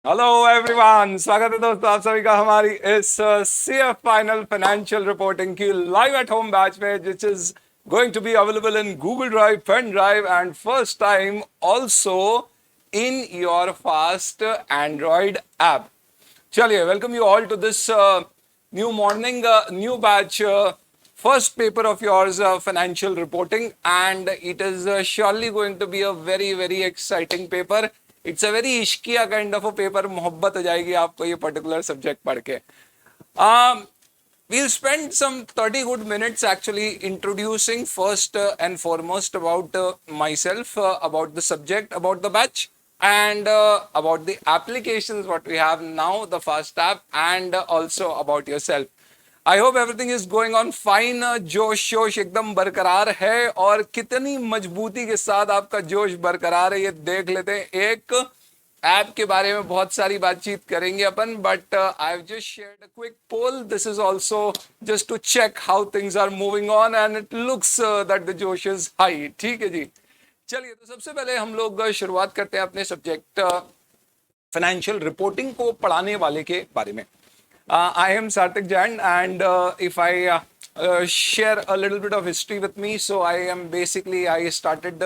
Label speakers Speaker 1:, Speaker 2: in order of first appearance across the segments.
Speaker 1: Hello everyone, स्वागत है दोस्तों आप सभी का हमारी इस सीएफ फाइनल फाइनेंशियल रिपोर्टिंग की लाइव एट होम बैच में, which is going to be available in Google drive, pen drive and first time also in your fast Android app. चलिए, welcome you all to this new morning, new batch, first paper of yours, financial reporting, and it is surely going to be a very, very exciting paper. It's a very ishkiya kind of a paper. मोहब्बत हो जाएगी आपको ये particular subject पढ़ के. Um, we'll spend some 30 good minutes actually introducing first and foremost about myself, about the subject, about the batch, and about the applications what we have now, the fast app, and also about yourself. I hope everything is going on fine. जोश शोश एकदम बरकरार है, और कितनी मजबूती के साथ आपका जोश बरकरार है ये देख लेते हैं. एक ऐप के बारे में बहुत सारी बातचीत करेंगे अपन, but I have just shared a quick poll. This is also just to check how things are moving on, and it looks that the जोश इज हाई. ठीक है जी, चलिए. तो सबसे पहले हम लोग शुरुआत करते हैं अपने सब्जेक्ट फाइनेंशियल रिपोर्टिंग को पढ़ाने वाले के बारे में. I am Sarthik Jain, and if I share a little bit of history with me, so I started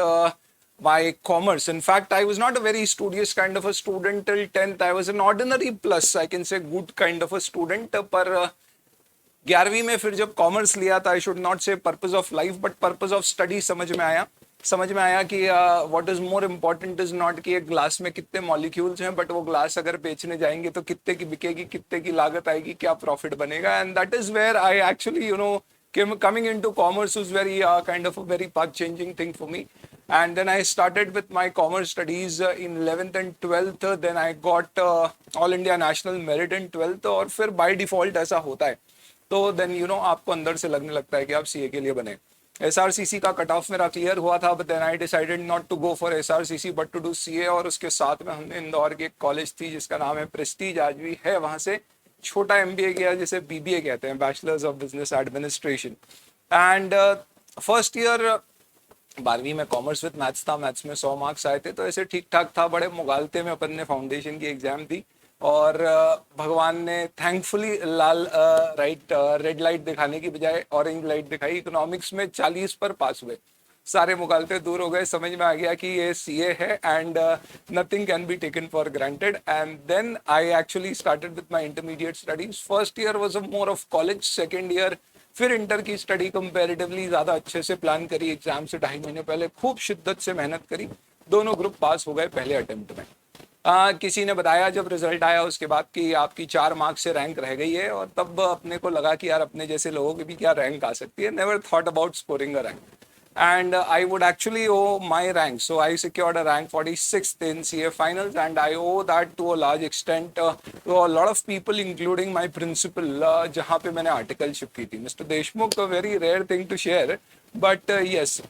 Speaker 1: my commerce. In fact, I was not a very studious kind of a student till 10th. I was an ordinary plus, I can say, good kind of a student. पर 11वीं में फिर जब commerce लिया था, I should not से purpose of life but purpose of study समझ में आया कि what is more important is not कि एक ग्लास में कितने मॉलिक्यूल्स हैं, बट वो ग्लास अगर बेचने जाएंगे तो कितने की बिकेगी, कितने की लागत आएगी, क्या प्रॉफिट बनेगा. And that is where I actually coming into commerce was very kind of a very path changing thing for me. And then I started with my commerce studies in 11th and 12th. Then I got all India national merit in 12th, और फिर by default ऐसा होता है. तो then आपको अंदर से लगने लगता है कि आप सीए के लिए बने. एसआरसीसी का कट ऑफ मेरा क्लियर हुआ था, but then I decided not to go for SRCC but to do CA. और उसके साथ में हमने इंदौर की एक कॉलेज थी जिसका नाम है प्रेस्टीज, आज भी है, वहाँ से छोटा एमबीए किया, जिसे बीबीए कहते हैं, bachelors of business administration. And first year 12वीं में कॉमर्स विद मैथ्स था. मैथ्स में 100 मार्क्स आए थे, तो ऐसे ठीक ठाक था. बड़े मुगालते में अपन ने फाउंडेशन की एग्जाम दी, और भगवान ने थैंकफुली रेड लाइट दिखाने की बजाय ऑरेंज लाइट दिखाई. इकोनॉमिक्स में 40 पर पास हुए, सारे मुगालते दूर हो गए. समझ में आ गया कि ये सीए है, and nothing can be taken for granted. And then I actually started with my intermediate studies. First year was a more of college. Second year फिर इंटर की स्टडी कंपैरेटिवली ज़्यादा अच्छे से प्लान करी. एग्जाम से 2.5 महीने पहले खूब शिद्दत से मेहनत करी. दोनों ग्रुप पास हो गए पहले अटेम्प्ट में. किसी ने बताया जब रिजल्ट आया उसके बाद कि आपकी 4 मार्क्स से रैंक रह गई है, और तब अपने को लगा कि यार अपने जैसे लोगों की भी क्या रैंक आ सकती है. Never thought about scoring a rank, and I would actually owe my rank. So I secured a rank 46th in CA finals, and I owe that to a large extent to a lot of people, including my principal, जहाँ पे मैंने articleship की थी, Mr. Deshmukh. A very rare thing to share, but yes,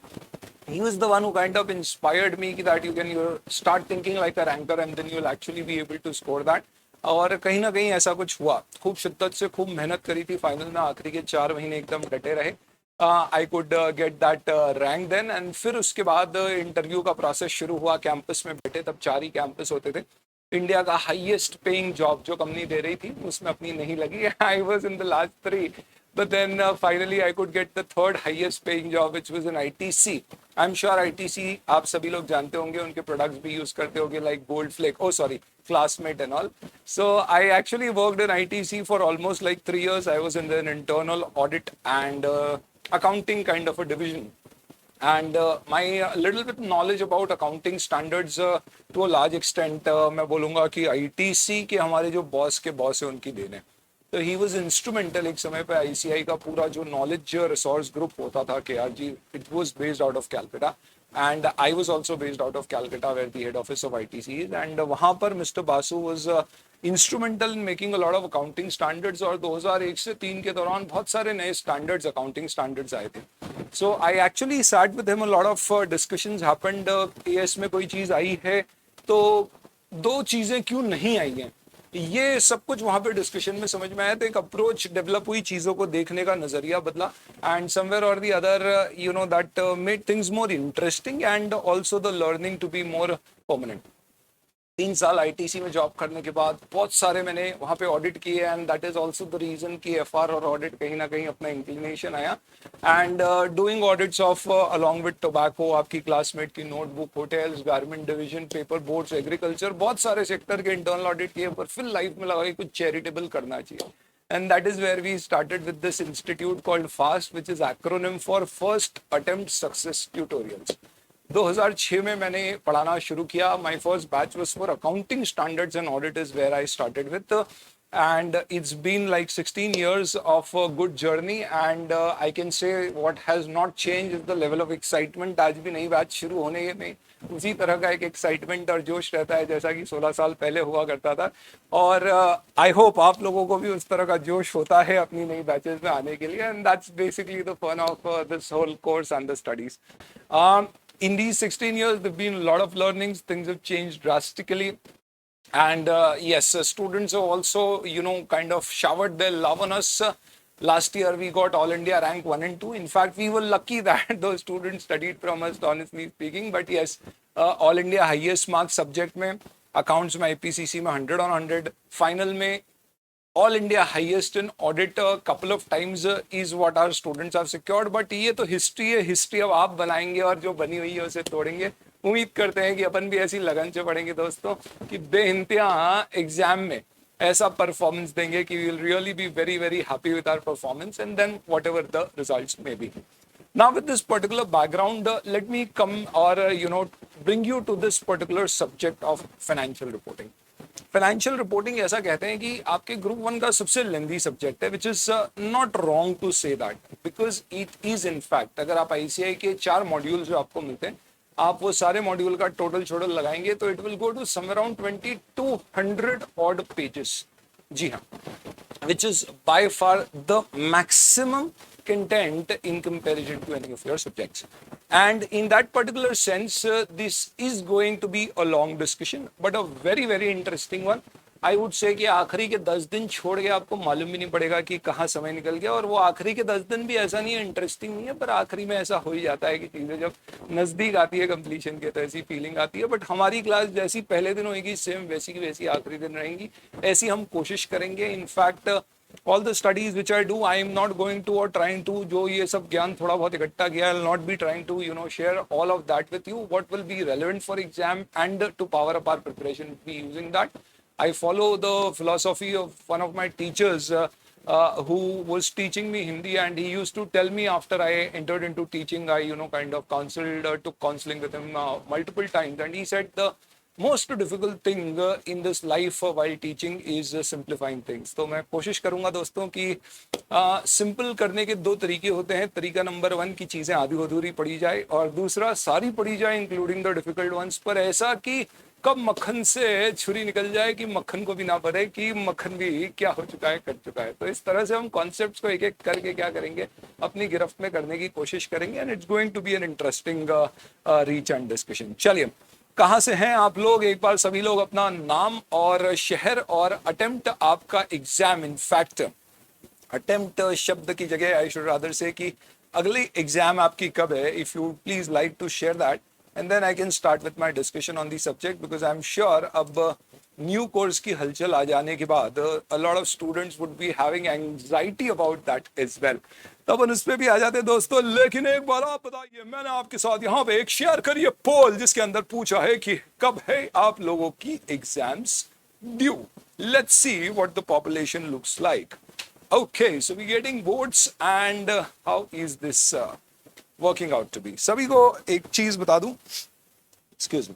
Speaker 1: he was the one who kind of inspired me that you can start thinking like a ranker, and then you'll actually be able to score that. और कहीं ना कहीं ऐसा कुछ हुआ. खूब शिद्दत से खूब मेहनत करी थी. फाइनल में आखिरी के 4 महीने एकदम डटे रहे. I could get that rank then. And फिर उसके बाद इंटरव्यू का प्रोसेस शुरू हुआ. कैंपस में बैठे, तब 4 ही कैंपस होते थे. इंडिया का हाईएस्ट पेइंग जॉब जो कंपनी दे रही थी उसमें अपनी नहीं लगी. I was in the last 3, but then finally I could get the third highest paying job, which was in ITC. I'm sure ITC आप सभी लोग जानते होंगे, उनके प्रोडक्ट्स भी यूज करते होंगे, like Gold Flake, oh sorry, Classmate and all. So I actually worked in ITC for almost like 3 years. I was in an internal audit and accounting kind of a division. And my little bit knowledge about accounting standards to a large extent, मैं बोलूँगा कि ITC के हमारे जो boss के boss है उनकी then है. तो ही वॉज इंस्ट्रूमेंटल. एक समय पे आईसीआई का पूरा जो नॉलेज रिसोर्स ग्रुप होता था K R G, it was based out of Calcutta, and I was also based out of Calcutta where the head office of ITC. And वहाँ पर mister Basu was instrumental in making a lot of accounting standards. और 2001 से 3 के दौरान बहुत सारे नए standards, accounting standards आए थे. So I actually sat with him. A lot of discussions happened. AS में कोई चीज़ आई है तो 2 चीज़ें क्यों नहीं आई हैं, ये सब कुछ वहां पे डिस्कशन में समझ में आया. तो एक अप्रोच डेवलप हुई, चीजों को देखने का नजरिया बदला, एंड समवेयर और the other that made things more interesting, and also the learning to be more permanent. 3 साल आईटीसी में जॉब करने के बाद बहुत सारे मैंने वहाँ पे ऑडिट किए, and that is also the reason कि एफआर और ऑडिट कहीं ना कहीं अपना इंक्लिनेशन आया। And doing audits of along with tobacco, आपकी क्लासमेट की notebook, hotels, garment division, paper boards, agriculture, बहुत सारे सेक्टर के इंटरनल ऑडिट किए, पर फिर लाइफ में लगा कि कुछ चैरिटेबल करना चाहिए। And that is where we started with this institute called FAST, which is acronym for First Attempt Success Tutorials. 2006 में मैंने पढ़ाना शुरू किया। My first batch was for accounting standards and audit is where I started with, and it's been like 16 years of a good journey, and I can say what has not changed is the level of excitement. आज भी नई batch शुरू होने में उसी तरह का एक एक्साइटमेंट और जोश रहता है जैसा कि 16 साल पहले हुआ करता था, और आई होप आप लोगों को भी उस तरह का जोश होता है अपनी नई बैचेस में आने के लिए, and that's basically the fun of this whole course and the studies. In these 16 years, there have been a lot of learnings. Things have changed drastically. And yes, students have also, kind of showered their love on us. Last year, we got All India rank 1 and 2. In fact, we were lucky that those students studied from us, honestly speaking. But yes, All India highest marks subject में, accounts में, IPCC में 100 on 100. Final में All India highest in audit a couple of times is what our students have secured. But ये तो history है, history अब आप बनाएंगे और जो बनी हुई है उसे तोड़ेंगे. उम्मीद करते हैं कि अपन भी ऐसी लगन से पढ़ेंगे दोस्तों कि बेइंतहा एग्जाम में ऐसा परफॉर्मेंस देंगे कि we will really be very very happy with our performance, and then whatever the results may be. Now with this particular background, let me come or bring you to this particular subject of financial reporting. Financial reporting ऐसा कहते हैं कि आपके group 1 का सबसे lengthy subject है, which is not wrong to say that, because it is in fact. अगर आप आईसीआई के 4 मॉड्यूल जो आपको मिलते हैं, आप वो सारे मॉड्यूल का टोटल लगाएंगे तो it will go to some around 2200 odd pages. जी हाँ, which is by far the maximum content in comparison to any of your subjects. And in that particular sense, this is going to be a long discussion, but a very, very interesting one. I would say कि आखिरी के 10 दिन छोड़ के आपको मालूम भी नहीं पड़ेगा कि कहाँ समय निकल गया, और वो आखिरी के 10 दिन भी ऐसा नहीं है इंटरेस्टिंग नहीं है, पर आखिरी में ऐसा हो ही जाता है कि चीज़ें जब नज़दीक आती है कंप्लीशन के तो ऐसी फीलिंग आती है. बट हमारी क्लास जैसी पहले दिन होगी सेम वैसी की वैसी आखिरी दिन रहेंगी, ऐसी हम कोशिश करेंगे. In fact all the studies which I do, I am not going to or trying to, जो ये सब ज्ञान थोड़ा बहुत इकट्ठा किया, I will not be trying to share all of that with you. What will be relevant for exam and to power up our preparation, be using that. I follow the philosophy of one of my teachers who was teaching me Hindi, and he used to tell me after I entered into teaching, I kind of took counseling with him multiple times, and he said the most difficult thing in this life while teaching is simplifying things. तो मैं कोशिश करूंगा दोस्तों कि simple करने के 2 तरीके होते हैं. तरीका नंबर 1 की चीज़ें आधी अधूरी पढ़ी जाए, और दूसरा सारी पढ़ी जाए इंक्लूडिंग द डिफिकल्ट वंस, पर ऐसा कि कब मक्खन से छुरी निकल जाए कि मक्खन को भी ना पड़े कि मक्खन भी क्या हो चुका है, कट चुका है. तो इस तरह से हम कॉन्सेप्ट्स को एक एक करके क्या करेंगे, अपनी गिरफ्त में करने की कोशिश करेंगे, and it's going to be an interesting reach and discussion. चलिए, कहाँ से हैं आप लोग, एक बार सभी लोग अपना नाम और शहर और अटेम्प्ट आपका एग्जाम. इनफैक्ट अटेम्प्ट शब्द की जगह आई शुड रादर से कि अगली एग्जाम आपकी कब है, if you please like to share that, and then I can start with my discussion on the subject, because I'm sure अब न्यू कोर्स की हलचल आ जाने के बाद a lot of students would be having anxiety about that as well. तब उस पे भी आ जाते दोस्तों. लेकिन एक बार आप बताइए, मैंने आपके साथ यहाँ पे एक शेयर करिए पोल जिसके अंदर पूछा है कि कब है आप लोगों की exams due. Let's see what the population looks like. Okay, so we getting votes, and how is this working out to be. सभी को एक चीज बता दूं, एक्सक्यूज मी,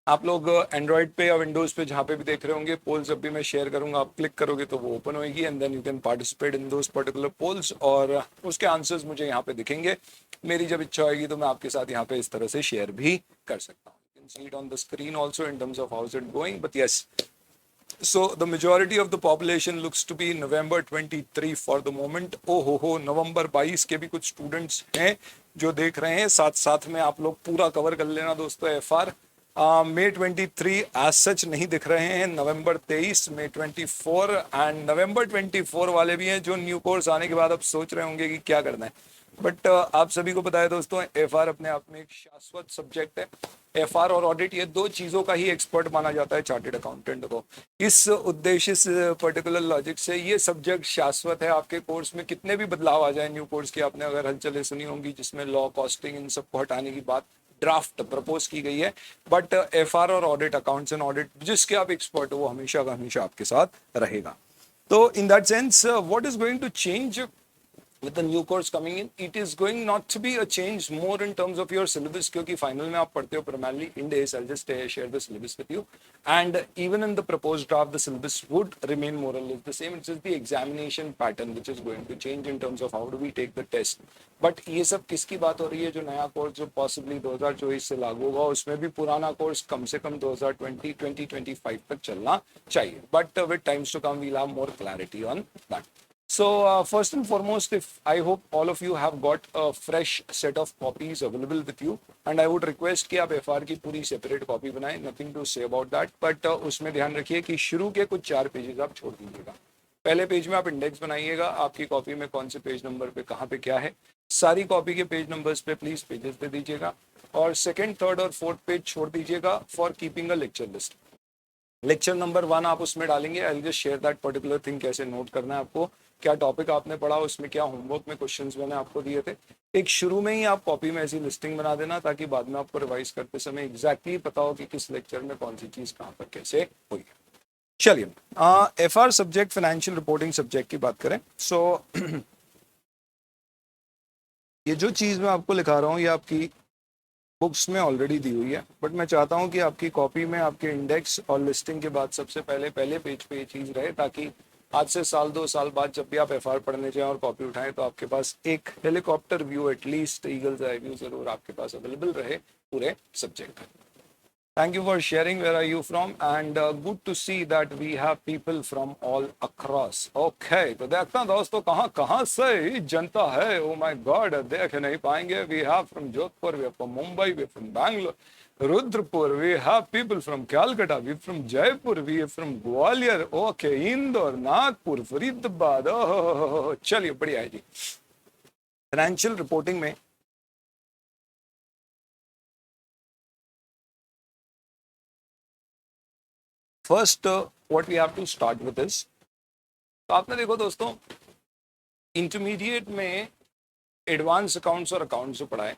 Speaker 1: आप लोग एंड्रॉइड पे या विंडोज पे जहाँ पे भी देख रहे होंगे, पोल्स जब भी मैं शेयर करूंगा आप क्लिक करोगे तो वो ओपन होगी, and then you can participate in those particular polls, और उसके आंसर्स मुझे यहाँ पे दिखेंगे. मेरी जब इच्छा होगी तो मैं आपके साथ यहाँ पे इस तरह से शेयर भी कर सकता हूँ. You can see it on the screen also in terms of how is it going. But yes, so the majority of the population looks to be November 23 for the moment. हो नवंबर 22 के भी कुछ students हैं जो देख रहे हैं. साथ साथ में आप लोग पूरा कवर कर लेना दोस्तों एफआर. May 23 एज सच नहीं दिख रहे हैं, नवंबर 23, May 24 एंड नवंबर 24 वाले भी हैं जो न्यू कोर्स आने के बाद अब सोच रहे होंगे कि क्या करना है। बट आप सभी को पता है दोस्तों, एफआर अपने आप में एक शाश्वत सब्जेक्ट है। एफआर और ऑडिट, ये दो चीज़ों का ही एक्सपर्ट माना जाता है चार्टेड अकाउंटेंट को। इस उद्देश्य से, पर्टिकुलर लॉजिक से ये सब्जेक्ट शाश्वत है। आपके कोर्स में कितने भी बदलाव आ जाए न्यू कोर्स की, आपने अगर हलचलें सुनी होंगी जिसमें लॉ, कॉस्टिंग, इन सबको हटाने की बात ड्राफ्ट प्रपोज की गई है, बट एफआर और ऑडिट, अकाउंट्स एंड ऑडिट, जिसके आप एक्सपर्ट हो वो हमेशा का हमेशा आपके साथ रहेगा। तो in that sense what is going to change with the new course coming in, it is going not to be a change more in terms of your syllabus, क्योंकि फाइनल में आप पढ़ते हो primarily in days. I'll just share the syllabus with you, and even in the proposed draft the syllabus would remain more or less the same. It's just the examination pattern which is going to change in terms of how do we take the test. But ये सब किसकी बात हो रही है? जो नया course जो पॉसिबली 2024 से लागू होगा, उसमें भी पुराना कोर्स कम से कम 2020-2025 तक चलना चाहिए, but with times to come we'll have more clarity on that. So first and foremost, if I hope all of you have got a fresh set of copies available with you, and I would request कि आप FR की पूरी separate copy बनाएं, nothing to say about that, but उसमें ध्यान रखिए कि शुरू के कुछ 4 पेजेस आप छोड़ दीजिएगा। पहले पेज में आप इंडेक्स बनाइएगा, आपकी कॉपी में कौन से पेज नंबर पे कहाँ पे क्या है, सारी कॉपी के पेज नंबर्स पे प्लीज पेजेस दे दीजिएगा, और सेकंड, थर्ड और फोर्थ पेज छोड़ दीजिएगा for keeping a lecture list. Lecture number 1 आप उसमें डालेंगे। I will just share that particular thing, कैसे नोट करना है आपको, क्या टॉपिक आपने पढ़ा, उसमें क्या होमवर्क में क्वेश्चंस मैंने आपको दिए थे। एक शुरू में ही आप कॉपी में ऐसी लिस्टिंग बना देना ताकि बाद में आपको रिवाइज करते समय एग्जैक्टली पता हो कि किस लेक्चर में कौन सी चीज कहाँ पर कैसे हुई है। चलिए, FR subject, financial reporting subject की बात करें। सो ये जो चीज मैं आपको लिखा रहा हूँ ये आपकी बुक्स में ऑलरेडी दी हुई है, बट मैं चाहता हूँ कि आपकी कॉपी में आपके इंडेक्स और लिस्टिंग के बाद सबसे पहले पेज पे ये चीज़ रहे, ताकि आज से साल 2 साल बाद जब भी आप एफआर पढ़ने जाएं और कॉपी उठाएं तो आपके पास एक helicopter view, at least eagles eye view जरूर आपके पास अवेलेबल रहे पूरे सब्जेक्ट का। Thank you for sharing. Where are you from? And good to see that we have people from all across. Okay, तो देखना दोस्तों कहाँ कहाँ से जनता है। Oh my God, देख नहीं पाएंगे। We have from Jodhpur, we have from Mumbai, we have from Bangalore, Rudrapur. We have people from Calcutta, we have from Jaipur, we have from Gwalior. Okay, Indore, Nagpur, Faridabad. Oh, चलिए बढ़िया है जी। Financial reporting में first what we have to start with this, तो आपने देखो दोस्तों, intermediate में एडवांस अकाउंट्स और अकाउंट्स जो पढ़ा है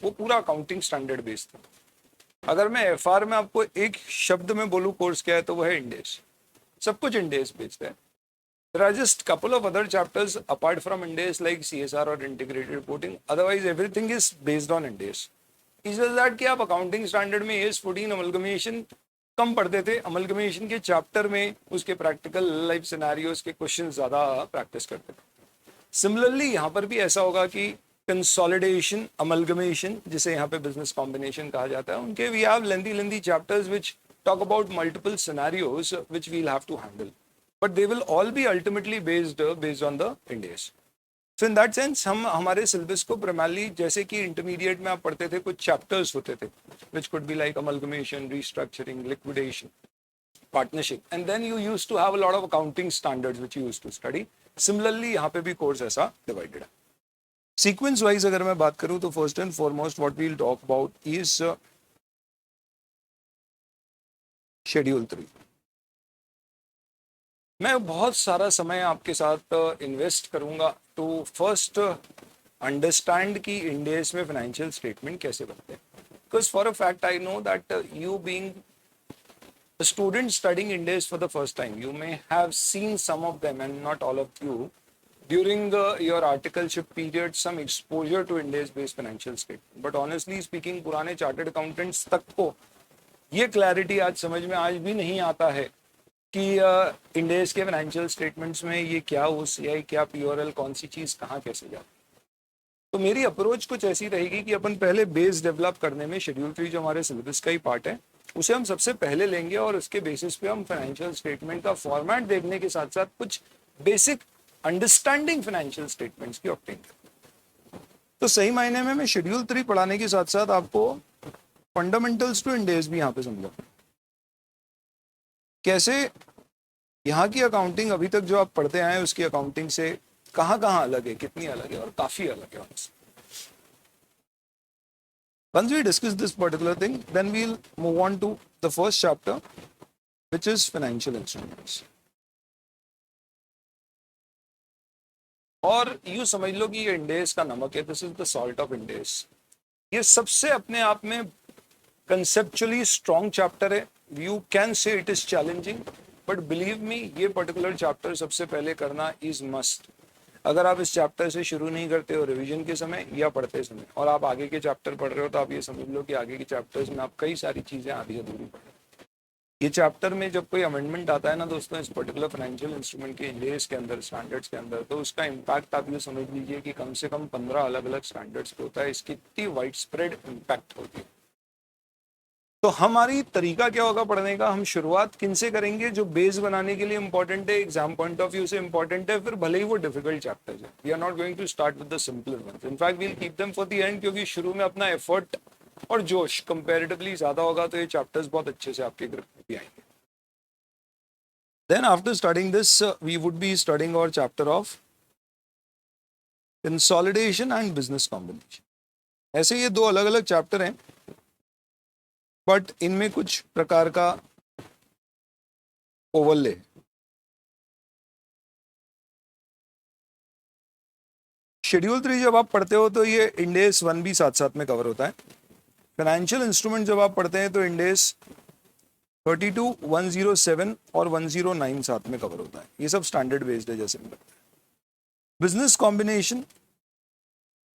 Speaker 1: वो पूरा अकाउंटिंग स्टैंडर्ड बेस्ड था। अगर मैं एफआर में आपको एक शब्द में बोलूँ कोर्स क्या है तो वो है इंडेस। सब कुछ इंडेस बेस्ड है। There are just couple of other chapters apart from Indes like CSR or integrated reporting. Otherwise, everything is based on Indes. Is just that कि आप अकाउंटिंग स्टैंडर्ड में AS 14 अमलगमेशन कम पढ़ते थे, अमलगमेशन के चैप्टर में उसके practical life scenarios के question ज्यादा प्रैक्टिस करते थे। सिमिलरली यहाँ पर भी ऐसा होगा कि कंसोलिडेशन, अमलगमेशन, जिसे यहाँ पे बिजनेस कॉम्बिनेशन कहा जाता है, उनके we have lengthy chapters which talk about multiple scenarios which we will have to handle, but they will all be ultimately based on the Ind AS. So in that sense हम हमारे syllabus को primarily, जैसे कि intermediate में आप पढ़ते थे कुछ चैप्टर्स होते थे which could be like amalgamation, restructuring, liquidation, partnership, and then you used to have a lot of accounting standards which you used to study. Similarly यहाँ पे भी कोर्स ऐसा डिवाइडेड है। सीक्वेंस वाइज अगर मैं बात करूँ तो first and foremost what we will talk about is schedule 3। मैं बहुत सारा समय आपके साथ इन्वेस्ट करूंगा टू फर्स्ट अंडरस्टैंड कि इंडेस में फाइनेंशियल स्टेटमेंट कैसे बनते हैं। Because for a fact I know that you being a student studying Indes for the first time, you may have seen some of them and not all of you during your articleship period some exposure to Indes based financial statement. But honestly speaking, पुराने chartered accountants तक को ये clarity आज समझ में आज भी नहीं आता है कि इंडेस के फाइनेंशियल स्टेटमेंट्स में ये क्या OCI, क्या PRL, कौन सी चीज़ कहाँ कैसे जाती। तो मेरी अप्रोच कुछ ऐसी रहेगी कि अपन पहले बेस डेवलप करने में शेड्यूल 3 जो हमारे सिलेबस का ही पार्ट है उसे हम सबसे पहले लेंगे, और उसके बेसिस पे हम फाइनेंशियल स्टेटमेंट का फॉर्मेट देखने के साथ साथ कुछ बेसिक अंडरस्टैंडिंग फाइनेंशियल स्टेटमेंट्स की ऑब्टेन करेंगे। तो सही मायने में मैं शेड्यूल 3 पढ़ाने के साथ साथ आपको फंडामेंटल्स टू इंडेस भी यहाँ पे समझो कैसे यहाँ की अकाउंटिंग अभी तक जो आप पढ़ते आए हैं उसकी अकाउंटिंग से कहाँ कहाँ अलग है, कितनी अलग है, और काफी अलग है उनसे. Once we discuss this particular thing, then we'll move on to the first chapter, which is financial instruments. और यूं समझ लो कि ये इंडेस का नमक है. This is the salt of Ind AS. ये सबसे अपने आप में कंसेप्चुअली स्ट्रॉन्ग चैप्टर है. You can say it is challenging, but believe me ये पर्टिकुलर चैप्टर सबसे पहले करना इज मस्ट. अगर आप इस चैप्टर से शुरू नहीं करते हो रिवीजन के समय या पढ़ते समय, और आप आगे के चैप्टर पढ़ रहे हो, तो आप ये समझ लो कि आगे के चैप्टर्स में आप कई सारी चीजें आधी अधूरी पढ़ रहे हो. ये चैप्टर में जब कोई अमेंडमेंट आता है ना दोस्तों, इस पर्टिकुलर फाइनेंशियल इंस्ट्रूमेंट के इंडेस के अंदर, स्टैंडर्ड्स के अंदर, तो उसका इम्पैक्ट आप ये समझ लीजिए कि कम से कम 15 अलग अलग स्टैंडर्ड्स पे होता है. इसकी इतनी वाइड स्प्रेड इम्पैक्ट होती है. तो हमारी तरीका क्या होगा पढ़ने का, हम शुरुआत किन से करेंगे जो बेस बनाने के लिए इंपॉर्टेंट है, एग्जाम पॉइंट ऑफ व्यू से इंपॉर्टेंट है, फिर भले ही वो डिफिकल्ट चैप्टर्स है. We are not going to start with the simpler ones. In fact we will keep them for the end, क्योंकि शुरू में अपना एफर्ट और जोश कंपैरेटिवली ज्यादा होगा, तो ये चैप्टर्स बहुत अच्छे से आपके ग्रिप में भी आएंगे. Then after studying this, we would be studying our chapter of consolidation and business combination. ऐसे ये दो अलग अलग चैप्टर हैं, बट इनमें कुछ प्रकार का ओवरले. शेड्यूल 3 जब आप पढ़ते हो तो ये इंडेस 1 भी साथ साथ में कवर होता है. फाइनेंशियल इंस्ट्रूमेंट जब आप पढ़ते हैं तो इंडेस 32, 107 और 109 साथ में कवर होता है. ये सब स्टैंडर्ड बेस्ड है जैसे मैं. Business combination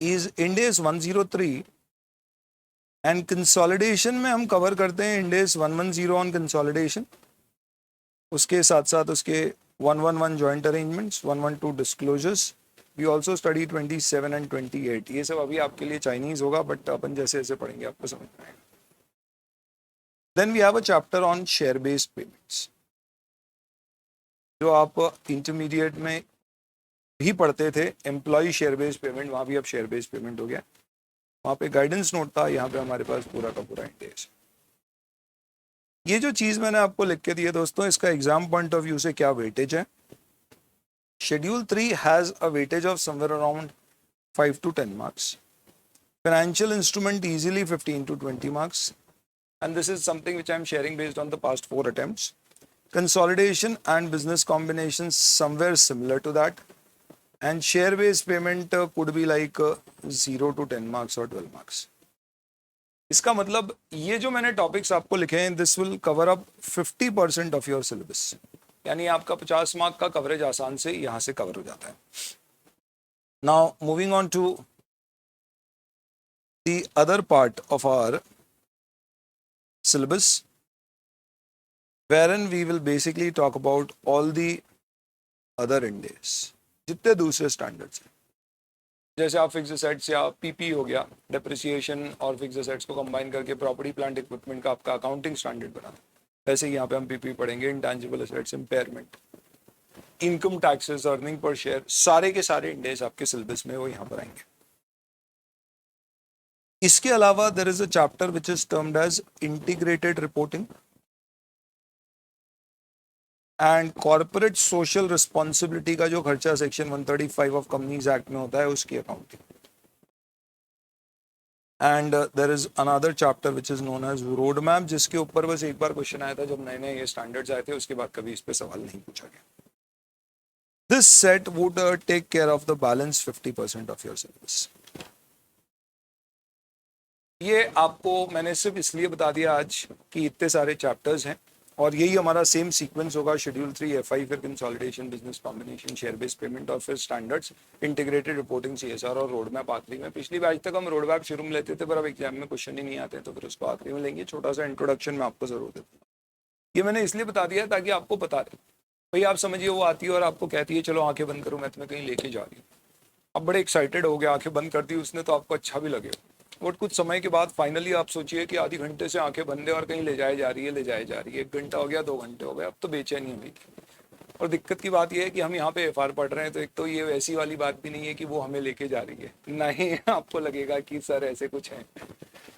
Speaker 1: is Ind AS 103 and consolidation में हम कवर करते हैं इंडेस 110 ऑन कंसोलिडेशन. उसके साथ साथ उसके 111 joint arrangements, 112 disclosures. We also study 27 and 28. ये सब अभी आपके लिए चाइनीज होगा, बट अपन जैसे जैसे पढ़ेंगे आपको समझ में आएगा. Then we have a chapter on share-based payments. जो आप इंटरमीडिएट में भी पढ़ते थे, एम्प्लॉय शेयर बेस्ड पेमेंट, वहाँ भी अब शेयर बेस्ड पेमेंट हो गया. वहाँ पे गाइडेंस नोट था, यहाँ पे हमारे पास पूरा का पूरा इंडेक्स. ये जो चीज़ मैंने आपको लिख के दी है दोस्तों, इसका एग्जाम पॉइंट ऑफ व्यू से क्या वेटेज है. Schedule 3 has a weightage of somewhere around 5 to 10 marks. Financial instrument easily 15 to 20 marks. And this is something which I am sharing based on the past 4 attempts. Consolidation and business combinations somewhere similar to that. And share-based payment could be like 0 to 10 marks or 12 marks. इसका मतलब ये जो मैंने topics आपको लिखे हैं, this will cover up 50% of your syllabus. यानी आपका 50 मार्क का कवरेज आसान से यहाँ से कवर हो जाता है. Now moving on to the other part of our syllabus, wherein we will basically talk about all the other index, जितने दूसरे स्टैंडर्ड्स हैं. जैसे आप फिक्स्ड एसेट्स या पीपी हो गया, डेप्रिसिएशन और फिक्स्ड एसेट्स को कंबाइन करके प्रॉपर्टी प्लांट इक्विपमेंट का आपका अकाउंटिंग स्टैंडर्ड बनाना. वैसे यहाँ पे हम पीपी पढ़ेंगे, intangible assets, impairment, income taxes, earning per share, सारे के सारे इंडेक्स आपके सिलेबस में वो यहाँ पर आएंगे. इसके अलावा there is a chapter which is termed as integrated reporting and corporate social responsibility का जो खर्चा सेक्शन 135 ऑफ कंपनीज एक्ट में होता है, उसकी accounting. And there is another chapter which is known as road map, जिसके ऊपर बस एक बार क्वेश्चन आया था जब नए नए ये स्टैंडर्ड्स आए थे, उसके बाद कभी इस पे सवाल नहीं पूछा गया. This set would take care of the balance 50% of your syllabus. ये आपको मैंने सिर्फ इसलिए बता दिया आज कि इतने सारे चैप्टर्स हैं, और यही हमारा सेम सीक्वेंस होगा. शेड्यूल 3 एफआई, फिर consolidation, business combination, share based payment, और फिर स्टैंडर्ड्स, इंटीग्रेटेड रिपोर्टिंग, सीएसआर और रोड मैप आखिरी में. पिछली बैच तक हम रोड मैप शुरू में लेते थे, पर अब एग्जाम में क्वेश्चन ही नहीं आते, तो फिर उसको आखिरी में लेंगे. छोटा सा इंट्रोडक्शन में आपको जरूर देता हूँ. ये मैंने इसलिए बता दिया ताकि आपको पता रहे. भाई आप समझिए वो आती है और आपको कहती है चलो आंखें बंद करो, मैं तुम्हें कहीं लेके जा रही हूँ. अब बड़े एक्साइटेड हो गया, आंखें बंद कर दी उसने, तो आपको अच्छा भी लगे. और कुछ समय के बाद फाइनली आप सोचिए कि आधी घंटे से आंखें बंद है और कहीं ले जाए जा रही है. 1 घंटा हो गया, 2 घंटे हो गए, अब तो बेचैनी हुई. और दिक्कत की बात यह है कि हम यहाँ पे एफआर पढ़ रहे हैं, तो एक तो ये वैसी वाली बात भी नहीं है कि वो हमें लेके जा रही है, नहीं आपको लगेगा कि सर ऐसे कुछ है.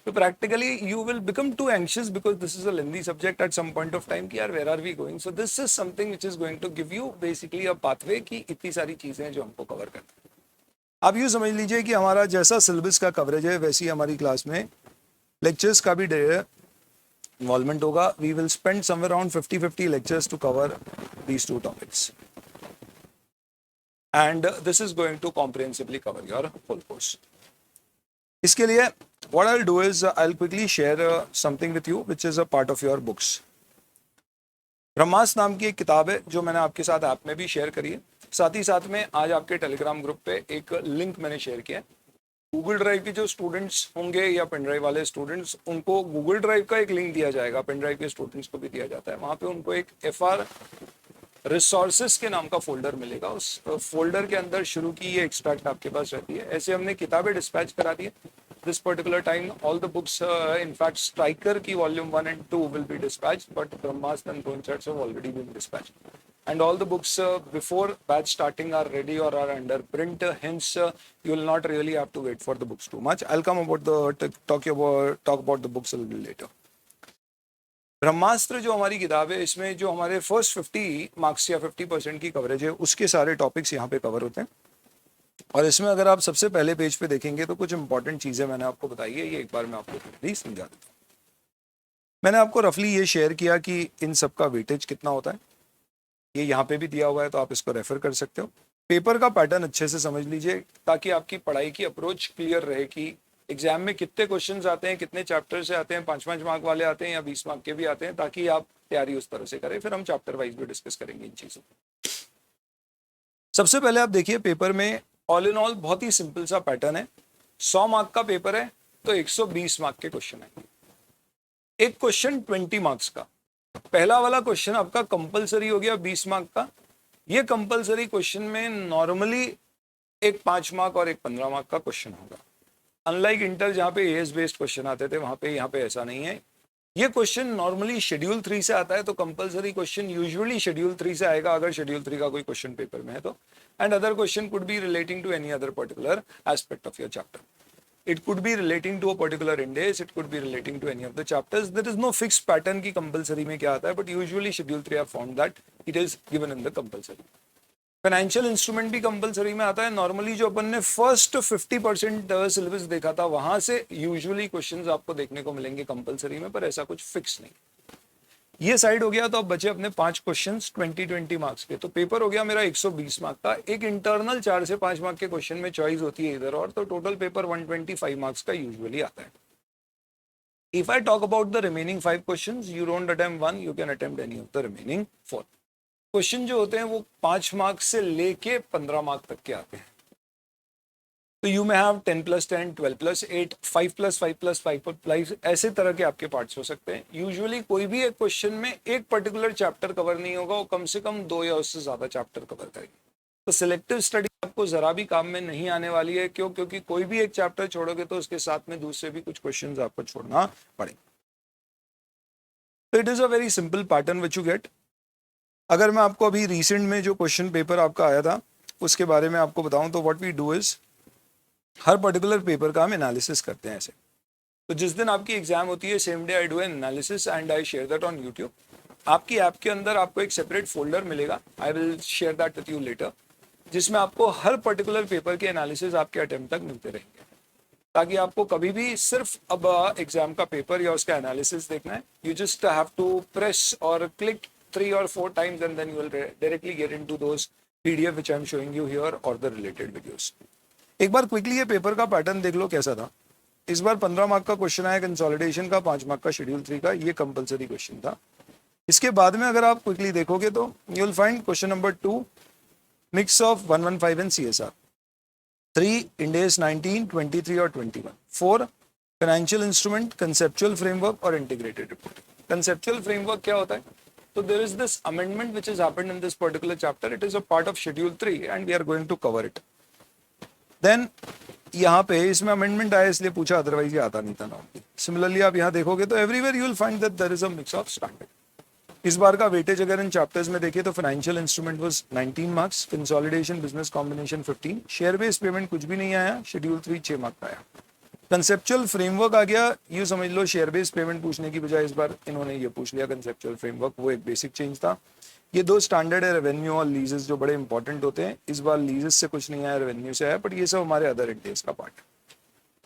Speaker 1: तो practically you will become too anxious because this is a lengthy subject at some point of time कि यार where are we going. So this is something which is going to give you basically a pathway कि इतनी सारी चीजें हैं जो हमको cover करनी है. आप यूँ समझ लीजिए कि हमारा जैसा सिलेबस का कवरेज है वैसी हमारी क्लास में लेक्चर्स का भी इन्वॉल्वमेंट होगा. We will spend somewhere around 50 lectures to cover these two topics and this is going to comprehensively cover your whole course. इसके लिए what I'll do is I'll quickly share something with you which is a part of your books. ब्रह्मास्त्र नाम की एक किताब है जो मैंने आपके साथ ऐप में भी शेयर करी है. साथ ही साथ में आज आपके टेलीग्राम ग्रुप पे एक लिंक मैंने शेयर किया है. गूगल ड्राइव के जो स्टूडेंट्स होंगे या पेन ड्राइव वाले स्टूडेंट्स उनको गूगल ड्राइव का एक लिंक दिया जाएगा. पेन ड्राइव के स्टूडेंट्स को भी दिया जाता है. वहाँ पे उनको एक FR रिसोर्सेस के नाम का फोल्डर मिलेगा. उस फोल्डर के अंदर शुरू की ये एक्सट्रैक्ट आपके पास रहती है. ऐसे हमने किताबें डिस्पैच करा दी है. This particular time, all the books, in fact, Striker की volume 1 and 2 will be dispatched, but Brahmastra and Coincides have already been dispatched. And all the books before batch starting are ready or are under print. Hence, you will not really have to wait for the books too much. I'll come about talk about the books a little later. ब्रह्मास्त्र जो हमारी किताब है इसमें जो हमारे first 50 marks या 50% की coverage है उसके सारे टॉपिक्स यहाँ पे कवर होते हैं. और इसमें अगर आप सबसे पहले पेज पे देखेंगे तो कुछ इंपॉर्टेंट चीजें मैंने आपको बताई है. ये एक बार मैं आपको प्लीज समझा देता हूँ. मैंने आपको रफली ये शेयर किया कि इन सब का वेटेज कितना होता है. ये यहाँ पे भी दिया हुआ है तो आप इसको रेफर कर सकते हो. पेपर का पैटर्न अच्छे से समझ लीजिए ताकि आपकी पढ़ाई की अप्रोच क्लियर रहे कि एग्जाम में कितने क्वेश्चन आते हैं, कितने चैप्टर से आते हैं, 5-5 मार्क वाले आते हैं या 20 मार्क के भी आते हैं, ताकि आप तैयारी उस तरह से करें. फिर हम चैप्टर वाइज भी डिस्कस करेंगे इन चीजों. सबसे पहले आप देखिए पेपर में ऑल इन ऑल बहुत ही सिंपल सा पैटर्न है. 100 मार्क का पेपर है तो 120 मार्क के क्वेश्चन है. एक क्वेश्चन 20 मार्क्स का. पहला वाला क्वेश्चन आपका कंपलसरी हो गया 20 मार्क का. ये कंपलसरी क्वेश्चन में नॉर्मली एक 5 मार्क और एक 15 मार्क का क्वेश्चन होगा. अनलाइक इंटर जहाँ पे एएस बेस्ड क्वेश्चन आते थे वहां पे यहाँ पे ऐसा नहीं है. ये क्वेश्चन नॉर्मली शेड्यूल 3 से आता है तो कंपलसरी क्वेश्चन यूजुअली शेड्यूल 3 से आएगा अगर शेड्यूल 3 का कोई क्वेश्चन पेपर में है तो. And other question could be relating to any other particular aspect of your chapter. It could be relating to a particular index, it could be relating to any of the chapters. There is no fix pattern की compulsory में क्या आता है, but usually schedule 3 I found that it is given in the compulsory. Financial instrument भी compulsory में आता है. Normally जो अपन ने फर्स्ट 50% सिलेबस देखा था वहां से यूजुअली क्वेश्चंस आपको देखने को मिलेंगे कंपलसरी में, पर ऐसा कुछ फिक्स नहीं. ये साइड हो गया तो अब बचे अपने 5 क्वेश्चंस 20 मार्क्स के. तो पेपर हो गया मेरा 120 मार्क का. एक इंटरनल 4 से 5 मार्क के क्वेश्चन में चॉइस होती है इधर और, तो टोटल पेपर 125 मार्क्स का यूजुअली आता है. If I talk about the remaining 5 questions, you don't attempt 1, you can attempt any of the remaining 4. Question जो होते हैं वो 5 मार्क्स से लेके 15 मार्क तक के आते हैं. तो यू में हैव 10+10, 12+8, 5+5+5+5, ऐसे तरह के आपके पार्ट्स हो सकते हैं. यूजुअली कोई भी एक क्वेश्चन में एक पर्टिकुलर चैप्टर कवर नहीं होगा, वो कम से कम 2 या उससे ज्यादा चैप्टर कवर करेंगे. तो सिलेक्टिव स्टडी आपको जरा भी काम में नहीं आने वाली है. क्यों? क्योंकि कोई भी एक चैप्टर छोड़ोगे तो उसके साथ में दूसरे भी कुछ क्वेश्चन आपको छोड़ना पड़ेगा. तो it is a very simple pattern which you get. अगर मैं आपको अभी रिसेंट में जो क्वेश्चन पेपर आपका आया था उसके बारे में आपको बताऊं तो व्हाट वी डू इज हर पर्टिकुलर पेपर का हम एनालिसिस करते हैं ऐसे. तो जिस दिन आपकी एग्जाम होती है same day I do an analysis and I share that on YouTube. आपकी ऐप के अंदर आपको एक सेपरेट फोल्डर मिलेगा, I will share that with you later, जिसमें आपको हर पर्टिकुलर पेपर के एनालिसिस आपके अटेम्प्ट तक मिलते रहेंगे, ताकि आपको कभी भी सिर्फ अब एग्जाम का पेपर या उसका एनालिसिस देखना है. You just have to press और click 3 or 4 times and then you will directly get into those PDF which I am showing you here or the related videos. एक बार क्विकली ये paper का pattern देख लो कैसा था. इस बार 15 मार्क का question आया कंसोलिडेशन का, 5 मार्क का शेड्यूल 3 का. ये कंपलसरी क्वेश्चन था. इसके बाद में अगर आप क्विकली देखोगे तो you will find question number 2 mix of 115 and CSR, 3 इंडेस 19, 23 और 21, 4 फाइनेंशियल इंस्ट्रूमेंट, कंसेप्चुअल फ्रेमवर्क और इंटीग्रेटेड रिपोर्टिंग. कंसेप्चुअल फ्रेमवर्क क्या होता है? So there is this amendment which has happened in this particular chapter. It is a part of schedule 3 and we are going to cover it. Then यहाँ पे इसमें amendment आया इसलिए पूछा, otherwise ये आता नहीं था ना. Similarly आप यहाँ देखोगे तो everywhere you will find that there is a mix of standard. इस बार का वेटेज अगर इन चैप्टर्स में देखिए तो financial instrument was 19 marks, consolidation business combination 15, share based payment कुछ भी नहीं आया, शेड्यूल 3 6 मार्क का आया. कंसेप्चुअल फ्रेमवर्क आ गया, यूँ समझ लो शेयर बेस्ड पेमेंट पूछने की बजाय इस बार इन्होंने ये पूछ लिया कंसेप्चुअल फ्रेमवर्क, वो एक बेसिक चेंज था। ये दो स्टैंडर्ड है रेवेन्यू और लीजेस जो बड़े इंपॉर्टेंट होते हैं, इस बार लीजेस से कुछ नहीं आया, रेवेन्यू से आया, बट ये सब हमारे अदर इंडेक्स का पार्ट है।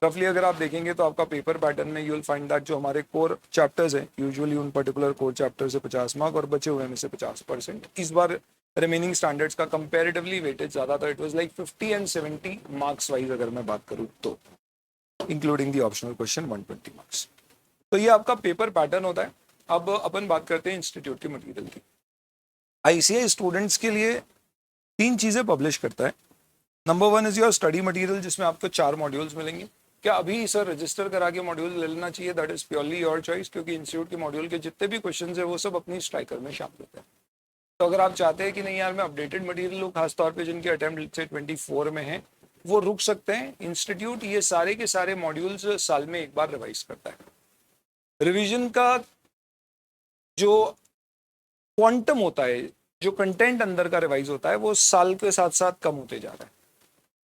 Speaker 1: रफली अगर आप देखेंगे तो आपका पेपर पैटर्न में यू विल फाइंड दैट जो हमारे कोर चैप्टर्स हैं, यूजुअली उन पर्टिकुलर कोर चैप्टर से 50 मार्क और बचे हुए में से 50%। इस बार रिमेनिंग स्टैंडर्ड्स का कंपैरेटिवली वेटेज ज्यादा था, it was like 50 and 70 marks wise अगर मैं बात करूँ तो, including the optional question 120 marks. तो ये आपका पेपर पैटर्न होता है। अब अपन बात करते हैं इंस्टीट्यूट के मटेरियल की। आईसीआई स्टूडेंट्स के लिए 3 चीजें पब्लिश करता है। Number 1 is your study material, जिसमें आपको 4 मॉड्यूल्स मिलेंगे। क्या अभी सर रजिस्टर करा के मॉड्यूल ले लेना चाहिए? That is purely your choice, क्योंकि इंस्टीट्यूट के मॉड्यूल के जितने भी क्वेश्चंस है वो सब अपनी स्ट्राइकर में शामिल होते हैं। तो अगर आप चाहते हैं कि नहीं यार मैं अपडेटेड मटेरियल लूँ, खासतौर पर जिनके अटेम्प्ट से 24 में है, वो रुक सकते हैं। इंस्टीट्यूट ये सारे के सारे मॉड्यूल्स साल में एक बार रिवाइज करता है। रिवीजन का जो क्वांटम होता है, जो कंटेंट अंदर का रिवाइज होता है, वो साल के साथ साथ कम होते जा रहा है।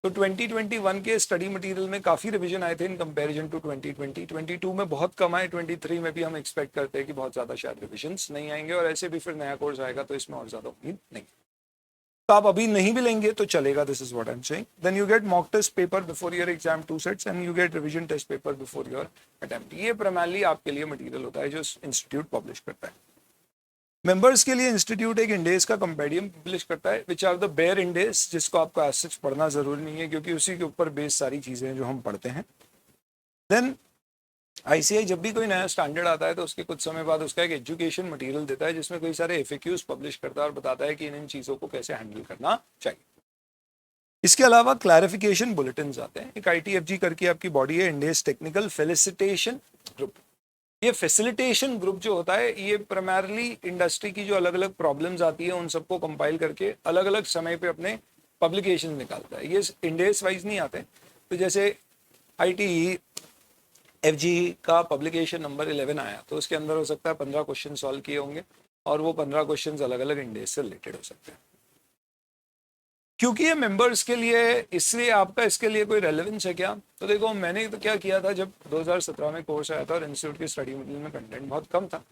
Speaker 1: तो 2021 के स्टडी मटेरियल में काफ़ी रिवीजन आए थे इन कंपैरिजन टू 2020। 22 में बहुत कम आए, 23 में भी हम एक्सपेक्ट करते हैं कि बहुत ज़्यादा शायद रिविजन्स नहीं आएंगे, और ऐसे भी फिर नया कोर्स आएगा तो इसमें और ज़्यादा उम्मीद नहीं। तो आप अभी नहीं भी लेंगे तो चलेगा, this is what I am saying. Then you get mock test paper before your exam 2 sets and you get revision test paper before your attempt. ये प्राइमरली आपके लिए मटेरियल होता है जो इंस्टीट्यूट पब्लिश करता है। मेंबर्स के लिए इंस्टीट्यूट एक इंडेक्स का कंपेडियम पब्लिश करता है, which are the bare index, जिसको आपको एज सच पढ़ना जरूरी नहीं है क्योंकि उसी के ऊपर बेस सारी चीजें हैं जो हम पढ़ते हैं। देन आईसीआई जब भी कोई नया स्टैंडर्ड आता है तो उसके कुछ समय बाद उसका एक एजुकेशन मटेरियल देता है, जिसमें कई सारे एफएक्यूज पब्लिश करता है और बताता है कि इन चीजों को कैसे हैंडल करना चाहिए। इसके अलावा क्लैरिफिकेशन बुलेटिन आते हैं। एक आईटीएफजी करके आपकी बॉडी है, इंडेक्स टेक्निकल फेलिसिटेशन ग्रुप। ये फैसिलिटेशन ग्रुप जो होता है ये प्राइमरली इंडस्ट्री की जो अलग अलग प्रॉब्लम्स आती है उन सबको कंपाइल करके अलग अलग समय पे अपने पब्लिकेशन निकालता है। ये इंडेक्स वाइज नहीं आते। तो जैसे आईटी एफजी का पब्लिकेशन नंबर 11 आया तो उसके अंदर हो सकता है 15 क्वेश्चन सॉल्व किए होंगे और वो 15 क्वेश्चन अलग अलग इंडेक्स से रिलेटेड हो सकते हैं। क्योंकि ये मेंबर्स के लिए, इसलिए आपका इसके लिए कोई रेलेवेंस है क्या? तो देखो मैंने तो क्या किया था, जब 2017 में कोर्स आया था और इंस्टीट्यूट के स्टडी मटेरियल में कंटेंट बहुत कम था,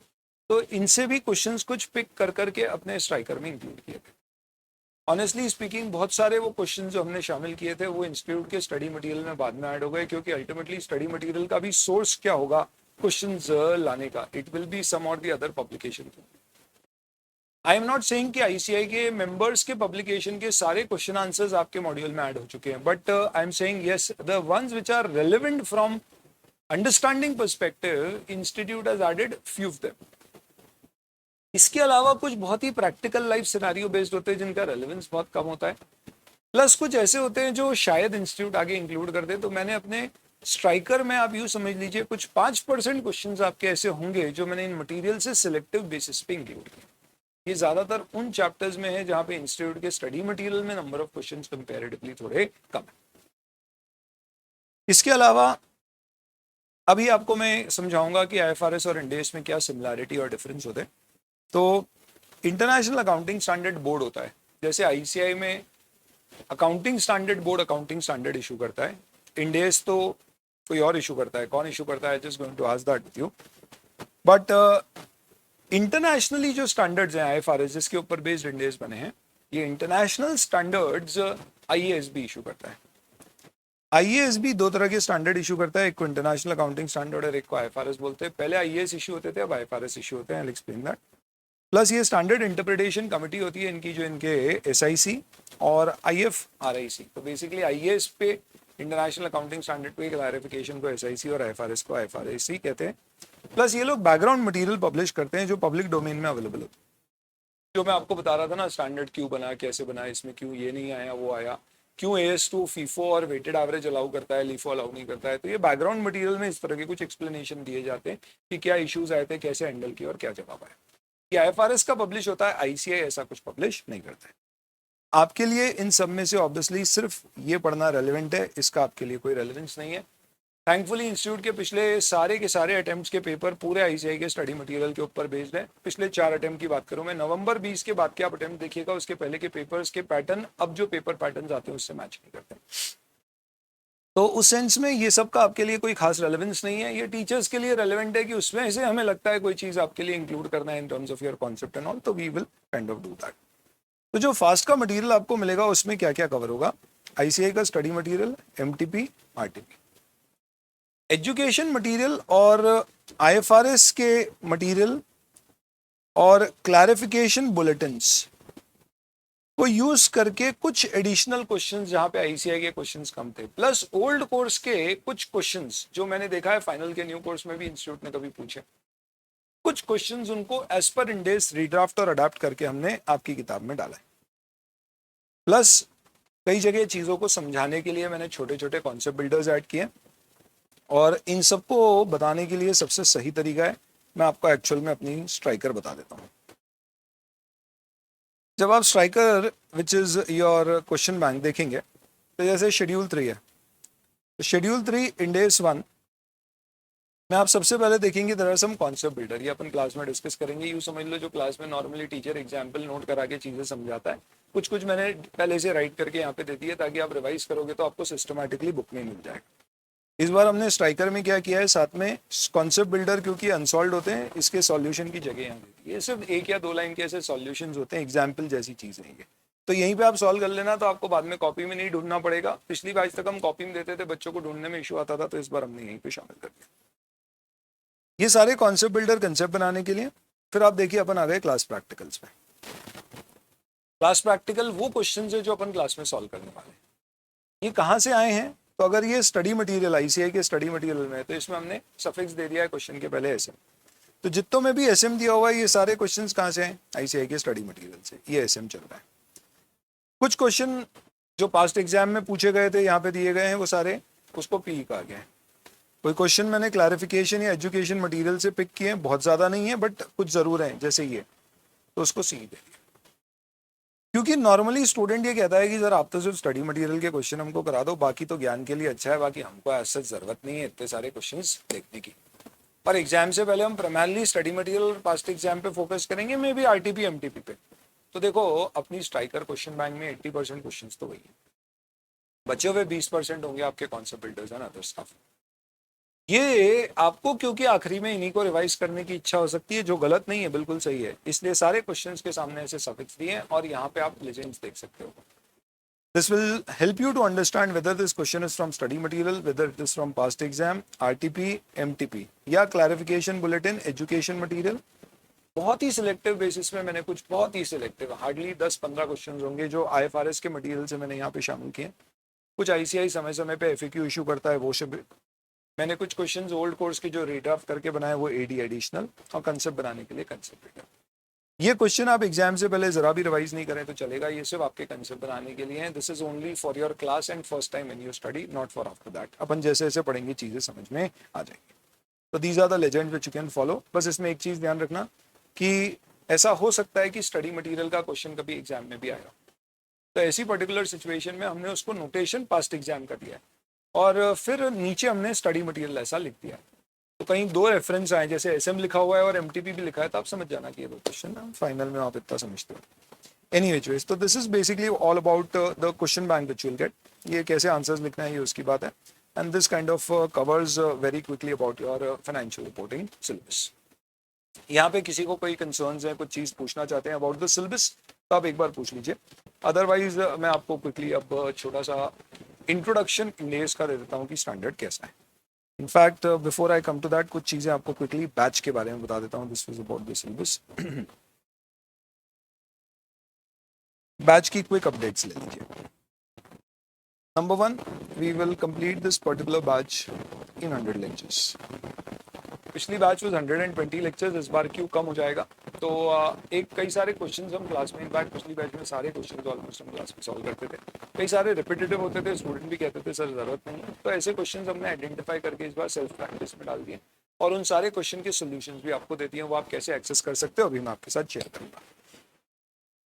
Speaker 1: तो इनसे भी क्वेश्चंस कुछ पिक कर करके अपने स्ट्राइकर में इंक्लूड किए थे। ऑनेस्टली स्पीकिंग बहुत सारे वो क्वेश्चन जो हमने शामिल किए थे वो इंस्टीट्यूट के स्टडी मटेरियल में बाद में ऐड हो गए, क्योंकि अल्टीमेटली स्टडी मटेरियल का भी सोर्स क्या होगा क्वेश्चन लाने का? इट विल बी सम और the other publication. I am not saying कि आईसीआई के मेंबर्स के पब्लिकेशन के सारे क्वेश्चन आंसर्स आपके मॉड्यूल में ऐड हो चुके हैं, but I am saying yes, the ones which are relevant from understanding perspective, institute has added few of them. इसके अलावा कुछ बहुत ही प्रैक्टिकल लाइफ सिनेरियो बेस्ड होते हैं जिनका रेलेवेंस बहुत कम होता है, प्लस कुछ ऐसे होते हैं जो शायद इंस्टीट्यूट आगे इंक्लूड कर दे। तो मैंने अपने स्ट्राइकर में, आप यूँ समझ लीजिए, कुछ 5% क्वेश्चन आपके ऐसे होंगे जो मैंने इन मटीरियल से सिलेक्टिव बेसिस पे इंक्लूड किया। ये ज्यादातर उन चैप्टर्स में है जहां पे इंस्टीट्यूट के स्टडी मटेरियल में नंबर ऑफ क्वेश्चंस कंपैरेटिवली थोड़े कम है। इसके अलावा अभी आपको मैं समझाऊंगा कि आईएफआरएस और इंडेस में क्या सिमिलैरिटी और डिफरेंस होते हैं। तो इंटरनेशनल अकाउंटिंग स्टैंडर्ड बोर्ड होता है, जैसे आईसीआई में accounting standard board accounting standard issue करता है, इंडेस तो कोई और इशू करता है। कौन इशू करता है? Just going to ask that with you. But internationally जो स्टैंडर्ड्स हैं आईएफआरएस जिसके ऊपर बेस्ड इंडेस बने हैं, ये इंटरनेशनल स्टैंडर्ड्स आईएएसबी इशू करता है। आईएएसबी 2 तरह के स्टैंडर्ड इशू करता है, एक को इंटरनेशनल अकाउंटिंग स्टैंडर्ड और एक को आईएफआरएस बोलते हैं। पहले आईएएस इशू होते थे, अब आईएफआरएस इशू होते हैं, I will explain that. Plus ये स्टैंडर्ड इंटरप्रिटेशन कमिटी होती है इनकी, जो इनके एसआईसी और आईएफआरआईसी। तो बेसिकली आईएएस पे, इंटरनेशनल अकाउंटिंग स्टैंडर्ड पे क्लैरिफिकेशन को एसआईसी और आईएफआरएस को आईएफआरआईसी कहते हैं। प्लस ये लोग बैकग्राउंड मटेरियल पब्लिश करते हैं जो पब्लिक डोमेन में अवेलेबल होता है। जो मैं आपको बता रहा था ना, स्टैंडर्ड क्यों बना, कैसे बना, इसमें क्यों ये नहीं आया वो आया, क्यों AS2 फीफो और वेटेड एवरेज अलाउ करता है, लीफो अलाउ नहीं करता है। तो ये बैकग्राउंड मटेरियल में इस तरह के कुछ एक्सप्लेनेशन दिए जाते हैं कि क्या इश्यूज आए थे, कैसे हैंडल किया और क्या जवाब आया। ये आईएफआरएस का पब्लिश होता है, आईसीआई ऐसा कुछ पब्लिश नहीं करता है। आपके लिए इन सब में से ऑब्वियसली सिर्फ ये पढ़ना रेलेवेंट है, इसका आपके लिए कोई रेलेवेंस नहीं है। थैंकफुली इंस्टीट्यूट के पिछले सारे के सारे अटेम्प्ट्स के पेपर पूरे आईसीआई के स्टडी मटेरियल के ऊपर बेस्ड है। पिछले 4 अटेम्प्ट की बात करूं मैं, नवंबर 20 के बाद के आप अटेम्प्ट देखिएगा, उसके पहले के पेपर्स के पैटर्न अब जो पेपर पैटर्न आते हैं उससे मैच नहीं करते। तो उस सेंस में ये सब का आपके लिए कोई खास रेलेवेंस नहीं है, ये टीचर्स के लिए रेलेवेंट है कि उसमें से हमें लगता है कोई चीज़ आपके लिए इंक्लूड करना है in terms of your concept and all, तो we will kind of do that. तो जो फास्ट का मटेरियल आपको मिलेगा उसमें क्या क्या कवर होगा? आईसीआई का study material, MTP, RTP. Education material और आईएफआरएस के मटेरियल और क्लैरिफिकेशन बुलेटिन्स को यूज करके कुछ एडिशनल क्वेश्चंस जहां पे आईसीआई के क्वेश्चंस कम थे, प्लस ओल्ड कोर्स के कुछ क्वेश्चंस जो मैंने देखा है फाइनल के न्यू कोर्स में भी इंस्टीट्यूट ने कभी पूछे, कुछ क्वेश्चंस उनको एज पर इंडेस रीड्राफ्ट और अडाप्ट करके हमने आपकी किताब में डाला है। प्लस कई जगह चीज़ों को समझाने के लिए मैंने छोटे छोटे कॉन्सेप्ट बिल्डर्स ऐड किए, और इन सबको बताने के लिए सबसे सही तरीका है मैं आपको एक्चुअल में अपनी स्ट्राइकर बता देता हूँ। जब आप striker which is your question bank देखेंगे तो जैसे शेड्यूल 3 है, तो शेड्यूल 3 इंडेस 1 में आप सबसे पहले देखेंगे there are some concept builder, ये अपन क्लास में डिस्कस करेंगे। यूँ समझ लो जो क्लास में नॉर्मली टीचर एग्जाम्पल नोट करा के चीज़ें समझाता है, कुछ कुछ मैंने पहले से राइट करके यहाँ पे दे दिया ताकि आप रिवाइज करोगे तो आपको सिस्टमैटिकली बुक में मिल जाएगा। इस बार हमने स्ट्राइकर में क्या किया है, साथ में कॉन्सेप्ट बिल्डर क्योंकि अनसॉल्व होते हैं इसके सॉल्यूशन की जगह यहाँ दे दी है। ये सिर्फ एक या दो लाइन के ऐसे सॉल्यूशंस होते हैं, एग्जाम्पल जैसी चीज़ें ये, तो यहीं पे आप सॉल्व कर लेना, तो आपको बाद में कॉपी में नहीं ढूंढना पड़ेगा। पिछली बैच तक हम कॉपी में देते थे, बच्चों को ढूंढने में इशू आता था, तो इस बार हमने यहीं पे शामिल कर दिया ये सारे कॉन्सेप्ट बिल्डर कंसेप्ट बनाने के लिए। फिर आप देखिए अपन आ गए क्लास प्रैक्टिकल्स में। क्लास प्रैक्टिकल वो क्वेश्चन है जो अपन क्लास में सॉल्व करने वाले हैं। ये कहाँ से आए हैं? तो अगर ये स्टडी मटेरियल आईसीआई के स्टडी मटेरियल में है तो इसमें हमने सफिक्स दे दिया है क्वेश्चन के पहले एसएम। तो जितनों में भी एसएम दिया हुआ है ये सारे क्वेश्चंस कहाँ से हैं? आईसीआई के स्टडी मटेरियल से ये एसएम चल रहा है। कुछ क्वेश्चन जो पास्ट एग्जाम में पूछे गए थे यहाँ पे दिए गए हैं, वो सारे उसको पी कहा गया है। कोई क्वेश्चन मैंने क्लैरिफिकेशन या एजुकेशन मटेरियल से पिक किए हैं, बहुत ज़्यादा नहीं है बट कुछ ज़रूर हैं, जैसे ये, तो उसको सी दे दिया। क्योंकि नॉर्मली स्टूडेंट ये कहता है कि सर आप तो सिर्फ स्टडी मटेरियल के क्वेश्चन हमको करा दो, बाकी तो ज्ञान के लिए अच्छा है, बाकी हमको ऐसा ज़रूरत नहीं है इतने सारे क्वेश्चंस देखने की। पर एग्जाम से पहले हम प्राइमरली स्टडी मटेरियल और पास्ट एग्जाम पे फोकस करेंगे, मे बी आरटीपी एमटीपी पे। तो देखो अपनी स्ट्राइकर क्वेश्चन बैंक में 80% क्वेश्चन तो वही है, बचे हुए 20% होंगे आपके concept builders and other stuff. ये आपको क्योंकि आखिरी में इन्हीं को रिवाइज करने की इच्छा हो सकती है, जो गलत नहीं है, बिल्कुल सही है, इसलिए सारे क्वेश्चंस के सामने ऐसे सफिक्स दिए हैं और यहाँ पे आप लेजेंड्स देख सकते हो। This will help you to understand whether this question is from study material, whether it is from past exam, RTP, MTP या clarification bulletin, education material। बहुत ही सिलेक्टिव बेसिस में मैंने कुछ बहुत ही सिलेक्टिव हार्डली 10-15 क्वेश्चन होंगे जो आईएफआरएस के material से मैंने यहाँ पे शामिल किए। कुछ आईसीआई समय समय पे एफएक्यू इशू करता है, वो सब मैंने कुछ क्वेश्चंस ओल्ड कोर्स के जो रीड्राफ्ट करके बनाए वो एडी एडिशनल, और कंसेप्ट बनाने के लिए कंसेप्ट बिल्डर। ये क्वेश्चन आप एग्जाम से पहले जरा भी रिवाइज नहीं करें तो चलेगा, ये सिर्फ आपके कंसेप्ट बनाने के लिए है। This is only for your class and first time in your study, not for after that. अपन जैसे जैसे पढ़ेंगे चीजें समझ में आ जाएंगी। तो these are the legends which you can follow. बस इसमें एक चीज ध्यान रखना कि ऐसा हो सकता है कि स्टडी मटेरियल का क्वेश्चन कभी एग्जाम में भी आएगा, तो ऐसी पर्टिकुलर सिचुएशन में हमने उसको नोटेशन पास्ट एग्जाम का दिया है और फिर नीचे हमने स्टडी मटेरियल ऐसा लिख दिया है। तो कहीं दो रेफरेंस आए, जैसे एसएम लिखा हुआ है और एमटीपी भी लिखा है, तो आप समझ जाना कि ये दो क्वेश्चन फाइनल में आप इतना समझते हो। एनीवेज, तो this is basically all about the question bank which you will get. ये कैसे आंसर्स लिखना है ये उसकी बात है, and this kind of covers very quickly about your financial reporting syllabus. यहाँ पे किसी को कोई कंसर्न्स है, कुछ चीज़ पूछना चाहते हैं अबाउट द सिलेबस, तो आप एक बार पूछ लीजिए। अदरवाइज मैं आपको क्विकली अब छोटा सा इंट्रोडक्शन इंडेस का दे देता हूँ कि स्टैंडर्ड कैसा है। In fact before I come to that कुछ चीज़ें आपको क्विकली बैच के बारे में बता देता हूँ। This was about the syllabus. Batch की क्विक अपडेट्स ले लीजिए। Number 1, we will complete this particular batch in 100 lectures. पिछली बैच वाज 120 लेक्चर्स, इस बार क्यों कम हो जाएगा? तो एक कई सारे क्वेश्चंस हम क्लास में, इनफैक्ट पिछली बैच में सारे क्वेश्चंस ऑलमोस्ट हम क्लास में सॉल्व करते थे, कई सारे रिपीटेटिव होते थे, स्टूडेंट भी कहते थे सर ज़रूरत नहीं है, तो ऐसे क्वेश्चंस हमने आइडेंटिफाई करके इस बार सेल्फ प्रैक्टिस में डाल दिए और उन सारे क्वेश्चन के सोल्यूशंस भी आपको देती हैं, वो आप कैसे एक्सेस कर सकते हो अभी मैं आपके साथ शेयर करूँगा।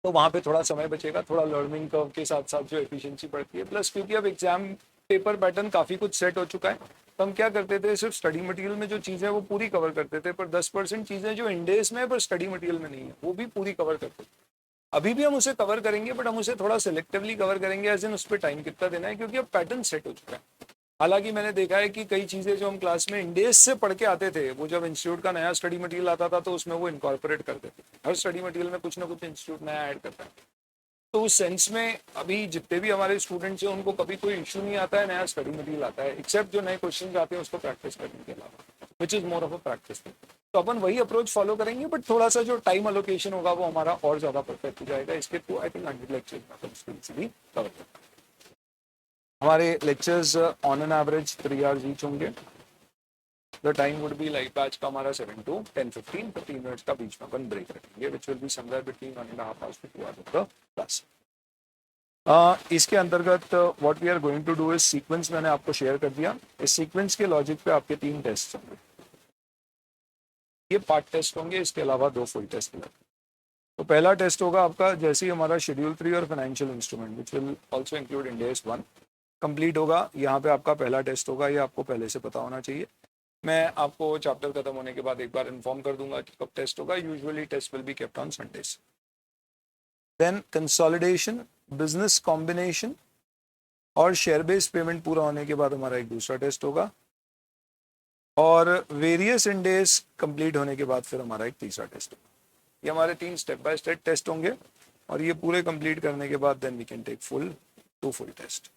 Speaker 1: तो वहाँ पे थोड़ा समय बचेगा, थोड़ा लर्निंग कर्व के साथ साथ जो एफिशिएंसी बढ़ती है, प्लस क्योंकि अब एग्जाम पेपर पैटर्न काफ़ी कुछ सेट हो चुका है, तो हम क्या करते थे, सिर्फ स्टडी मटेरियल में जो चीज़ें वो पूरी कवर करते थे, पर 10% चीज़ें जो इंडेस में है पर स्टडी मटेरियल में नहीं है वो भी पूरी कवर करते थे। अभी भी हम उसे कवर करेंगे, बट हम उसे थोड़ा सिलेक्टिवली कवर करेंगे, एज इन उस पर टाइम कितना देना है, क्योंकि अब पैटर्न सेट हो चुका है। हालांकि मैंने देखा है कि कई चीज़ें जो हम क्लास में इंडेस से पढ़ के आते थे, वो जब इंस्टीट्यूट का नया स्टडी मटेरियल आता था तो उसमें वो इनकॉर्पोरेट कर देते थे। हर स्टडी मटेरियल में कुछ ना कुछ इंस्टीट्यूट नया ऐड करता है। तो उस सेंस में अभी जितने भी हमारे स्टूडेंट्स हैं उनको कभी कोई इशू नहीं आता है, नया स्टडी मटेरियल आता है, एक्सेप्ट जो नए क्वेश्चन आते हैं उसको प्रैक्टिस करने के अलावा, which is more of a practice. तो अपन वही अप्रोच फॉलो करेंगे, बट थोड़ा सा जो टाइम अलोकेशन होगा वो हमारा और ज़्यादा परफेक्ट हो जाएगा। इसके थ्रू आई थिंक 100 लेक्चर्स भी कवर करता है। हमारे lectures on an average 3 hours each होंगे। The time would be live batch का हमारा 7 to 10-15 मिनट्स का बीच में अपन ब्रेक रखेंगे, which will be somewhere between 1.5 hours to 2 hours of the class. इसके अंतर्गत what we are going to do is sequence मैंने आपको शेयर कर दिया। इस सीक्वेंस के लॉजिक पे आपके 3 टेस्ट होंगे। ये पार्ट टेस्ट होंगे, इसके अलावा 2 फुल टेस्ट होंगे। तो पहला टेस्ट होगा आपका जैसे ही हमारा शेड्यूल 3 और financial instrument which will also include Ind AS 1 complete होगा। यहाँ पे आपका पहला टेस्ट होगा, ये आपको पहले से पता होना चाहिए। मैं आपको चैप्टर खत्म होने के बाद एक बार इन्फॉर्म कर दूंगा कि कब टेस्ट होगा। Usually test will be kept on Sundays. Then consolidation, business combination और शेयर बेस्ड पेमेंट पूरा होने के बाद हमारा एक दूसरा टेस्ट होगा, और वेरियस इंडेस कंप्लीट होने के बाद फिर हमारा एक तीसरा टेस्ट होगा। ये हमारे 3 स्टेप बाय स्टेप टेस्ट होंगे, और ये पूरे कंप्लीट करने के बाद then we can take two full test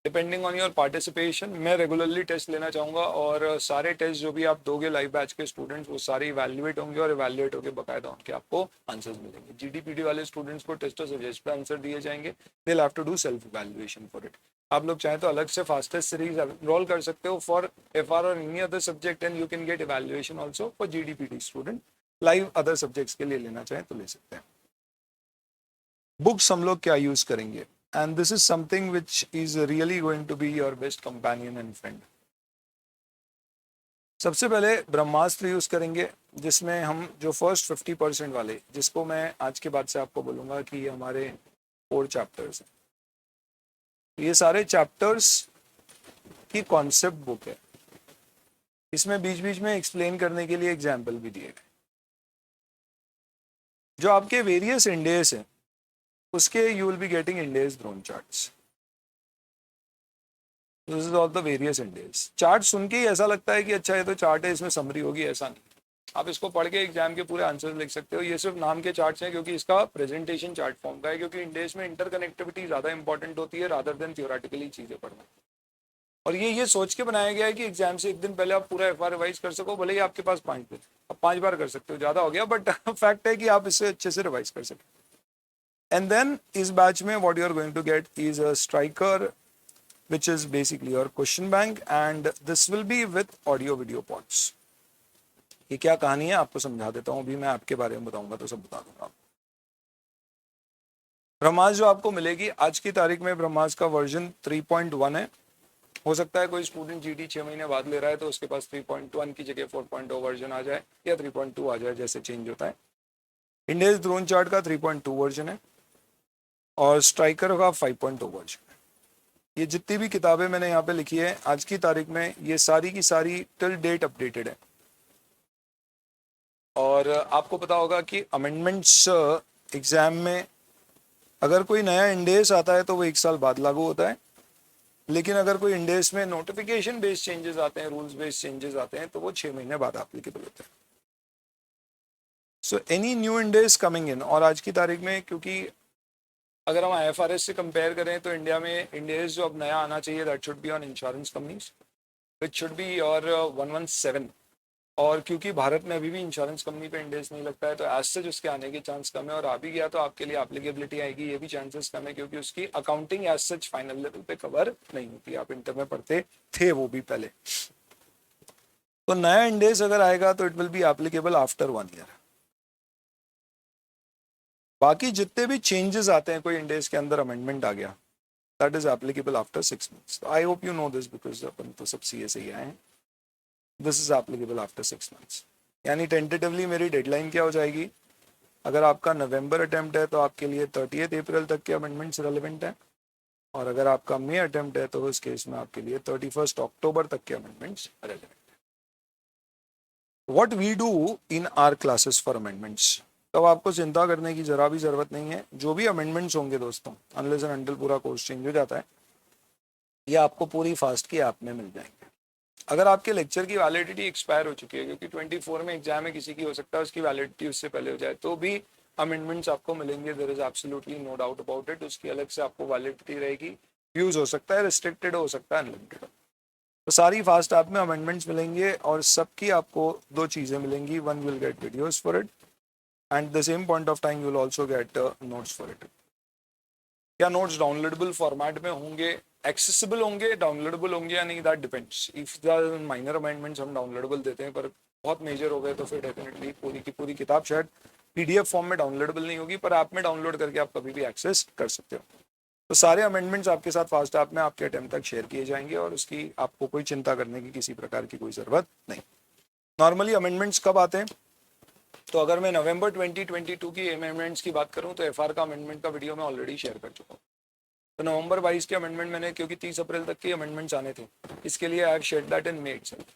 Speaker 1: depending on your participation. मैं रेगुलरली टेस्ट लेना चाहूँगा, और सारे टेस्ट जो भी आप दोगे लाइव बैच के स्टूडेंट्स वो सारे इवैल्यूएट होंगे, और इवैल्यूएट होकर बकायदा उनके आपको आंसर्स मिलेंगे। जीडीपीडी वाले स्टूडेंट्स को टेस्ट और सजेस्ट पे आंसर दिए जाएंगे। They will have to do self evaluation for it. आप लोग चाहें तो अलग से फास्टेस्ट सीरीज एनरोल कर सकते हो फॉर एफआर और any other subject, and you can get evaluation also for GDPD student. Live other subjects के लिए लेना चाहें तो ले सकते हैं। बुक्स हम लोग क्या यूज करेंगे, and this is something which is really going to be your best companion and friend. सबसे पहले ब्रह्मास्त्र यूज करेंगे, जिसमें हम जो फर्स्ट 50% वाले, जिसको मैं आज के बाद से आपको बोलूंगा कि ये हमारे 4 चैप्टर्स हैं। ये सारे चैप्टर्स की कॉन्सेप्ट बुक है। इसमें बीच बीच में एक्सप्लेन करने के लिए एग्जाम्पल भी दिए गए। जो आपके वेरियस इंडेस हैं उसके you will be getting Ind AS drawn charts. This is all the various Ind AS. Chart सुन के ही ऐसा लगता है कि अच्छा ये तो चार्ट है, इसमें समरी होगी, ऐसा नहीं। आप इसको पढ़ के एग्जाम के पूरे आंसर लिख सकते हो। ये सिर्फ नाम के चार्ट्स हैं, क्योंकि इसका प्रेजेंटेशन चार्ट फॉर्म का है, क्योंकि इंडेस में इंटरकनेक्टिविटी ज़्यादा इंपॉर्टेंट होती है रादर देन थियोरेटिकली चीज़ें पढ़ना। और ये सोच के बनाया गया है कि एग्जाम से एक दिन पहले आप पूरा एफआर रिवाइज कर सको, भले ही आपके पास 5 दिन, आप 5 बार कर सकते हो, ज़्यादा हो गया, बट फैक्ट है कि आप इससे अच्छे से रिवाइज कर सकते। And then इस बैच में what you are going to get is a striker, which is basically your question bank, and this will be with audio video pods. ये क्या कहानी है आपको समझा देता हूँ। अभी मैं आपके बारे में बताऊंगा तो सब बता दूंगा। ब्रह्मास्त्र जो आपको मिलेगी आज की तारीख में, ब्रह्मास्त्र का वर्जन 3.1 है। हो सकता है कोई स्टूडेंट जीडी 6 महीने बाद ले रहा है तो उसके पास 3.1 की जगह 4.0 वर्जन आ जाए, या 3.2 आ जाए, जैसे चेंज होता है। इंडेस ड्रोन चार्ट का 3.2 वर्जन है, और स्ट्राइकर का 5.0 वर्जन है। ये जितनी भी किताबें मैंने यहाँ पे लिखी है आज की तारीख में, ये सारी की सारी टिल डेट अपडेटेड है। और आपको पता होगा कि अमेंडमेंट्स एग्जाम में अगर कोई नया इंडेस आता है तो वो 1 साल बाद लागू होता है, लेकिन अगर कोई इंडेस में नोटिफिकेशन बेस्ड चेंजेस आते हैं, रूल्स बेस्ड चेंजेस आते हैं, तो वो 6 महीने बाद एप्लीकेबल होते हैं। So any new Ind AS coming in, और आज की तारीख में क्योंकि अगर हम IFRS से कंपेयर करें तो इंडिया में इंडेस जो अब नया आना चाहिए that should be on insurance companies, which should be your 117। और क्योंकि भारत में अभी भी इंश्योरेंस कंपनी पे इंडेस नहीं लगता है, तो एज सच उसके आने के चांस कम है, और आ भी गया तो आपके लिए एप्लीकेबिलिटी आएगी ये भी चांसेस कम है, क्योंकि उसकी accounting as such final level पे कवर नहीं होती। आप इंटर में पढ़ते थे वो भी पहले। तो नया इंडेस अगर आएगा तो it will be applicable after 1 year. बाकी जितने भी चेंजेस आते हैं, कोई इंडेस के अंदर अमेंडमेंट आ गया, that is applicable after 6 months. I hope you know this, because अपन तो सब सीए से ही आए हैं। This is applicable after 6 months. यानी टेंटेटिवली मेरी डेडलाइन क्या हो जाएगी, अगर आपका नवंबर अटेम्प्ट है तो आपके लिए 30 अप्रैल तक के अमेंडमेंट्स रेलिवेंट है, और अगर आपका मई अटेम्प्ट है तो उस केस में आपके लिए 31 अक्टूबर तक के अमेंडमेंट्स रेलिवेंट है। What we do in our classes for amendments, तब आपको चिंता करने की जरा भी जरूरत नहीं है। जो भी अमेंडमेंट्स होंगे दोस्तों, अनलेस एंड अनटिल पूरा कोर्स चेंज हो जाता है, ये आपको पूरी फास्ट की ऐप में मिल जाएंगे। अगर आपके लेक्चर की वैलिडिटी एक्सपायर हो चुकी है, क्योंकि 24 में एग्जाम है, किसी की हो सकता है उसकी वैलिडिटी उससे पहले हो जाए, तो भी अमेंडमेंट्स आपको मिलेंगे। There is absolutely no doubt about it. उसकी अलग से आपको वैलिडिटी रहेगी। यूज हो सकता है, रिस्ट्रिक्टेड हो सकता है, अनलिमिटेड। तो सारी फास्ट ऐप में अमेंडमेंट्स मिलेंगे और सबकी आपको दो चीज़ें मिलेंगी। One will get videos for it and the same point of time you will also get notes for it. क्या नोट्स डाउनलोडेबल फॉर्मेट में होंगे, एक्सेसिबल होंगे, डाउनलोडेबल होंगे या नहीं, that depends. If the minor amendments हम डाउनलोडेबल देते हैं, पर बहुत मेजर हो गए तो फिर डेफिनेटली पूरी की पूरी किताब शायद पीडीएफ फॉर्म में डाउनलोडेबल नहीं होगी, पर ऐप में डाउनलोड करके आप कभी भी एक्सेस कर सकते हो। तो सारे अमेंडमेंट्स आपके साथ फास्ट ऐप में आपके अटेम्प्ट तक शेयर किए जाएंगे और उसकी आपको कोई चिंता करने की किसी प्रकार की कोई ज़रूरत नहीं। नॉर्मली अमेंडमेंट्स कब आते हैं? तो अगर मैं नवंबर 2022 की अमेंडमेंट्स की बात करूं तो एफआर का अमेंडमेंट का वीडियो मैं ऑलरेडी शेयर कर चुका हूं। तो नवंबर 22 के अमेंडमेंट मैंने, क्योंकि 30 अप्रैल तक के अमेंडमेंट्स आने थे, इसके लिए I have shared that in may itself.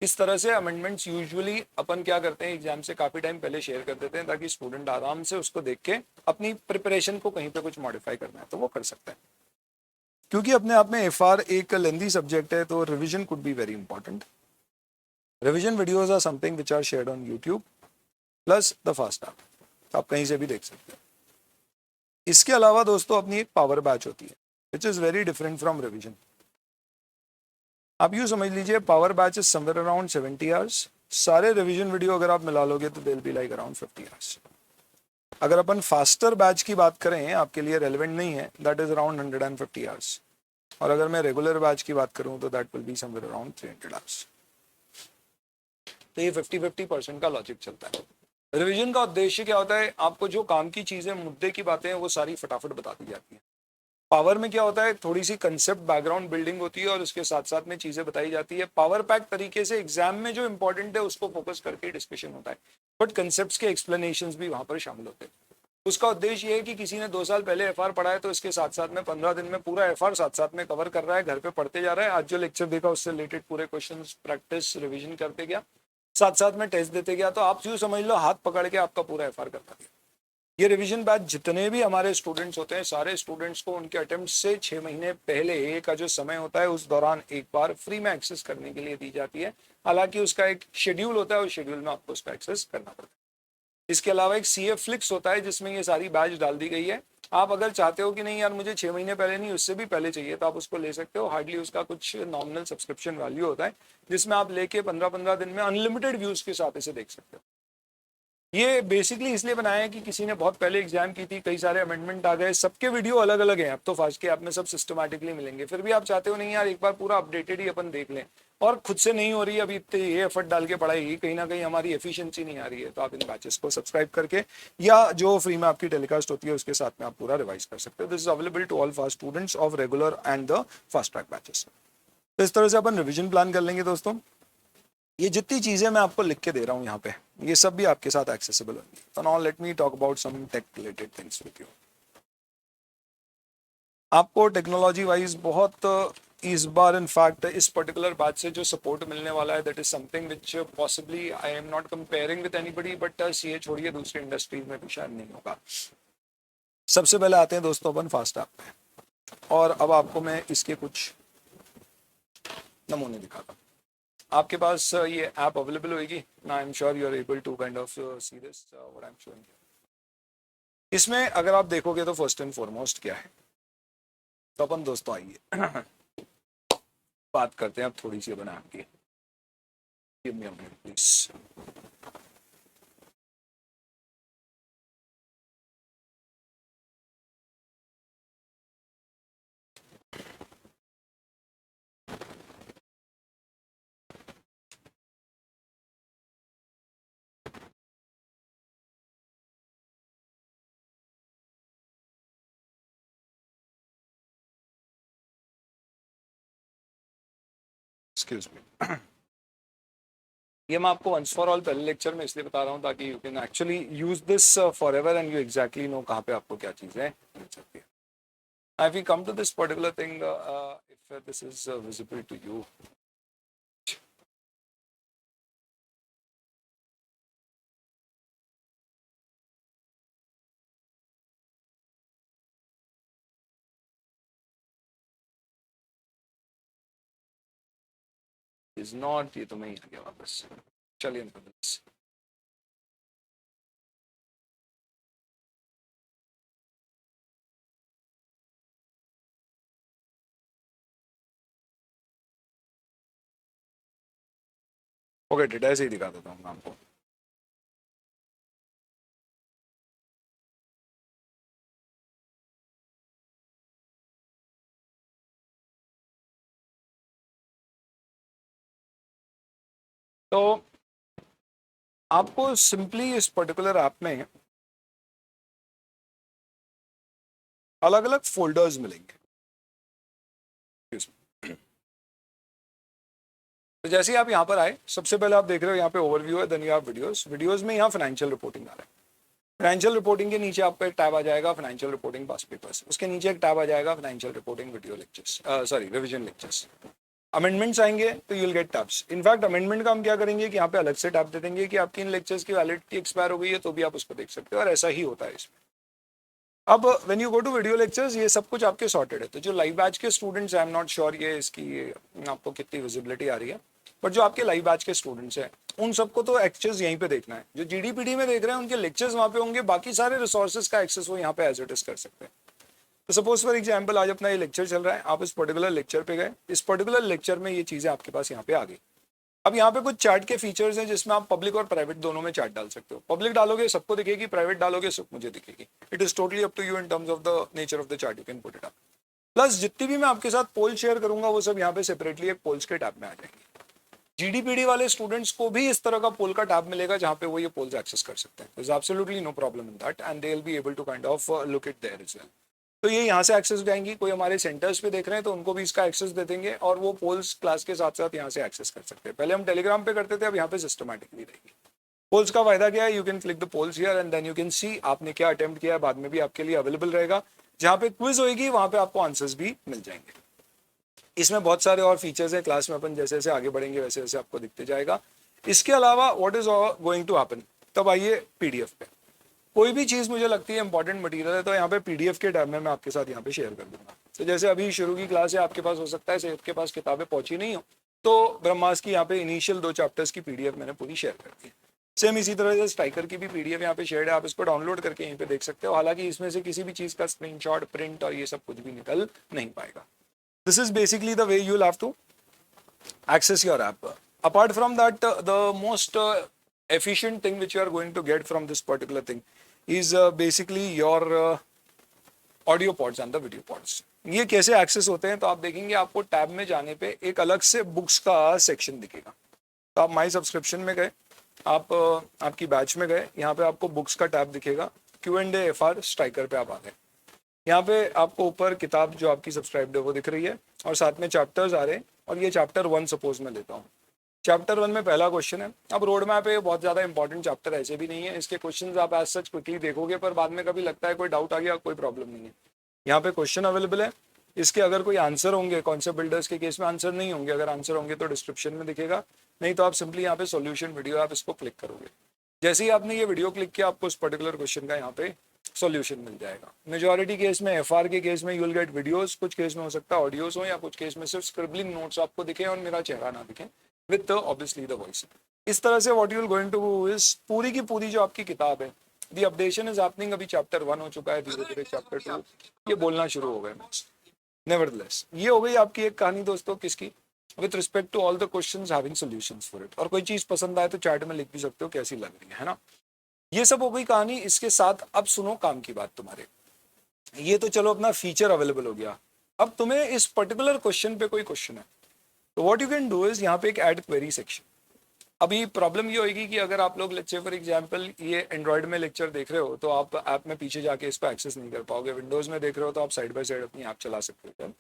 Speaker 1: इस तरह से अमेंडमेंट्स यूजुअली अपन क्या करते हैं, एग्जाम से काफ़ी टाइम पहले शेयर कर देते हैं ताकि स्टूडेंट आराम से उसको देख के अपनी प्रिपरेशन को कहीं पे कुछ मॉडिफाई करना है तो वो कर सकता है। क्योंकि अपने आप में एफआर एक लेंदी सब्जेक्ट है, तो revision could be very important. Revision videos are something which are shared on YouTube plus the fast app, तो आप कहीं से भी देख सकते हैं। इसके अलावा दोस्तों अपनी एक पावर बैच होती है which is very different from revision. आप यूँ समझ लीजिए power batch is somewhere around 70 hours. सारे रिविजन वीडियो अगर आप मिला लोगे तो दिल बी लाइक अराउंड 50 आवर्स। अगर अपन फास्टर बैच की बात करें, आपके लिए रेलिवेंट नहीं है, दैट इज अराउंड 150 आवर्स। और अगर मैं रेगुलर बैच की बात करूं तो that will be somewhere around 300 hours. तो ये 50-50% का लॉजिक चलता है। रिवीजन का उद्देश्य क्या होता है, आपको जो काम की चीजें, मुद्दे की बातें हैं वो सारी फटाफट बता दी जाती है। पावर में क्या होता है, थोड़ी सी कंसेप्ट बैकग्राउंड बिल्डिंग होती है और उसके साथ साथ में चीजें बताई जाती है। पावर पैक तरीके से एग्जाम में जो इंपॉर्टेंट है उसको फोकस करके डिस्कशन होता है, बट कंसेप्ट के एक्सप्लेनेशन भी वहां पर शामिल होते हैं। उसका उद्देश्य ये है कि किसी ने 2 साल पहले एफआर पढ़ा है तो इसके साथ साथ में 15 दिन में पूरा एफआर साथ साथ में कवर कर रहा है, घर पे पढ़ते जा रहा है, आज जो लेक्चर देखा उससे रिलेटेड पूरे क्वेश्चन प्रैक्टिस रिविजन करते गया, साथ साथ में टेस्ट देते गया। तो आप यूँ समझ लो हाथ पकड़ के आपका पूरा एफआर करता गया। ये रिवीजन बैच जितने भी हमारे स्टूडेंट्स होते हैं, सारे स्टूडेंट्स को उनके अटेम्प्ट से 6 महीने पहले का जो समय होता है उस दौरान एक बार फ्री में एक्सेस करने के लिए दी जाती है। हालांकि उसका एक शेड्यूल होता है और शेड्यूल में आपको उसका एक्सेस करना पड़ता है। इसके अलावा एक सीए फ्लिक्स होता है जिसमें ये सारी बैच डाल दी गई है। आप अगर चाहते हो कि नहीं यार मुझे 6 महीने पहले नहीं उससे भी पहले चाहिए तो आप उसको ले सकते हो। हार्डली उसका कुछ नॉमिनल सब्सक्रिप्शन वैल्यू होता है जिसमें आप लेके 15-15 दिन में अनलिमिटेड व्यूज के साथ इसे देख सकते हो। ये बेसिकली इसलिए बनाया है कि किसी ने बहुत पहले एग्जाम की थी, कई सारे अमेंडमेंट आ गए, सबके वीडियो अलग अलग हैं। अब तो फास्ट के ऐप में सब सिस्टमैटिकली मिलेंगे, फिर भी आप चाहते हो नहीं यार एक बार पूरा अपडेटेड ही अपन देख लें और खुद से नहीं हो रही अभी इतने ये एफर्ट डाल के पढ़ाई, कहीं ना कहीं हमारी एफिशिएंसी नहीं आ रही है, तो आप इन बैचेस को सब्सक्राइब करके या जो फ्री में आपकी टेलीकास्ट होती है उसके साथ में आप पूरा रिवाइज कर सकते हो। This is available to all fast students of regular and the fast track batches. तो इस तरह से अपन रिविजन प्लान कर लेंगे दोस्तों। ये जितनी चीजें मैं आपको लिख के दे रहा हूँ यहाँ पे, ये सब भी आपके साथ एक्सेसिबल होंगी। तो now let me talk about some tech related things with you. आपको टेक्नोलॉजी वाइज बहुत इस बार इनफैक्ट इस पर्टिकुलर बैच से जो सपोर्ट मिलने वाला है that is something which possibly I am not comparing with anybody, but CA छोड़िए दूसरी इंडस्ट्रीज में भी शायद नहीं होगा। सबसे पहले आते हैं दोस्तों अपन फास्ट ऐप पे, और अब आपको मैं इसके कुछ नमूने दिखाता हूँ। आपके पास ये ऐप अवेलेबल होगी ना, I am sure you are able to kind of see this what I am showing. इसमें अगर आप देखोगे तो फर्स्ट एंड फॉरमोस्ट क्या है, तो अपन दोस्तों आइए बात करते हैं अब थोड़ी सी अपन ऐप की। Give me a minute please. Excuse me, ये मैं आपको वंस फॉर ऑल पहले लेक्चर में इसलिए बता रहा हूँ ताकि you can actually use this for ever and you exactly know कहाँ पे आपको क्या चीज़ें मिल सकती है। If we come to this particular thing, if this is visible to you, is not, ये तो मैं ही आ गया वापस। चलिए ओके, डेटा ऐसे ही दिखा देता हूँ मैं आपको। तो आपको सिंपली इस पर्टिकुलर ऐप में अलग अलग फोल्डर्स मिलेंगे। तो जैसे ही आप यहाँ पर आए, सबसे पहले आप देख रहे हो यहाँ पे ओवरव्यू है, then you have videos. Videos में यहाँ फाइनेंशियल रिपोर्टिंग आ रहा है। फाइनेंशियल रिपोर्टिंग के नीचे आपको एक टैब आ जाएगा फाइनेंशियल रिपोर्टिंग पास्ट पेपर्स, उसके नीचे एक टैब आ जाएगा financial reporting video lectures, sorry revision lectures. Amendments आएंगे तो you will get tabs. In fact amendment का हम क्या करेंगे कि यहाँ पे अलग से टैब दे देंगे कि आपकी इन लेक्चर्स की वैलिडिटी एक्सपायर हो गई है तो भी आप उसको देख सकते हो, और ऐसा ही होता है इसमें। अब when you go to video lectures, ये सब कुछ आपके सॉर्टेड है। तो जो लाइव बैच के स्टूडेंट्स हैं, आई एम नॉट श्योर ये इसकी आपको कितनी विजिबिलिटी आ रही है, बट जो आपके लाइव बैच के स्टूडेंट्स हैं उन सबको तो एक्सेस यहीं पे देखना है। जो जीडीपीडी में देख रहे हैं उनके लेक्चर्स वहाँ पे होंगे, बाकी सारे रिसोर्सेज का एक्सेस वो यहाँ पे एज इट इज कर सकते हैं। तो सपोज फॉर एग्जाम्पल आज अपना ये लेक्चर चल रहा है, आप इस पर्टिकुलर लेक्चर पे गए, इस पर्टिकुलर लेक्चर में ये चीज़ें आपके पास यहाँ पे आ गई। अब यहाँ पे कुछ चैट के फीचर्स हैं जिसमें आप पब्लिक और प्राइवेट दोनों में चैट डाल सकते हो। पब्लिक डालोगे सबको दिखेगी, प्राइवेट डालोगे सब मुझे दिखेगी। It is totally up to you in terms of the nature of the chat, you can put it up. Plus जितनी भी मैं आपके साथ पोल शेयर करूंगा वो सब यहाँ पे सेपरेटली एक पोल्स के टैब में आ जाएंगे। जीडीपीडी वाले स्टूडेंट्स को भी इस तरह का पोल का टैब मिलेगा जहाँ पे वो ये पोल्स एक्सेस कर सकते हैं। There's absolutely no problem in that and they'll be able to kind of look it there as well. तो ये यहाँ से एक्सेस जाएंगी। कोई हमारे सेंटर्स पे देख रहे हैं तो उनको भी इसका एक्सेस दे देंगे और वो पोल्स क्लास के साथ साथ यहाँ से एक्सेस कर सकते हैं। पहले हम टेलीग्राम पे करते थे, अब यहाँ पे सिस्टमैटिकली रहेगी। पोल्स का फायदा क्या है, you can click the polls here and then you can see आपने क्या अटेम्प्ट किया है, बाद में भी आपके लिए अवेलेबल रहेगा। जहाँ पे क्विज होगी वहाँ पे आपको आंसर्स भी मिल जाएंगे। इसमें बहुत सारे और फीचर्स हैं, क्लास में अपन जैसे जैसे आगे बढ़ेंगे वैसे वैसे आपको दिखते जाएगा। इसके अलावा what is going to happen, तब आइए पीडीएफ पे। कोई भी चीज़ मुझे लगती है इंपॉर्टेंट मटेरियल है तो यहाँ पे पीडीएफ के टैब में मैं आपके साथ यहाँ पे शेयर कर दूंगा। तो जैसे अभी शुरू की क्लास है, आपके पास हो सकता है सेफ के पास किताबें पहुंची नहीं हो, तो ब्रह्मास्त्र की यहाँ पे इनिशियल 2 चैप्टर्स की पीडीएफ मैंने पूरी शेयर कर दी है। सेम इसी तरह से स्ट्राइकर की भी पीडीएफ यहाँ पे शेयर है, आप इसको डाउनलोड करके यहीं पे देख सकते हो। हालांकि इसमें से किसी भी चीज़ का स्क्रीनशॉट, प्रिंट और ये सब कुछ भी निकल नहीं पाएगा। This is basically the way you'll have to access your app. Apart from that, the most efficient thing which you are going to get from this particular thing is basically your audio pods and the video pods. ये कैसे access होते हैं, तो आप देखेंगे आपको tab में जाने पे एक अलग से बुक्स का सेक्शन दिखेगा। तो आप माई सब्सक्रिप्शन में गए, आप आपकी बैच में गए, यहाँ पे आपको बुक्स का टैब दिखेगा, Q&A स्ट्राइकर पे आप आ गए। यहाँ पे आपको ऊपर किताब जो आपकी सब्सक्राइब्ड है वो दिख रही है और साथ में चैप्टर्स आ रहे हैं। और ये चैप्टर 1 सपोज मैं लेता हूँ। चैप्टर 1 में पहला क्वेश्चन है। अब रोड मैप है, बहुत ज़्यादा इंपॉर्टेंट चैप्टर ऐसे भी नहीं है, इसके क्वेश्चंस आप एज सच क्विकली देखोगे, पर बाद में कभी लगता है कोई डाउट आ गया, कोई प्रॉब्लम नहीं है। यहाँ पे क्वेश्चन अवेलेबल है, इसके अगर कोई आंसर होंगे, कॉन्सेप्ट बिल्डर्स के केस में आंसर नहीं होंगे, अगर आंसर होंगे तो डिस्क्रिप्शन में दिखेगा, नहीं तो आप सिंपली यहाँ पे सॉल्यूशन वीडियो आप इसको क्लिक करोगे। जैसे ही आपने ये वीडियो क्लिक किया, आपको इस पर्टिकुलर क्वेश्चन का यहाँ पे सॉल्यूशन मिल जाएगा। मेजॉरिटी केस में, एफआर के केस में यू विल गेट वीडियोस, कुछ केस में हो सकता है ऑडियोस हो, या कुछ केस में सिर्फ स्क्रिबलिंग नोट्स आपको दिखे और मेरा चेहरा ना दिखे विद ऑब्वियसली द वॉइस। इस तरह से what you will going two is पूरी की पूरी जो आपकी किताब है, दी अपडेशन इज हैपनिंग। अभी चैप्टर 1 हो चुका है, धीरे धीरे चैप्टर 2 ये बोलना शुरू हो गए। नेवरदलेस ये हो गई आपकी एक कहानी दोस्तों, किसकी, with respect to all the questions having solutions for it. और कोई चीज पसंद आए तो चैट में लिख भी सकते हो कैसी लग रही है ना। ये सब हो गई कहानी। इसके साथ अब सुनो काम की बात तुम्हारे। ये तो चलो अपना फीचर अवेलेबल हो गया। अब तुम्हें इस पर्टिकुलर क्वेश्चन पे कोई क्वेश्चन है तो what you can do is यहाँ पे एक ऐड क्वेरी सेक्शन। अभी प्रॉब्लम ये होगी कि अगर आप लोग लेट्स से फॉर एग्जांपल ये एंड्रॉइड में लेक्चर देख रहे हो तो आप ऐप में पीछे जाके इसको एक्सेस नहीं कर पाओगे। विंडोज में देख रहे हो तो आप साइड बाय साइड अपनी ऐप चला सकते हो।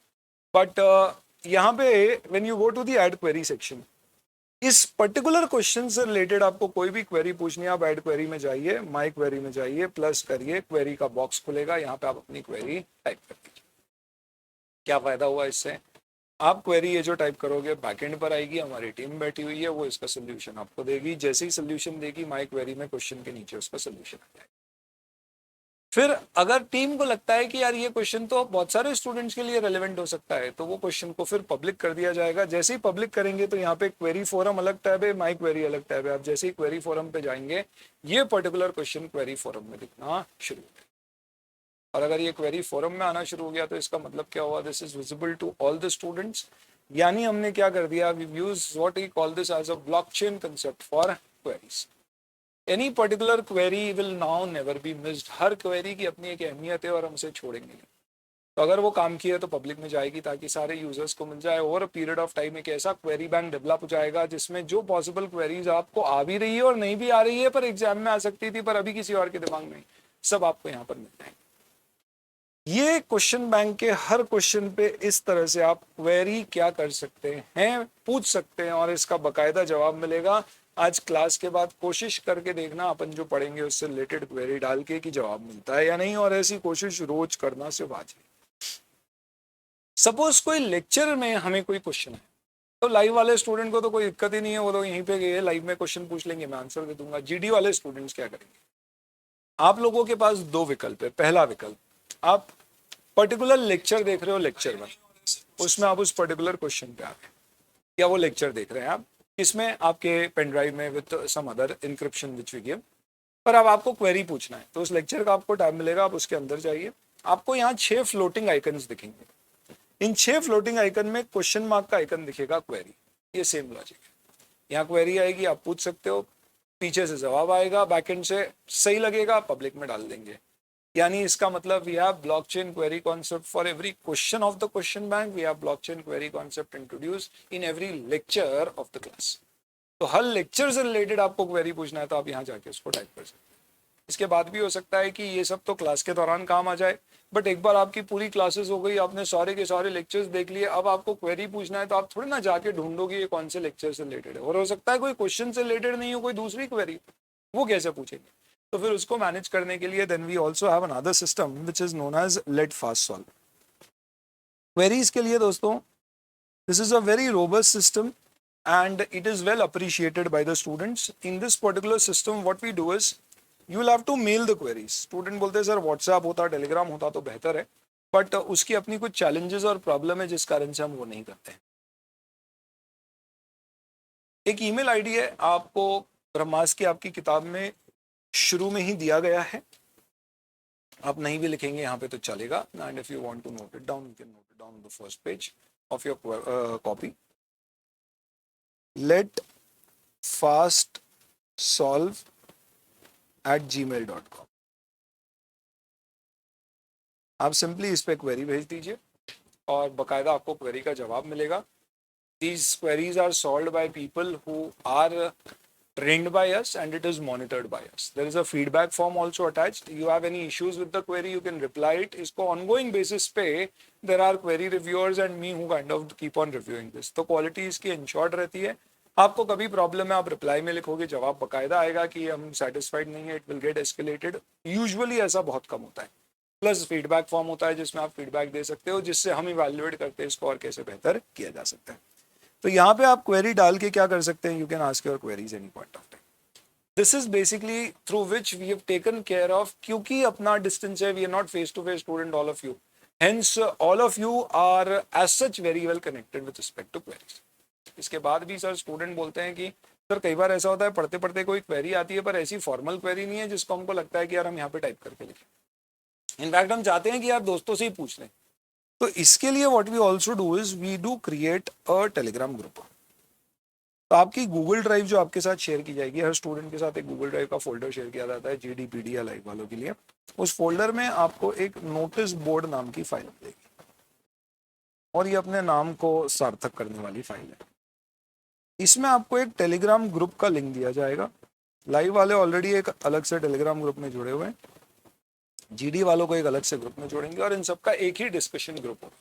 Speaker 1: बट यहाँ पे when you go to the add query section, इस पर्टिकुलर क्वेश्चन से रिलेटेड आपको कोई भी क्वेरी पूछनी है, आप ऐड क्वेरी में जाइए, माई क्वेरी में जाइए, प्लस करिए, क्वेरी का बॉक्स खुलेगा, यहाँ पे आप अपनी क्वेरी टाइप कर दीजिए। क्या फायदा हुआ इससे, आप क्वेरी ये जो टाइप करोगे बैकएंड पर आएगी, हमारी टीम बैठी हुई है, वो इसका सोल्यूशन आपको देगी। जैसे ही सोल्यूशन देगी, माई क्वेरी में क्वेश्चन के नीचे उसका सोल्यूशन आ जाएगा। फिर अगर टीम को लगता है कि यार ये क्वेश्चन तो बहुत सारे स्टूडेंट्स के लिए रेलेवेंट हो सकता है, तो वो क्वेश्चन को फिर पब्लिक कर दिया जाएगा। जैसे ही पब्लिक करेंगे तो यहाँ पे क्वेरी फोरम अलग टैब है, माई क्वेरी अलग टैब है। आप जैसे ही क्वेरी फोरम पे जाएंगे ये पर्टिकुलर क्वेश्चन क्वेरी फोरम में दिखना शुरू हो गया। और अगर ये क्वेरी फोरम में आना शुरू हो गया तो इसका मतलब क्या हुआ, this is visible to all the students. यानी हमने क्या कर दिया, we use what we call this as a blockchain concept for queries. Any particular query will now never be missed. हर क्वेरी की अपनी एक अहमियत है और हम उसे छोड़ेंगे नहीं। तो अगर वो काम किया तो पब्लिक में जाएगी ताकि सारे यूजर्स को मिल जाए। Over a period of time एक ऐसा क्वेरी बैंक डेवलप हो जाएगा जिसमें जो पॉसिबल क्वेरीज आपको आ भी रही है और नहीं भी आ रही है, पर एग्जाम में आ सकती थी पर अभी किसी और के दिमाग में, सब आपको यहाँ पर मिल जाएंगे। ये क्वेश्चन बैंक के हर क्वेश्चन पे इस तरह से आप क्वेरी क्या कर सकते हैं, पूछ सकते हैं और इसका बकायदा जवाब मिलेगा। आज क्लास के बाद कोशिश करके देखना, अपन जो पढ़ेंगे उससे रिलेटेड क्वेरी डाल के कि जवाब मिलता है या नहीं, और ऐसी कोशिश रोज करना से बाजी। सपोज कोई लेक्चर में हमें कोई क्वेश्चन है तो लाइव वाले स्टूडेंट को तो कोई दिक्कत ही नहीं है, वो तो यहीं पे गए लाइव में क्वेश्चन पूछ लेंगे, मैं आंसर दे दूंगा। जीडी वाले स्टूडेंट्स क्या करेंगे, आप लोगों के पास दो विकल्प है। पहला विकल्प, आप पर्टिकुलर लेक्चर देख रहे हो, लेक्चर में उसमें आप उस पर्टिकुलर क्वेश्चन पे आ गए, या वो लेक्चर देख रहे हैं आप, इसमें आपके पेन ड्राइव में with some other encryption which we give, पर अब आपको क्वेरी पूछना है तो उस लेक्चर का आपको टाइम मिलेगा, आप उसके अंदर जाइए। आपको यहाँ 6 फ्लोटिंग आइकन्स दिखेंगे। इन 6 फ्लोटिंग आइकन में क्वेश्चन मार्क का आइकन दिखेगा क्वेरी। ये सेम लॉजिक है, यहाँ क्वेरी आएगी, आप पूछ सकते हो, पीछे से जवाब आएगा, बैकएंड से सही लगेगा पब्लिक में डाल देंगे। यानी इसका मतलब we have blockchain query concept for every question of the question bank. We have blockchain query concept introduced in every lecture of the class. तो हर लेक्चर से रिलेटेड आपको क्वेरी पूछना है तो आप यहाँ जाके उसको टाइप कर सकते हैं। इसके बाद भी हो सकता है कि ये सब तो क्लास के दौरान काम आ जाए, बट एक बार आपकी पूरी क्लासेस हो गई, आपने सारे के सारे लेक्चर्स देख लिए, अब आपको क्वेरी पूछना है तो आप थोड़ी ना जाके ढूंढोगे ये कौन से लेक्चर से रिलेटेड है, और हो सकता है कोई क्वेश्चन से रिलेटेड नहीं हो, कोई दूसरी क्वेरी, वो कैसे पूछेंगे। तो फिर उसको मैनेज करने के लिए then we also have another system which is known as let fast solve. Queries के लिए दोस्तों this is a very robust system and it is well appreciated by the students. In this particular system what we do is you will have to mail the queries. Student बोलते हैं sir WhatsApp होता, Telegram होता तो बेहतर है, but उसकी अपनी कुछ चैलेंजेस और प्रॉब्लम है जिस कारण से हम वो नहीं करते हैं। एक ईमेल आईडी है, आपको ब्रह्मास्त्र की आपकी किताब में शुरू में ही दिया गया है, आप नहीं भी लिखेंगे यहाँ पे तो चलेगा। And if you want to note it down you can note it down on the first page of your copy. let fast solve at gmail.com। आप सिंपली इस पे क्वेरी भेज दीजिए और बकायदा आपको क्वेरी का जवाब मिलेगा। These queries are solved by people who are trained by us and it is monitored by us. There is a feedback form also attached. You have any issues with the query, you can reply it. इसको ongoing basis पे there are query reviewers and me who kind of keep on reviewing this. तो quality इसकी ensured रहती है। आपको कभी problem है, आप रिप्लाई में लिखोगे, जवाब बकायदा आएगा कि हम सेटिस्फाइड नहीं है, it will get escalated. Usually ऐसा बहुत कम होता है। प्लस फीडबैक फॉर्म होता है जिसमें आप फीडबैक दे सकते हो, जिससे हम इवैल्यूएट करते हैं इसको और कैसे बेहतर किया जा सकता है। तो यहाँ पे आप क्वेरी डाल के क्या कर सकते हैं, you can ask your queries any point of time. This is basically through which we have taken care of, क्योंकि अपना डिस्टेंस है, we are not face to face student all of you, hence all of you are as such very well connected with respect to queries. इसके बाद भी sir student बोलते हैं कि sir कई बार ऐसा होता है पढ़ते पढ़ते कोई क्वेरी आती है पर ऐसी फॉर्मल क्वेरी नहीं है जिसको हमको लगता है कि यार हम यहाँ पे टाइप करके लिखें। इनफैक्ट हम चाहते हैं कि यार दोस्तों से ही पूछ लें। तो इसके लिए what we also do is we do create a telegram group. तो आपकी गूगल ड्राइव जो आपके साथ शेयर की जाएगी, हर स्टूडेंट के साथ एक गूगल ड्राइव का फोल्डर शेयर किया जाता है GD PD या लाइव वालों के लिए। उस फोल्डर में आपको एक नोटिस बोर्ड नाम की फाइल मिलेगी और ये अपने नाम को सार्थक करने वाली फाइल है। इसमें आपको एक टेलीग्राम ग्रुप का लिंक दिया जाएगा। लाइव वाले ऑलरेडी एक अलग से टेलीग्राम ग्रुप में जुड़े हुए हैं, GD वालों को एक अलग से ग्रुप में जोड़ेंगे और इन सबका एक ही डिस्कशन ग्रुप होगा।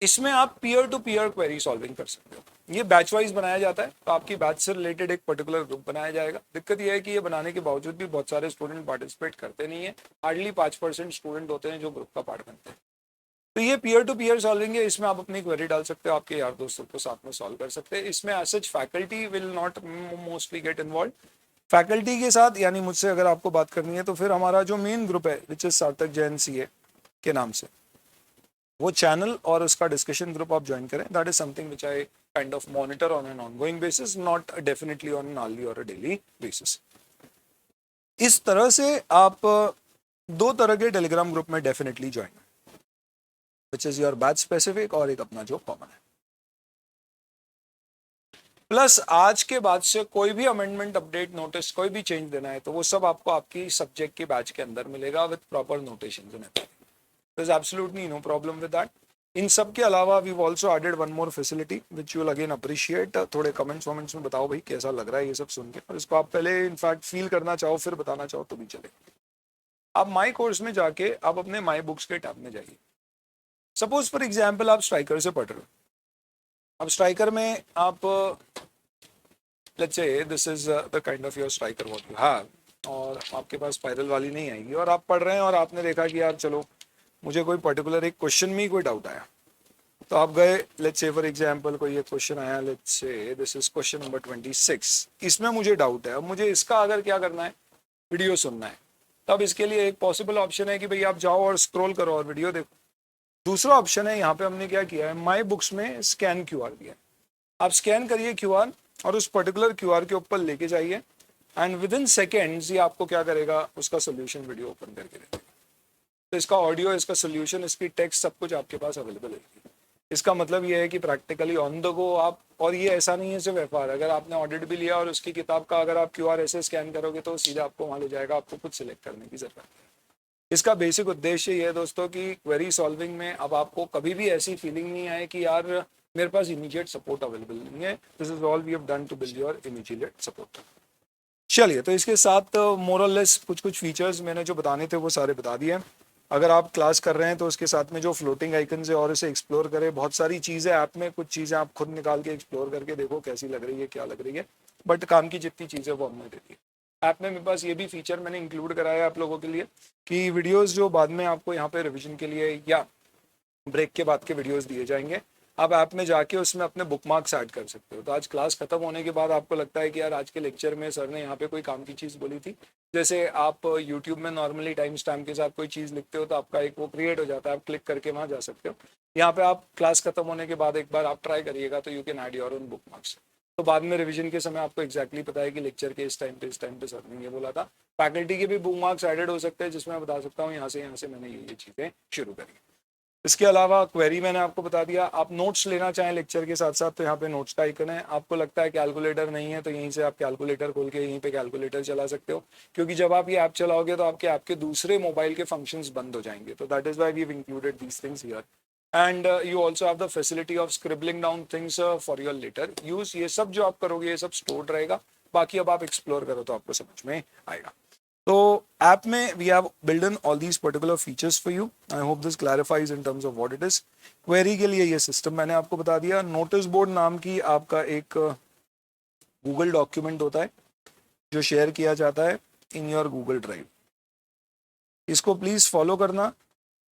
Speaker 1: इसमें आप peer to peer query solving कर सकते हो। ये बैच वाइज बनाया जाता है, तो आपकी बैच से रिलेटेड एक पर्टिकुलर ग्रुप बनाया जाएगा। दिक्कत यह है कि ये बनाने के बावजूद भी बहुत सारे स्टूडेंट पार्टिसिपेट करते नहीं है, हार्डली 5% स्टूडेंट होते हैं जो ग्रुप का पार्ट बनते हैं। तो ये पीयर टू पीयर सॉल्विंग है, इसमें आप अपनी क्वेरी डाल सकते हो, आपके यार दोस्तों को साथ में सॉल्व कर सकते हैं। इसमें as such faculty will not mostly get involve, faculty के साथ यानी मुझसे अगर आपको बात करनी है तो फिर हमारा जो मेन ग्रुप है विच इज सार्थक जैन सीए के नाम से, वो चैनल और उसका डिस्कशन ग्रुप आप ज्वाइन करें. That is something which I kind of monitor on an ongoing basis, not definitely on an hourly और अ डेली बेसिस. इस तरह से आप दो तरह के टेलीग्राम ग्रुप में definitely join, which is your batch specific और एक अपना जो कॉमन है. प्लस आज के बाद से कोई भी अमेंडमेंट, अपडेट, नोटिस, कोई भी चेंज देना है तो वो सब आपको आपकी सब्जेक्ट के बैच के अंदर मिलेगा with proper notation. There is absolutely no problem with that. इन सब के अलावा we also added one more facility which you will again appreciate. थोड़े कमेंट्स वमेंट्स में बताओ भाई कैसा लग रहा है ये सब सुन के, और इसको आप पहले इनफैक्ट फील करना चाहो फिर बताना चाहो तो भी चले. आप माई कोर्स में जाके आप अपने माई बुक्स के टैब में जाइए. सपोज फॉर एग्जाम्पल आप स्ट्राइकर से पढ़ रहे हो. अब स्ट्राइकर में आप let's say this is the kind of your striker what you have, और आपके पास स्पाइरल वाली नहीं आएगी और आप पढ़ रहे हैं और आपने देखा कि यार चलो मुझे कोई पर्टिकुलर एक क्वेश्चन में ही कोई डाउट आया, तो आप गए लेट्स से फॉर एग्जांपल कोई एक क्वेश्चन आया, let's say this is question number 26, इसमें मुझे डाउट है. अब मुझे इसका अगर क्या करना है, वीडियो सुनना है, तब इसके लिए एक पॉसिबल ऑप्शन है कि भाई आप जाओ और स्क्रॉल करो और वीडियो देखो. दूसरा ऑप्शन है, यहाँ पे हमने क्या किया है, माई बुक्स में स्कैन क्यूआर दिया है. आप स्कैन करिए क्यूआर और उस पर्टिकुलर क्यूआर के ऊपर लेके जाइए एंड विद इन सेकेंड्स ये आपको क्या करेगा, उसका सोल्यूशन वीडियो ओपन करके देगा. तो इसका ऑडियो, इसका सोल्यूशन, इसकी टेक्स्ट सब कुछ आपके पास अवेलेबल है. इसका मतलब ये है कि प्रैक्टिकली ऑन द गो आप, और ये ऐसा नहीं है सिर्फ एफआर, अगर आपने ऑडिट भी लिया और उसकी किताब का अगर आप क्यूआर ऐसे स्कैन करोगे तो सीधा आपको वहाँ ले जाएगा, आपको खुद सिलेक्ट करने की जरूरत है. इसका बेसिक उद्देश्य ये है दोस्तों कि क्वेरी सॉल्विंग में अब आपको कभी भी ऐसी फीलिंग नहीं आए कि यार मेरे पास इमीडिएट सपोर्ट अवेलेबल नहीं है. This is all we have done to build your immediate support. चलिए, तो इसके साथ मोरलेस कुछ कुछ फीचर्स मैंने जो बताने थे वो सारे बता दिए. अगर आप क्लास कर रहे हैं तो उसके साथ में जो फ्लोटिंग आइकन्स है और इसे एक्सप्लोर करें. बहुत सारी चीज़ें ऐप में, कुछ चीज़ें आप खुद निकाल के एक्सप्लोर करके देखो कैसी लग रही है, क्या लग रही है, बट काम की जितनी चीज़ें वो हमने दे दी. ऐप में मेरे पास ये भी फीचर मैंने इंक्लूड कराया है आप लोगों के लिए कि वीडियोस जो बाद में आपको यहाँ पे रिवीजन के लिए या ब्रेक के बाद के वीडियोस दिए जाएंगे, आप ऐप में जाके उसमें अपने बुकमार्क्स ऐड कर सकते हो. तो आज क्लास खत्म होने के बाद आपको लगता है कि यार आज के लेक्चर में सर ने यहाँ पे कोई काम की चीज़ बोली थी, जैसे आप यूट्यूब में नॉर्मली टाइम स्टैम्प के साथ कोई चीज़ लिखते हो तो आपका एक वो क्रिएट हो जाता है, आप क्लिक करके वहाँ जा सकते हो. यहाँ पे आप क्लास खत्म होने के बाद एक बार आप ट्राई करिएगा तो you can add your own bookmarks. तो बाद में रिवीजन के समय आपको एक्जैक्टली पता है कि लेक्चर के इस टाइम पे सर ने ये बोला था. फैकल्टी के भी बुकमार्क्स एडेड हो सकते हैं जिसमें मैं बता सकता हूँ यहाँ से मैंने ये चीज़ें शुरू करी. इसके अलावा क्वेरी मैंने आपको बता दिया. आप नोट्स लेना चाहें लेक्चर के साथ साथ तो यहाँ पे नोट्स का आइकन है. आपको लगता है कैलकुलेटर नहीं है तो यहीं से आप कैलकुलेटर खोल के यहीं पे कैलकुलेटर चला सकते हो, क्योंकि जब आप ये ऐप चलाओगे तो आपके ऐप के दूसरे मोबाइल के फंक्शंस बंद हो जाएंगे. तो that is why we have included these things here. And you also have the facility of scribbling down things for your later use. ये सब जो आप करोगे ये सब स्टोर्ड रहेगा. बाकी अब आप एक्सप्लोर करो तो आपको समझ में आएगा. तो ऐप में we have build in all these particular features for you. I hope this clarifies in terms of what it is. Query के लिए ये सिस्टम मैंने आपको बता दिया. नोटिस बोर्ड नाम की आपका एक गूगल डॉक्यूमेंट होता है जो शेयर किया जाता है इन योर गूगल ड्राइव. इसको प्लीज फॉलो करना.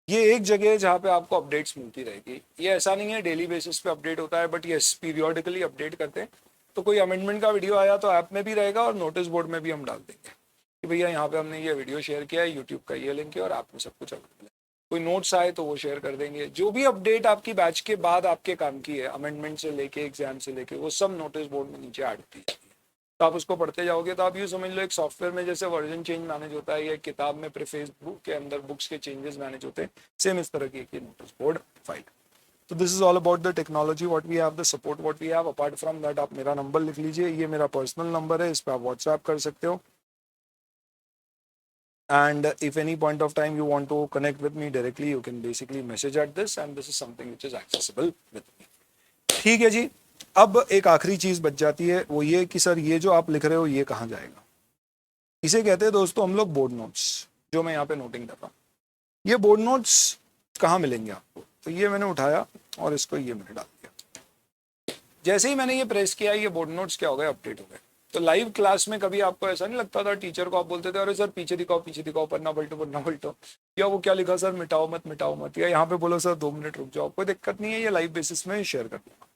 Speaker 1: ये एक जगह है जहाँ पे आपको अपडेट्स मिलती रहेगी. ये ऐसा नहीं है डेली बेसिस पे अपडेट होता है, बट यस पीरियोडिकली अपडेट करते हैं. तो कोई अमेंडमेंट का वीडियो आया तो ऐप में भी रहेगा और नोटिस बोर्ड में भी हम डाल देंगे कि भैया यहाँ पे हमने ये वीडियो शेयर किया है, यूट्यूब का ये लिंक है और ऐप में सब कुछ अवेलेबल है. कोई नोट्स आए तो वो शेयर कर देंगे. जो भी अपडेट आपकी बैच के बाद आपके काम की है, अमेंडमेंट से लेके एग्जाम से लेके, वो सब नोटिस बोर्ड में नीचे ऐड होती है. तो आप उसको पढ़ते जाओगे तो आप यूँ समझ लो एक सॉफ्टवेयर में जैसे वर्जन चेंज मैनेज होता है या किताब में प्रीफेस बुक के अंदर बुक्स के चेंजेस मैनेज होते हैं, सेम इस तरह की एक नोटिस बोर्ड फाइल. तो this is all about the technology what we have, the support what we have. Apart from that आप मेरा नंबर लिख लीजिए, ये मेरा पर्सनल नंबर है, इस पर आप व्हाट्सएप कर सकते हो. And if any point of time you want to connect with me directly, you can basically message at this, and this is something which is accessible with me. ठीक है जी. अब एक आखिरी चीज बच जाती है, वो ये कि सर ये जो आप लिख रहे हो ये कहाँ जाएगा. इसे कहते हैं दोस्तों हम लोग बोर्ड नोट्स, जो मैं यहाँ पे नोटिंग कर रहा हूँ. ये बोर्ड नोट्स कहाँ मिलेंगे आपको, तो ये मैंने उठाया और इसको ये मैंने डाल दिया. जैसे ही मैंने ये प्रेस किया, ये बोर्ड नोट्स क्या हो गए, अपडेट हो गए. तो लाइव क्लास में कभी आपको ऐसा नहीं लगता था, टीचर को आप बोलते थे अरे सर पीछे दिखाओ पन्ना पलटो, या वो क्या लिखा सर मिटाओ मत, या यहाँ पे बोलो सर 2 मिनट रुक जाओ. कोई दिक्कत नहीं है, ये लाइव बेसिस में शेयर कर दूंगा.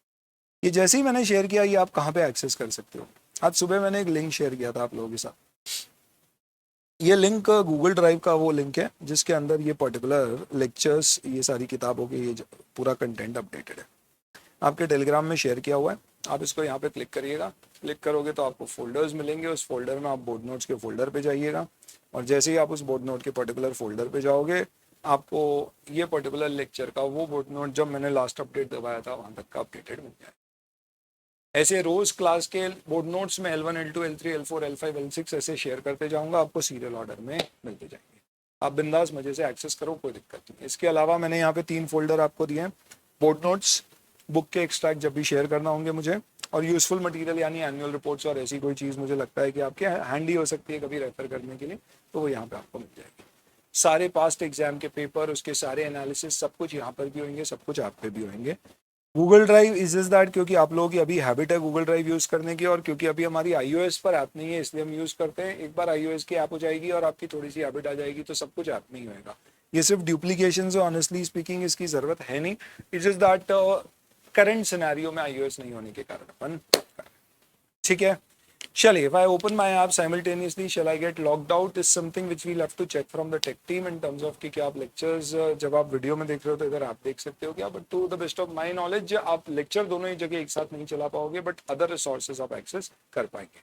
Speaker 1: ये जैसे ही मैंने शेयर किया, ये आप कहाँ पे एक्सेस कर सकते हो.
Speaker 2: आज सुबह मैंने एक लिंक शेयर किया था आप लोगों के साथ। ये लिंक गूगल ड्राइव का वो लिंक है जिसके अंदर ये पर्टिकुलर लेक्चर्स, ये सारी किताबों के ये पूरा कंटेंट अपडेटेड है। आपके टेलीग्राम में शेयर किया हुआ है, आप इसको यहाँ पे क्लिक करिएगा। क्लिक करोगे तो आपको फोल्डर्स मिलेंगे, उस फोल्डर में आप बोर्ड नोट्स के फोल्डर पे जाइएगा और जैसे ही आप उस बोर्ड नोट के पर्टिकुलर फोल्डर पे जाओगे आपको ये पर्टिकुलर लेक्चर का वो बोर्ड नोट जब मैंने लास्ट अपडेट दबाया था वहाँ तक का अपडेटेड मिल जाएगा। ऐसे रोज क्लास के बोर्ड नोट्स में L1, L2, L3, L4, L5, L6 ऐसे शेयर करते जाऊंगा, आपको सीरियल ऑर्डर में मिलते जाएंगे। आप बिंदास मजे से एक्सेस करो, कोई दिक्कत नहीं। इसके अलावा मैंने यहाँ पे 3 फोल्डर आपको दिए हैं, बोर्ड नोट्स, बुक के एक्सट्रैक्ट जब भी शेयर करना होंगे मुझे, और यूजफुल मटेरियल यानी एनुअल रिपोर्ट्स और ऐसी कोई चीज़ मुझे लगता है कि आपके हैंडी हो सकती है कभी रेफर करने के लिए, तो वो यहाँ पे आपको मिल जाएगी। सारे पास्ट एग्जाम के पेपर, उसके सारे एनालिसिस, सब कुछ यहाँ पर भी होंगे, सब कुछ आप पे भी होंगे। Google drive is is that क्योंकि आप लोगों की अभी हैबिट है गूगल ड्राइव यूज़ करने की, और क्योंकि अभी हमारी iOS पर ऐप नहीं है इसलिए हम यूज़ करते हैं। एक बार iOS की ऐप हो जाएगी और आपकी थोड़ी सी हैबिट आ जाएगी तो सब कुछ ऐप में ही होएगा। ये सिर्फ ड्यूप्लीकेशन से ऑनेस्टली स्पीकिंग इसकी ज़रूरत है नहीं। It is that current scenario में iOS नहीं होने के कारण अपन, ठीक है। चलिए, if I open my app simultaneously, shall I get logged out is something which we'll have to check from the tech team in terms of कि क्या आप lectures जब आप वीडियो में देख रहे हो तो इधर आप देख सकते हो क्या, but to the best of my knowledge आप लेक्चर दोनों ही जगह एक साथ नहीं चला पाओगे, बट अदर रिसोर्सेज आप एक्सेस कर पाएंगे।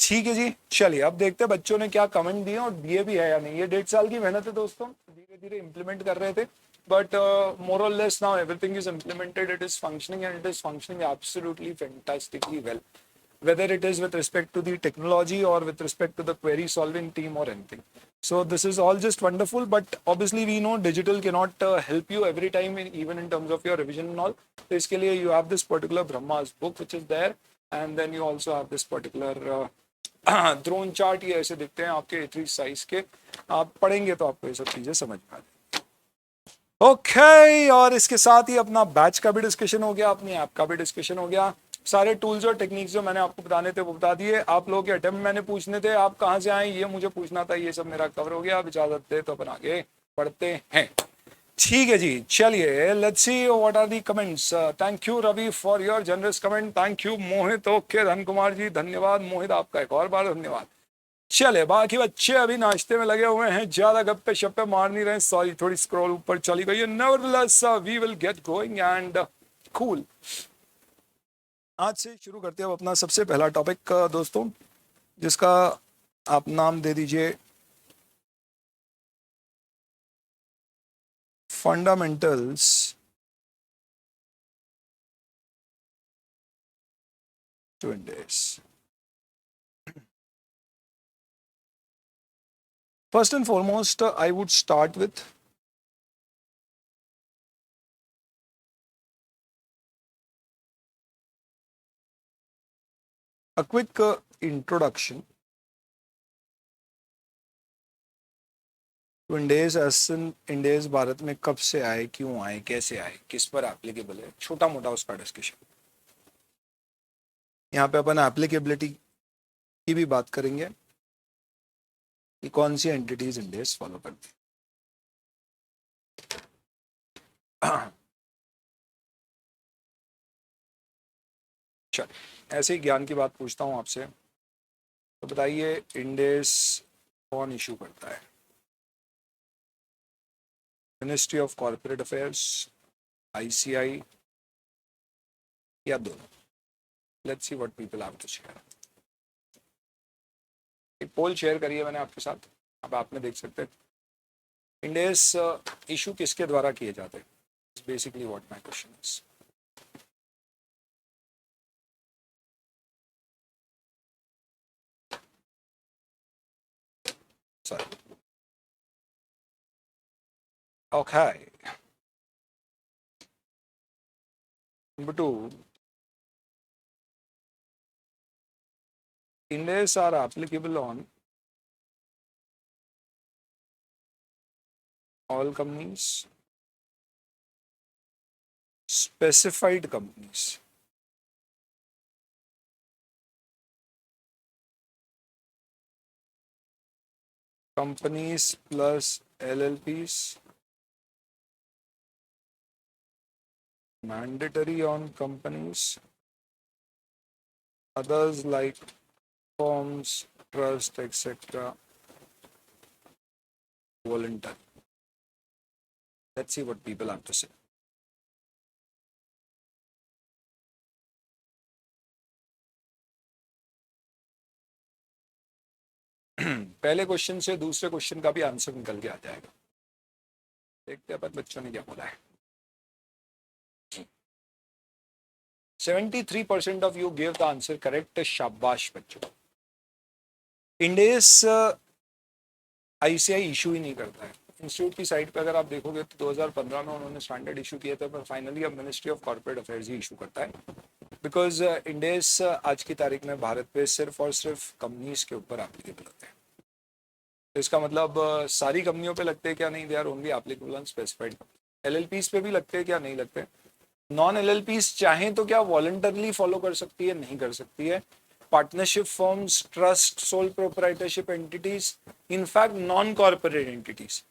Speaker 2: ठीक है जी, चलिए अब देखते हैं बच्चों ने क्या कमेंट दिए और दिए भी है या नहीं। ये 1.5 साल की मेहनत है दोस्तों, धीरे धीरे इम्प्लीमेंट कर रहे थे, बट मोर और less now everything is implemented, it is functioning and it is functioning absolutely fantastically well, whether it is with respect to the technology or with respect to the query solving team or anything. So this is all just wonderful, but obviously we know digital cannot help you every time even in terms of your revision and all. So इसके लिए you have this particular Brahma's book which is there, and then you also have this particular drone chart। ये ऐसे दिखते हैं आपके A3 size के, आप पढ़ेंगे तो आपको ये सब चीजें समझ में आ जाएगी। ओके, और इसके साथ ही अपना बैच का भी डिस्कशन हो गया, अपनी ऐप का भी डिस्कशन हो गया। सारे टूल्स और टेक्निक्स जो मैंने आपको बताने थे वो बता दिए। आप लोगों के अटेम्प्ट मैंने पूछने थे, आप कहाँ से आए ये मुझे पूछना था, ये सब मेरा कवर हो गया। अब इजाजत दे तो अपन आगे बढ़ते हैं। ठीक है जी, चलिए let's see what are the comments. Thank you Ravi for your generous comment, thank you Mohit. Okay Dhan Kumar जी धन्यवाद, मोहित आपका एक और बार धन्यवाद। चले, बाकी बच्चे अभी नाश्ते में लगे हुए हैं, ज्यादा गप्पे शप्पे मार नहीं रहे, सॉरी थोड़ी स्क्रॉल ऊपर चली गई है। Nevertheless we will get going and cool. आज से शुरू करते हैं अपना सबसे पहला टॉपिक दोस्तों, जिसका आप नाम दे दीजिए fundamentals to index. First and foremost, I would start with a quick introduction to इंडेज। इंडेज Bharat में कब से आए, क्यों आए, कैसे आए, किस पर एप्लीकेबल है, छोटा मोटा उसका डिस्कशन। यहाँ पे अपन एप्लीकेबिलिटी की भी बात करेंगे कि कौन सी एंटिटीज इंडेज फॉलो करती है। चल, ऐसे ही ज्ञान की बात पूछता हूँ आपसे, तो बताइए इंडेज कौन इशू करता है? Ministry of corporate affairs, ICI या दोनों? Let's see what people have to share. एक पोल शेयर करिए मैंने आपके साथ, अब आप में देख सकते हैं इंडेज इशू किसके द्वारा किए जाते हैं। Basically what my question is. Sorry. Okay. Number 2, Indies are applicable on all companies, specified companies, companies plus LLPs, mandatory on companies, others like forms trust etcetera voluntary. Let's see what people have to say. पहले question से दूसरे question का भी answer निकल के आ जाएगा. देखते हैं अपन बच्चों ने क्या बोला है. 73% of you give the answer correct. शाबाश बच्चों. इंडेस आईसीआई इशू ही नहीं करता है. इंस्टीट्यूट की साइट पे अगर आप देखोगे तो 2015 में उन्होंने स्टैंडर्ड इशू किया था, पर फाइनली अब ministry of corporate affairs he issue करता है. बिकॉज इंडेस आज की तारीख में भारत पे सिर्फ और सिर्फ कंपनीज के ऊपर एप्लीकेबल होते हैं. तो इसका मतलब सारी कंपनियों पे लगते हैं क्या? नहीं, they are only applicable on specified. LLPs पे भी लगते हैं क्या? नहीं लगते. नॉन एलएलपीज चाहें तो क्या वॉलंटरली फॉलो कर सकती है? नहीं कर सकती है. Partnership forms, trust, sole proprietorship entities, in fact non corporate entities,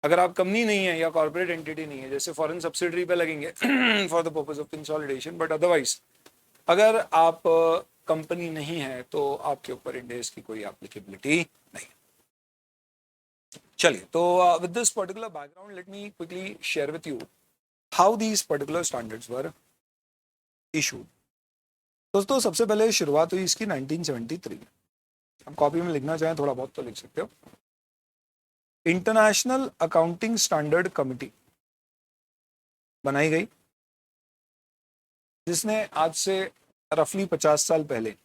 Speaker 2: अगर आप कंपनी नहीं है या कॉर्पोरेट एंटिटी नहीं है, जैसे फॉरेन सब्सिडरी पे लगेंगे for the purpose of consolidation, but otherwise अगर आप कंपनी नहीं है तो आपके ऊपर इंडेस की कोई एप्लीकेबिलिटी नहीं. चलिए, तो with this particular background let me quickly share with you how these particular standards were issued. दोस्तों, सबसे पहले शुरुआत हुई इसकी 1973. अब कॉपी में लिखना चाहें थोड़ा बहुत तो लिख सकते हो. इंटरनेशनल अकाउंटिंग स्टैंडर्ड कमिटी बनाई गई, जिसने आज से रफली 50 साल पहले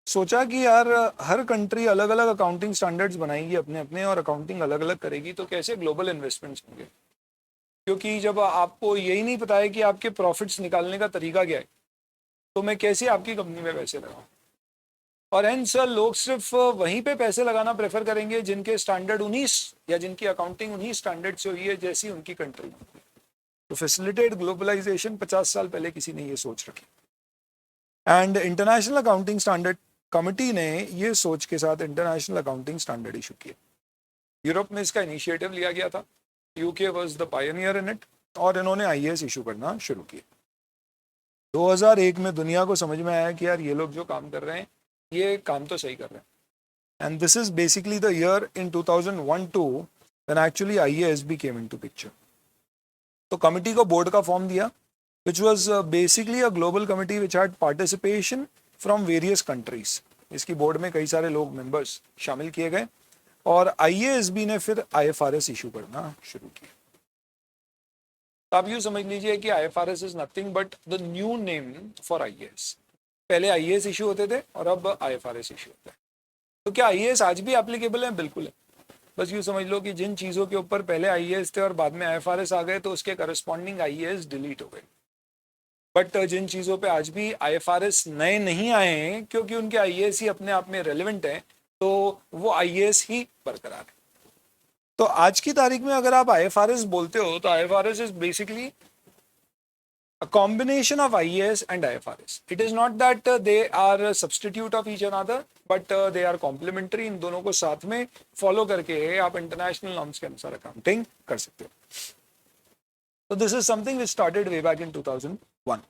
Speaker 2: सोचा कि यार हर कंट्री अलग अलग अकाउंटिंग स्टैंडर्ड्स बनाएगी अपने अपने, और अकाउंटिंग अलग अलग करेगी, तो कैसे ग्लोबल इन्वेस्टमेंट्स होंगे. क्योंकि जब आपको यही नहीं पता है कि आपके प्रॉफिट्स निकालने का तरीका क्या है, तो मैं कैसे आपकी कंपनी में पैसे लगाऊं. और हेंस लोग सिर्फ वहीं पे पैसे लगाना प्रेफर करेंगे जिनके स्टैंडर्ड उन्हीं या जिनकी अकाउंटिंग उन्हीं स्टैंडर्ड से हुई है जैसी उनकी कंट्री. तो फैसिलिटेट ग्लोबलाइजेशन 50 साल पहले किसी ने ये सोच रखी. And international accounting standard committee ने ये सोच के साथ इंटरनेशनल अकाउंटिंग स्टैंडर्ड इशू किए. यूरोप में इसका इनिशिएटिव लिया गया था. UK was the Pioneer in it, और इन्होंने आईएएस इशू करना शुरू किए. 2001 में दुनिया को समझ में आया कि यार ये लोग जो काम कर रहे हैं ये काम तो सही कर रहे हैं. And this is basically the year in 2001-2 when actually IAS भी केम इनटू पिक्चर. तो कमिटी को बोर्ड का फॉर्म दिया, which was basically a global committee which had participation from various countries. इसकी बोर्ड में कई सारे लोग मेंबर्स शामिल किए गए, और आईएएसबी ने फिर आईएफआरएस इशू करना शुरू किया. तो आप यूँ समझ लीजिए कि IFRS is nothing but the new name for IAS. पहले आईएएस इशू होते थे और अब आईएफआरएस इशू होता है. तो क्या आईएएस आज भी एप्लीकेबल है? बिल्कुल है. बस यूँ समझ लो कि जिन चीज़ों के ऊपर पहले आईएएस थे और बाद में आईएफआरएस आ गए तो उसके करस्पॉन्डिंग आईएएस डिलीट हो गए. बट जिन चीज़ों पे आज भी आईएफआरएस नए नहीं आए हैं क्योंकि उनके आईएएस ही अपने आप में रेलेवेंट हैं, तो वो आईएएस ही बरकरार है. तो आज की तारीख में अगर आप आईएफआरएस बोलते हो तो IFRS is basically a combination of IAS and IFRS. It is not that they are a substitute of each another, but they are complementary. इन दोनों को साथ में फॉलो करके आप इंटरनेशनल नॉर्म्स के अनुसार अकाउंटिंग कर सकते हो. So this is something which started way back in 2001.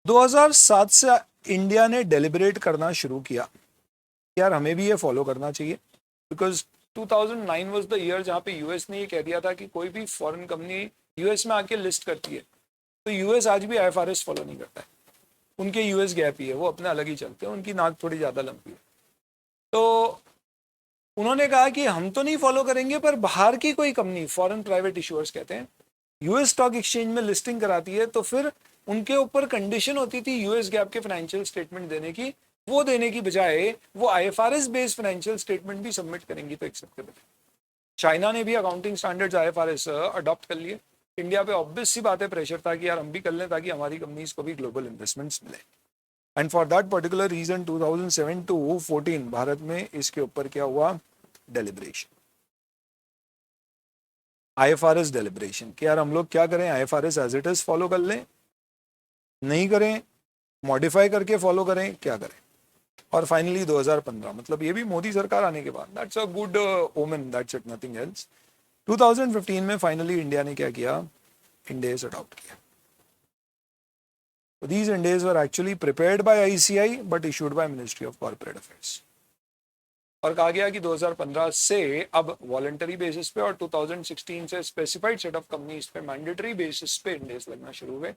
Speaker 2: 2007 से इंडिया ने डेलिब्रेट करना शुरू किया, यार हमें भी ये फॉलो करना चाहिए. बिकॉज 2009 वाज द ईयर जहाँ पे यूएस ने ये कह दिया था कि कोई भी फॉरेन कंपनी यूएस में आके लिस्ट करती है तो यूएस आज भी आईएफआरएस फॉलो नहीं करता है. उनके यूएस गैप ही है, वो अपने अलग ही चलते हैं, उनकी नाक थोड़ी ज़्यादा लंबी है. तो उन्होंने कहा कि हम तो नहीं फॉलो करेंगे, पर बाहर की कोई कंपनी, फॉरेन प्राइवेट इशूअर्स कहते हैं, यूएस स्टॉक एक्सचेंज में लिस्टिंग कराती है तो फिर उनके ऊपर कंडीशन होती थी यूएस गैप के फाइनेंशियल स्टेटमेंट देने की. वो देने की बजाय वो आईएफआरएस बेस्ड फाइनेंशियल स्टेटमेंट भी सबमिट करेंगी तो एक्सेप्टेबल है. चाइना ने भी अकाउंटिंग स्टैंडर्ड्स आईएफआरएस अडॉप्ट कर लिए. इंडिया पे ऑब्वियस सी बात है प्रेशर था कि यार हम भी कर लें ताकि हमारी कंपनीज को भी ग्लोबल इन्वेस्टमेंट्स मिले. And for that particular reason 2007 to 14 Bharat में इसके ऊपर क्या हुआ? डेलिब्रेशन, आईएफआरएस डेलिब्रेशन कि यार हम लोग क्या करें, IFRS as it is follow कर लें, नहीं करें मॉडिफाई करके फॉलो करें, क्या करें. और फाइनली 2015, मतलब ये भी मोदी सरकार आने के बाद, that's a good omen, that's it, nothing else. 2015 में फाइनली इंडिया ने क्या किया? इंडेस अडॉप्ट किया. These Indies were actually prepared by ICI but issued by Ministry of Corporate Affairs.
Speaker 1: और कहा गया कि 2015 से अब वॉलंटरी बेसिस पे और 2016 से स्पेसिफाइड सेट ऑफ कंपनीज पे मैंडेटरी बेसिस पे इंडेस लगना शुरू हुए।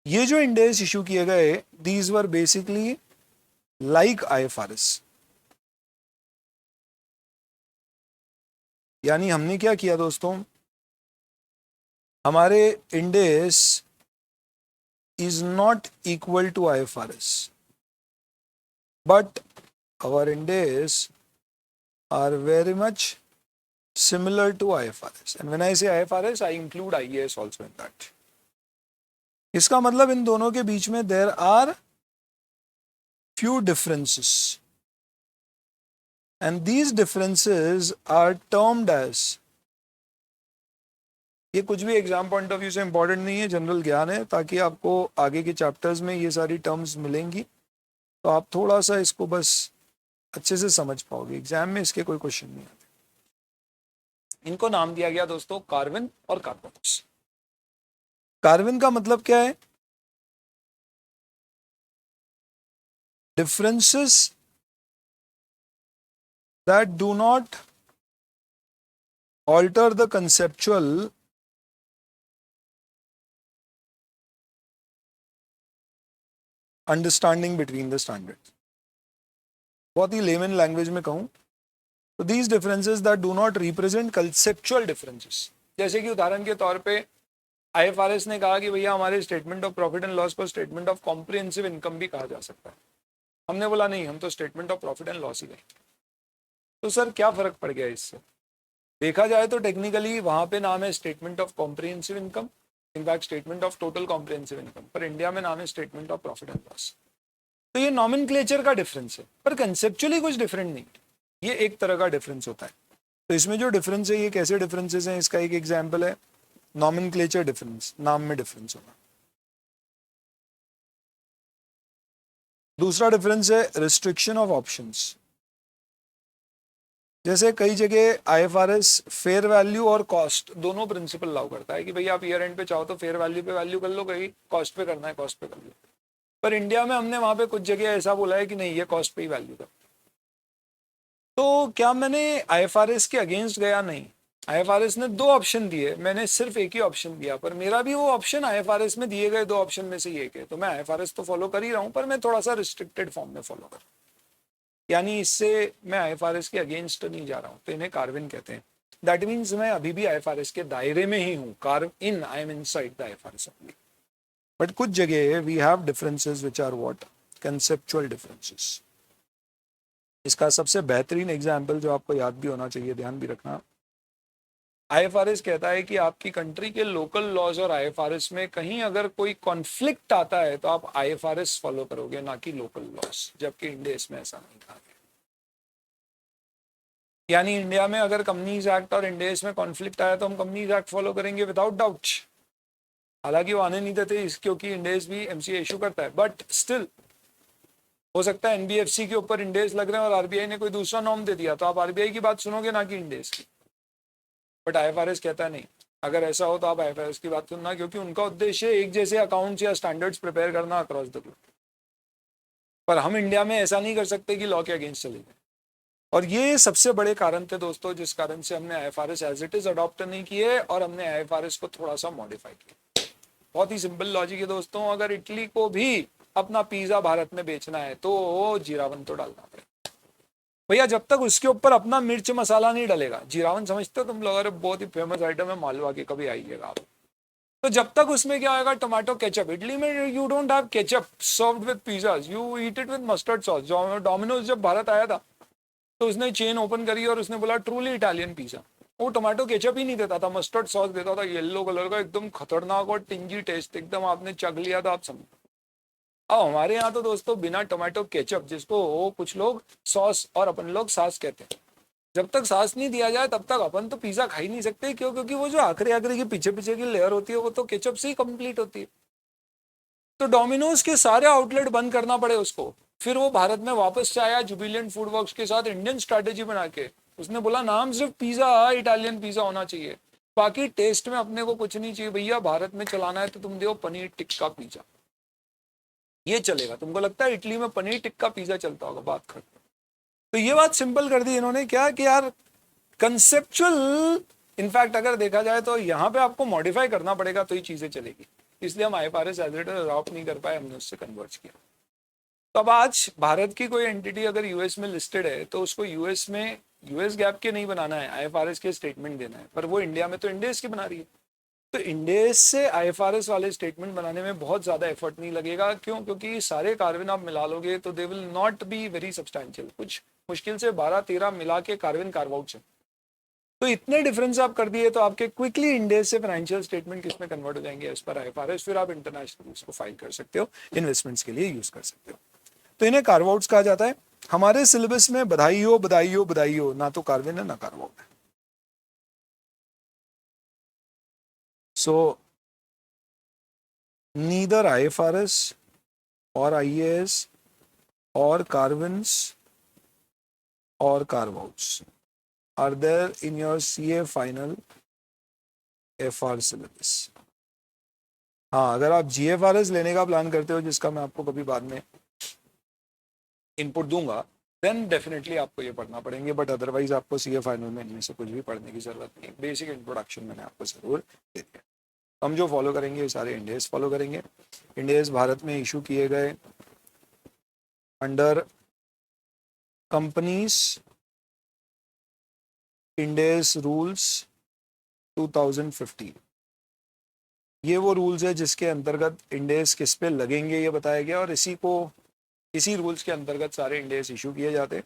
Speaker 2: ये जो इंडेस इशू किए गए, these were basically like IFRS। यानी हमने क्या किया दोस्तों, हमारे इंडेस is not equal to IFRS, but our indices are very much similar to IFRS. And when I say IFRS, I include IAS also in that. इसका मतलब इन दोनों के बीच में there are few differences, and these differences are termed as, ये कुछ भी exam point of view से important नहीं है, जनरल ज्ञान है, ताकि आपको आगे के चैप्टर्स में ये सारी टर्म्स मिलेंगी तो आप थोड़ा सा इसको बस अच्छे से समझ पाओगे। एग्जाम में इसके कोई क्वेश्चन नहीं आते।
Speaker 1: इनको नाम दिया गया दोस्तों कार्विन और कार्बोनस।
Speaker 2: कार्विन का मतलब क्या है? Differences that do not alter the conceptual understanding between the standards. बहुत ही लेमन लैंग्वेज में कहूं तो these differences that do not represent conceptual differences.
Speaker 1: जैसे कि उदाहरण के तौर पे IFRS ने कहा कि भैया हमारे statement of profit and loss को स्टेटमेंट ऑफ कॉम्प्रिहेंसिव इनकम भी कहा जा सकता है। हमने बोला नहीं, हम तो statement of profit and loss ही कहेंगे। तो सर क्या फर्क पड़ गया इससे? देखा जाए तो टेक्निकली वहां पे नाम है statement of comprehensive income, in fact statement of total comprehensive income, पर इंडिया में नाम है statement of profit and loss. तो ये नॉमेनक्लेचर का डिफरेंस है, पर कंसेप्चुअली कुछ डिफरेंट नहीं। ये एक तरह का डिफरेंस होता है। तो इसमें जो डिफरेंस है ये कैसे डिफरेंसेस हैं, इसका एक एग्जांपल है नॉमेनक्लेचर डिफरेंस, नाम में डिफरेंस होना। दूसरा डिफरेंस है रिस्ट्रिक्शन ऑफ ऑप्शंस। जैसे कई जगह IFRS फेयर वैल्यू और कॉस्ट दोनों प्रिंसिपल लागू करता है कि भैया आप ईयर एंड पे चाहो तो फेयर वैल्यू पे वैल्यू कर लो, कहीं कॉस्ट पे करना है कॉस्ट पे कर लो। पर इंडिया में हमने वहां पे कुछ जगह ऐसा बोला है कि नहीं, ये कॉस्ट पे ही वैल्यू कर। तो क्या मैंने IFRS के अगेंस्ट गया? नहीं। IFRS ने दो ऑप्शन दिए, मैंने सिर्फ एक ही ऑप्शन दिया, पर मेरा भी वो ऑप्शन IFRS में दिए गए दो ऑप्शन में से एक है। तो मैं IFRS तो फॉलो कर ही रहा हूँ, पर मैं थोड़ा सा रिस्ट्रिक्टेड फॉर्म में फॉलो कर रहा हूँ। यानी इससे मैं IFRS के अगेंस्ट नहीं जा रहा हूँ, तो इन्हें कार्विन कहते हैं। दैट मीन्स मैं अभी भी IFRS के दायरे में ही हूँ। Carve in, I am inside the IFRS only. But कुछ जगह we have differences which are what, conceptual differences. इसका सबसे बेहतरीन एग्जाम्पल जो आपको याद भी होना चाहिए, ध्यान भी रखना, IFRS कहता है कि आपकी कंट्री के लोकल लॉज और IFRS में कहीं अगर कोई कॉन्फ्लिक्ट आता है तो आप IFRS फॉलो करोगे, ना कि लोकल लॉज। जबकि इंडिया में ऐसा नहीं कहा गया। यानी इंडिया में अगर कंपनीज एक्ट और इंडिया में कॉन्फ्लिक्ट आया तो हम कंपनीज एक्ट फॉलो करेंगे विदाउट डाउट। हालांकि वो आने नहीं देते क्योंकि इंडिया भी MCA इशू करता है, बट स्टिल हो सकता है NBFC के ऊपर इंडेस लग रहे हैं और RBI ने कोई दूसरा नॉर्म दे दिया, तो आप RBI की बात सुनोगे ना कि इंडेस की। बट IFRS कहता है नहीं, अगर ऐसा हो तो आप IFRS की बात सुनना, क्योंकि उनका उद्देश्य एक जैसे अकाउंट्स या स्टैंडर्ड्स प्रिपेयर करना अक्रॉस द ग्लोब। पर हम इंडिया में ऐसा नहीं कर सकते कि लॉ के अगेंस्ट चले गए। और ये सबसे बड़े कारण थे दोस्तों जिस कारण से हमने IFRS as it is adopt नहीं किए और हमने IFRS को थोड़ा सा मॉडिफाई किया। बहुत ही सिंपल लॉजिक है दोस्तों, अगर इटली को भी अपना पिज्जा भारत में बेचना है तो जीरावन तो डालना पड़ेगा भैया। जब तक उसके ऊपर अपना मिर्च मसाला नहीं डलेगा, जीरावन समझते हो तुम लोग, अरे बहुत ही फेमस आइटम है मालवा की, कभी आइएगा आप। तो जब तक उसमें क्या आएगा, टोमेटो केचप। इटली में you don't have ketchup served with pizzas, you eat it with mustard sauce. Domino's जब भारत आया था तो उसने चेन ओपन करी और उसने बोला ट्रूली इटालियन पिज्जा। वो टोमेटो केचप ही नहीं देता था, मस्टर्ड सॉस देता था, येलो कलर का, एकदम खतरनाक और टिंजी टेस्ट, एकदम आपने चख लिया तो आप समझ। अब हमारे यहाँ तो दोस्तों बिना टोमेटो केचप, जिसको कुछ लोग सॉस और अपन लोग सास कहते हैं, जब तक सास नहीं दिया जाए तब तक अपन तो पिज्जा खा ही नहीं सकते। क्यों? क्योंकि वो जो आखिरी आखिरी की पीछे पीछे की लेयर होती है वो तो केचप से ही कंप्लीट होती है। तो डोमिनोज के सारे आउटलेट बंद करना पड़े उसको। फिर वो भारत में वापस से आया जुबिलिएंट फूड वर्क्स के साथ इंडियन स्ट्रैटेजी बना के। उसने बोला नाम सिर्फ पिज्जा, इटालियन पिज्जा होना चाहिए, बाकी टेस्ट में अपने को कुछ नहीं चाहिए भैया। भारत में चलाना है तो तुम दो पनीर टिक्का पिज्जा।
Speaker 2: ये चलेगा। तुमको लगता है इटली में पनीर टिक्का पिज्जा चलता होगा, बात खत्म। तो ये बात सिंपल कर दी इन्होंने, क्या कि यार कंसेप्चुअल, इनफैक्ट अगर देखा जाए तो यहाँ पे आपको मॉडिफाई करना पड़ेगा तो ही चीजें चलेगी, इसलिए हम IFRS एज इट अडॉप्ट नहीं कर पाए, हमने उससे कन्वर्ट किया। तो अब आज भारत की कोई एंटिटी अगर यूएस में लिस्टेड है तो उसको यूएस में यूएस गैप के नहीं बनाना है, IFRS के स्टेटमेंट देना है, पर वो इंडिया में तो इंडेस की बना रही है, तो इंडेस से IFRS वाले स्टेटमेंट बनाने में बहुत ज्यादा एफर्ट नहीं लगेगा। क्यों? क्योंकि सारे कार्विन आप मिला लोगे तो they will not be very substantial, कुछ मुश्किल से 12-13 मिला के कार्विन कार्वआउट है। तो इतने डिफरेंस आप कर दिए तो आपके क्विकली इंडेस से फाइनेंशियल स्टेटमेंट किसमें कन्वर्ट हो जाएंगे, एज पर IFRS, फिर आप इंटरनेशनल उसको फाइल कर सकते हो, इन्वेस्टमेंट्स के लिए यूज कर सकते हो। तो इन्हें कार्व आउट्स कहा जाता है। हमारे सिलेबस में बधाई हो बधाई हो बधाई हो, ना तो कार्विन है ना कार्व आउट है। सो नीदर IFRS और IAS और कार्विन्स और curve outs are there in your CA final FR syllabus। हाँ, अगर आप GFRS लेने का प्लान करते हो, जिसका मैं आपको कभी बाद में इनपुट दूंगा, देन डेफिनेटली आपको ये पढ़ना पड़ेंगे, बट अदरवाइज आपको CA फाइनल में इनमें से कुछ भी पढ़ने की जरूरत नहीं। बेसिक इंट्रोडक्शन मैंने आपको जरूर दे दिया। हम जो फॉलो करेंगे ये सारे इंडेस फॉलो करेंगे। इंडेस भारत में इशू किए गए अंडर कंपनीज इंडेस रूल्स 2015। ये वो रूल्स है जिसके अंतर्गत इंडेस किस पे लगेंगे ये बताया गया, और इसी रूल्स के अंतर्गत सारे इंडेस इशू किए जाते हैं।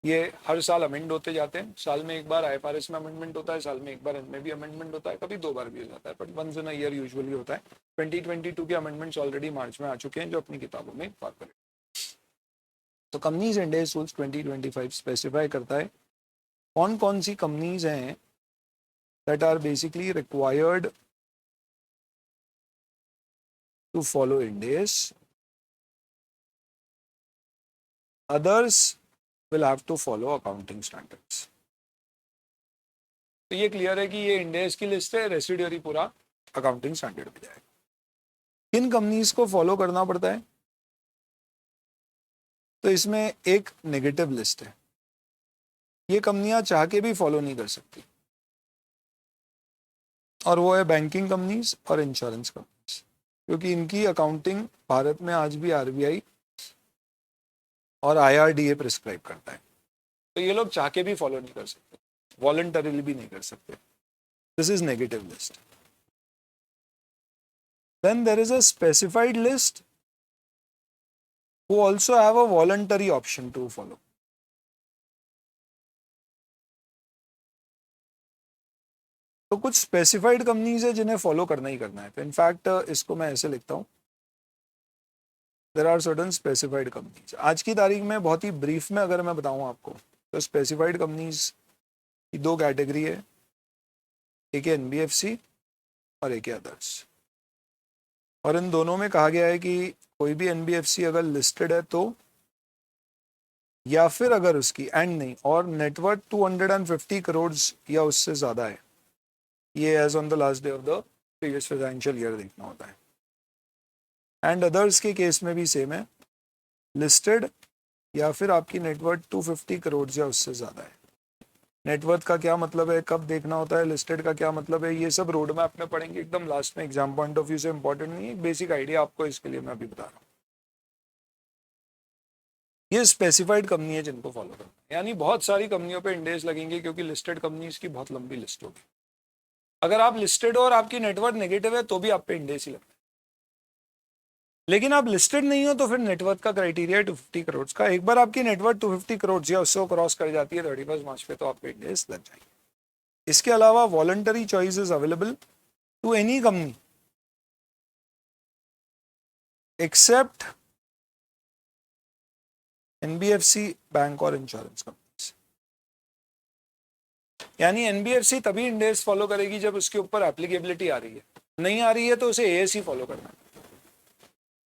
Speaker 2: ये हर साल अमेंड होते जाते हैं, साल में एक बार IFRS में अमेंडमेंट होता है, साल में एक बार इनमें भी अमेंडमेंट होता है, कभी 2 बार भी हो जाता है, but once in a year usually होता है। 2022 के अमेंडमेंट्स ऑलरेडी मार्च में आ चुके हैं, जो अपनी किताबों में बात करें। तो कंपनीज इंडेस रूल्स 2025 स्पेसिफाई करता है कौन कौन सी कंपनीज हैं that are basically required to follow Ind-AS. Others will have to follow accounting standards. तो ये क्लियर है कि ये Ind-AS की लिस्ट है, रेसिड्यूरी पूरा अकाउंटिंग स्टैंडर्ड में जाएगा। किन कंपनीज को फॉलो करना पड़ता है? तो इसमें एक नेगेटिव लिस्ट है, ये कंपनियां चाह के भी फॉलो नहीं कर सकती, और वो है बैंकिंग कंपनीज और इंश्योरेंस कंपनीज, क्योंकि इनकी अकाउंटिंग भारत में आज भी RBI और IRDA प्रिस्क्राइब करता है, तो ये लोग चाह के भी फॉलो नहीं कर सकते, वॉलंटरीली भी नहीं कर सकते। This is negative list. Then there is a specified list who also have a voluntary option to follow. तो कुछ स्पेसिफाइड कंपनीज है जिन्हें फॉलो करना ही करना है। तो इनफैक्ट इसको मैं ऐसे लिखता हूँ, there are certain specified companies. आज की तारीख में बहुत ही ब्रीफ में अगर मैं बताऊँ आपको, तो स्पेसिफाइड कंपनीज की 2 कैटेगरी है, एक है NBFC और एक है अदर्स। और इन दोनों में कहा गया है कि कोई भी NBFC अगर लिस्टेड है तो, या फिर अगर उसकी एंड नहीं और नेटवर्थ 250 करोड़ या उससे ज़्यादा है, ये as on the last day of the previous financial year देखना होता है। एंड अदर्स के केस में भी सेम है, लिस्टेड या फिर आपकी नेटवर्थ 250 करोड़ या उससे ज़्यादा है। नेटवर्थ का क्या मतलब है, कब देखना होता है, लिस्टेड का क्या मतलब है, ये सब रोड मैप में पढ़ेंगे एकदम लास्ट में, एग्जाम पॉइंट ऑफ व्यू से इंपॉर्टेंट नहीं है, बेसिक आइडिया आपको इसके लिए मैं अभी बता रहा हूँ। ये स्पेसिफाइड कंपनी है जिनको फॉलो करना है, यानी बहुत सारी कंपनियों पे इंडेस लगेंगे, क्योंकि लिस्टेड कंपनीज की बहुत लंबी लिस्ट होगी। अगर आप लिस्टेड हो और आपकी नेटवर्थ नेगेटिव है तो भी आप पे इंडेस ही लगता है, लेकिन आप लिस्टेड नहीं हो तो फिर नेटवर्थ का क्राइटेरिया 250 करोड़ का। एक बार आपकी नेटवर्थ 250 करोड़ या उससे क्रॉस कर जाती है 31 मार्च पे, तो आप पे इंडेस लग जाएंगे। इसके अलावा voluntary choice is available to any company except NBFC, bank और इंश्योरेंस कंपनीज। यानी NBFC तभी इंडेस फॉलो करेगी जब उसके ऊपर एप्लीकेबिलिटी आ रही है, नहीं आ रही है तो उसे AS फॉलो करना है,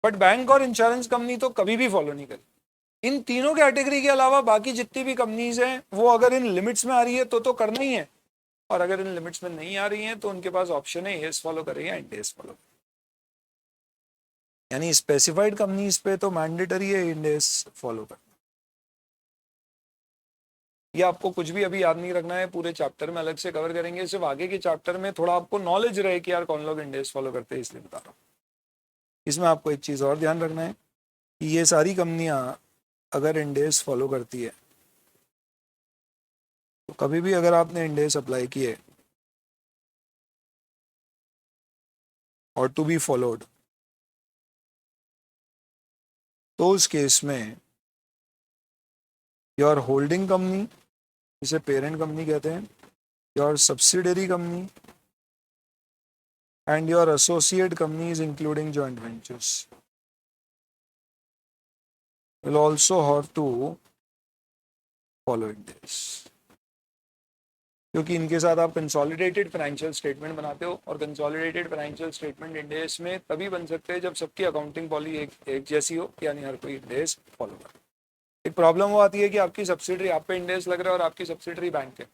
Speaker 2: बट बैंक और इंश्योरेंस कंपनी तो कभी भी फॉलो नहीं करेगी। इन तीनों कैटेगरी के अलावा बाकी जितनी भी कंपनीज हैं वो अगर इन लिमिट्स में आ रही है तो करना ही है, और अगर इन लिमिट्स में नहीं आ रही हैं तो उनके पास ऑप्शन है AS फॉलो करें या इंडेस फॉलो करें। यानी स्पेसिफाइड कंपनीज पे तो मैंडेटरी है इंड एस फॉलो करना। ये आपको कुछ भी अभी याद नहीं रखना है, पूरे चैप्टर में अलग से कवर करेंगे, सिर्फ आगे के चैप्टर में थोड़ा आपको नॉलेज रहे कि यार कौन लोग इंड एस फॉलो करते हैं, इसलिए बता रहा हूँ। इसमें आपको एक चीज़ और ध्यान रखना है कि ये सारी कंपनियां अगर इंड एस फॉलो करती है तो कभी भी अगर आपने इंड एस अप्लाई किए और टू बी फॉलोड, तो उस केस में योर होल्डिंग कंपनी, जिसे पेरेंट कंपनी कहते हैं, your subsidiary company and your associate companies including joint ventures will also have to follow this, क्योंकि इनके साथ आप कंसोलिडेटेड फाइनेंशियल स्टेटमेंट बनाते हो, और कंसोलिडेटेड फाइनेंशियल स्टेटमेंट इंडेस में तभी बन सकते हैं जब सबकी अकाउंटिंग पॉलिसी एक जैसी हो, यानी हर कोई इंडेस फॉलो करे। एक प्रॉब्लम वो आती है कि आपकी सब्सिडरी, आप पे इंडेस लग रहा है और आपकी सब्सिडरी बैंक है,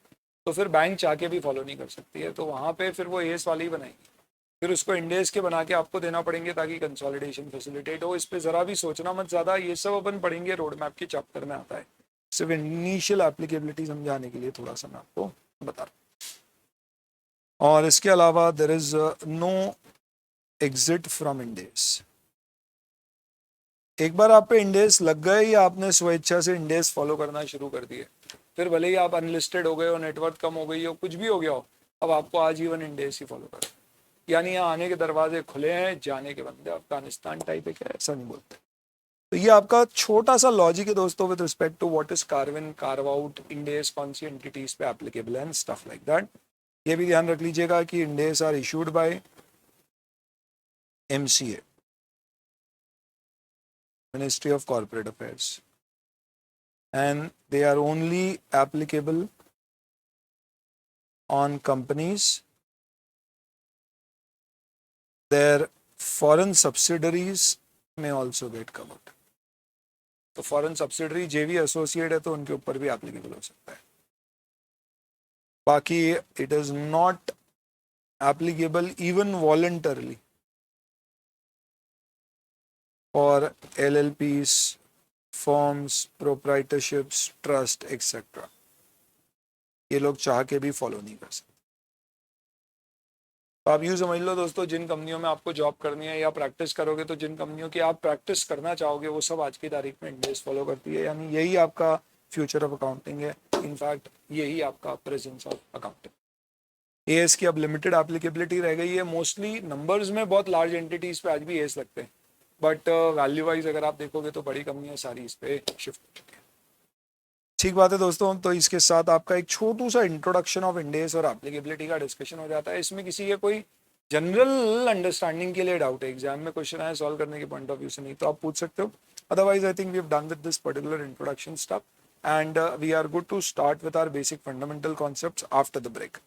Speaker 2: तो फिर बैंक चाह के भी फॉलो नहीं कर सकती है, तो वहाँ पे फिर वो एस वाली ही बनाएगी, फिर उसको इंडेस के बना के आपको देना पड़ेंगे ताकि कंसोलिडेशन फैसिलिटेट हो। इस पे ज़रा भी सोचना मत ज़्यादा, ये सब अपन पढ़ेंगे, रोड मैप के चैप्टर में आता है, सिर्फ इनिशियल एप्लीकेबिलिटी समझाने के लिए थोड़ा सा मैं आपको बता रहा हूँ। और इसके अलावा there is no exit from Ind AS. एक बार आप पे इंडेस लग गए या आपने स्वेच्छा से इंडेस फॉलो करना शुरू कर दिए, फिर भले ही आप अनलिस्टेड हो गए हो, नेटवर्क कम हो गई हो, कुछ भी हो गया हो, अब आपको आजीवन इंडेस ही फॉलो करो, यानी यहाँ आने के दरवाजे खुले हैं, जाने के बंदे अफगानिस्तान टाइप है क्या, ऐसा नहीं बोलते। तो ये आपका छोटा सा लॉजिक है दोस्तों with respect to what is carve in, carve out, Ind AS कौन सी एंटिटीज पे एप्लीकेबल है एंड स्टफ लाइक दैट। ये भी ध्यान रख लीजिएगा कि Ind AS are issued by MCA, Ministry of Corporate Affairs, and they are only applicable on companies, their foreign subsidiaries may also get covered. तो फॉरेन सब्सिडरी JV एसोसिएट है तो उनके ऊपर भी एप्लीकेबल हो सकता है, बाकी it is not applicable even voluntarily for LLPs, firms, proprietorships, trust etcetera. ये लोग चाह के भी फॉलो नहीं कर सकते। तो आप यूँ समझ लो दोस्तों, जिन कंपनियों में आपको जॉब करनी है या प्रैक्टिस करोगे, तो जिन कंपनियों की आप प्रैक्टिस करना चाहोगे वो सब आज की तारीख में इंडेस फॉलो करती है, यानी यही आपका फ्यूचर ऑफ अकाउंटिंग है, इनफैक्ट यही आपका प्रेजेंस ऑफ अकाउंटिंग। एएस की अब लिमिटेड एप्लीकेबिलिटी रह गई है, मोस्टली नंबर्स में बहुत लार्ज एंटिटीज पे आज भी एएस लगते हैं, बट वैल्यू वाइज अगर आप देखोगे तो बड़ी कंपनियां सारी इस पे शिफ्ट हो चुकी है। ठीक बात है दोस्तों, तो इसके साथ आपका एक छोटू सा इंट्रोडक्शन ऑफ इंडेस और एप्लीकेबिलिटी का डिस्कशन हो जाता है। इसमें किसी के कोई जनरल अंडरस्टैंडिंग के लिए डाउट है, एग्जाम में क्वेश्चन आए सॉल्व करने के पॉइंट ऑफ व्यू से, नहीं तो आप पूछ सकते हो, otherwise I think we have done with this particular introduction stuff and we are good to start with our basic fundamental concepts after the break.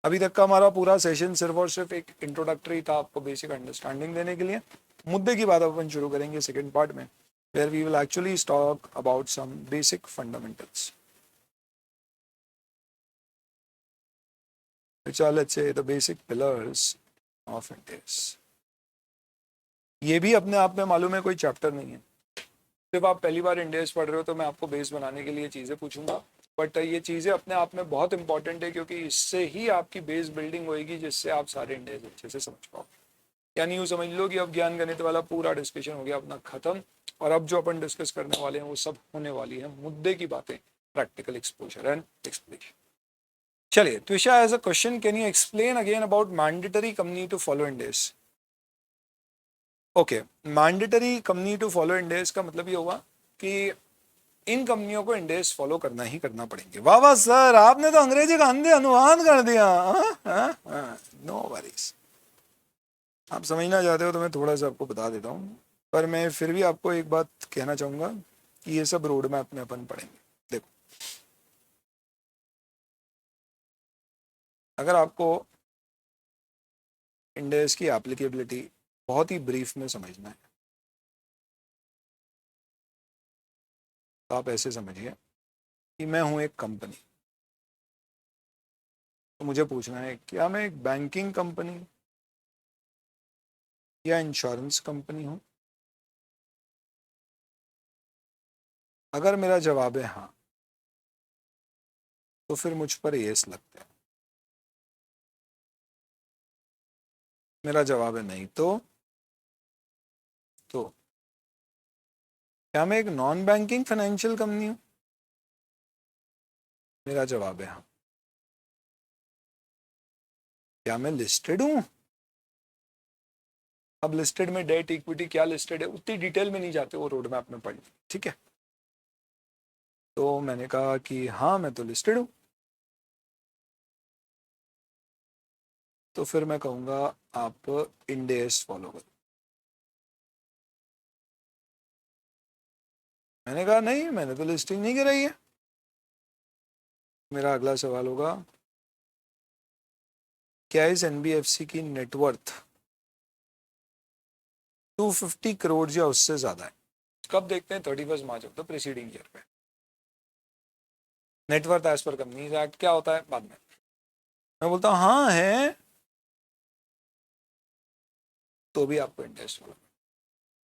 Speaker 2: अभी तक का हमारा पूरा सेशन सिर्फ और सिर्फ एक इंट्रोडक्टरी था, आपको बेसिक अंडरस्टैंडिंग देने के लिए। मुद्दे की बात अपन शुरू करेंगे सेकेंड पार्ट में, where we will actually talk about some basic fundamentals, which are, let's say, the basic pillars of Ind AS. ये भी अपने आप में मालूम है कोई चैप्टर नहीं है, सिर्फ आप पहली बार इंडेस पढ़ रहे हो तो मैं आपको बेस बनाने के लिए चीज़ें पूछूंगा, बट ये चीज़ें अपने आप में बहुत इंपॉर्टेंट है, क्योंकि इससे ही आपकी बेस बिल्डिंग होएगी, जिससे आप सारे इंडेस अच्छे से समझ पाओगे। यानी यूँ समझ लो कि अब ज्ञान गणित वाला पूरा डिस्कशन हो गया अपना खत्म, और अब जो अपन डिस्कस करने वाले हैं वो सब होने वाली है मुद्दे की बातें, प्रैक्टिकल एक्सपोजर एंड एक्सप्लेनेशन। चलिए, Twisha as a question, can you explain again about mandatory company to follow Ind AS? Okay, mandatory company to follow Ind AS का मतलब ये होगा कि इन कंपनियों को इंडेस फॉलो करना ही करना पड़ेंगे। वाह वाह सर, आपने तो अंग्रेजी का अंधे अनुवाद कर दिया। नो वरीज, आप समझना चाहते हो तो मैं थोड़ा सा आपको बता देता हूँ, पर मैं फिर भी आपको एक बात कहना चाहूंगा कि ये सब रोड मैप में अपन पढ़ेंगे। देखो, अगर आपको इंडेस की एप्लीकेबिलिटी बहुत ही ब्रीफ में समझना है तो आप ऐसे समझिए कि मैं हूं एक कंपनी, तो मुझे पूछना है क्या मैं एक बैंकिंग कंपनी या इंश्योरेंस कंपनी हूं, अगर मेरा जवाब है हाँ तो फिर मुझ पर एस लगते हैं, मेरा जवाब है नहीं तो क्या मैं एक नॉन बैंकिंग फाइनेंशियल कंपनी हूं? मेरा जवाब है हाँ। क्या मैं लिस्टेड हूं? अब लिस्टेड में डेट इक्विटी क्या लिस्टेड है उतनी डिटेल में नहीं जाते, वो रोड मैप में पढ़, ठीक है। तो मैंने कहा कि हाँ मैं तो लिस्टेड हूं। तो फिर मैं कहूँगा आप इंडेस फॉलो करो। मैंने कहा नहीं मैंने तो लिस्टिंग नहीं कराई है। मेरा अगला सवाल होगा क्या इस एनबीएफसी की नेटवर्थ 250 करोड़ या उससे ज्यादा है? कब देखते हैं? 31 March of the preceding year पे। Net worth as per companies act क्या होता है बाद में। मैं बोलता हूँ हाँ है, तो भी आपको इंटरेस्ट होगा।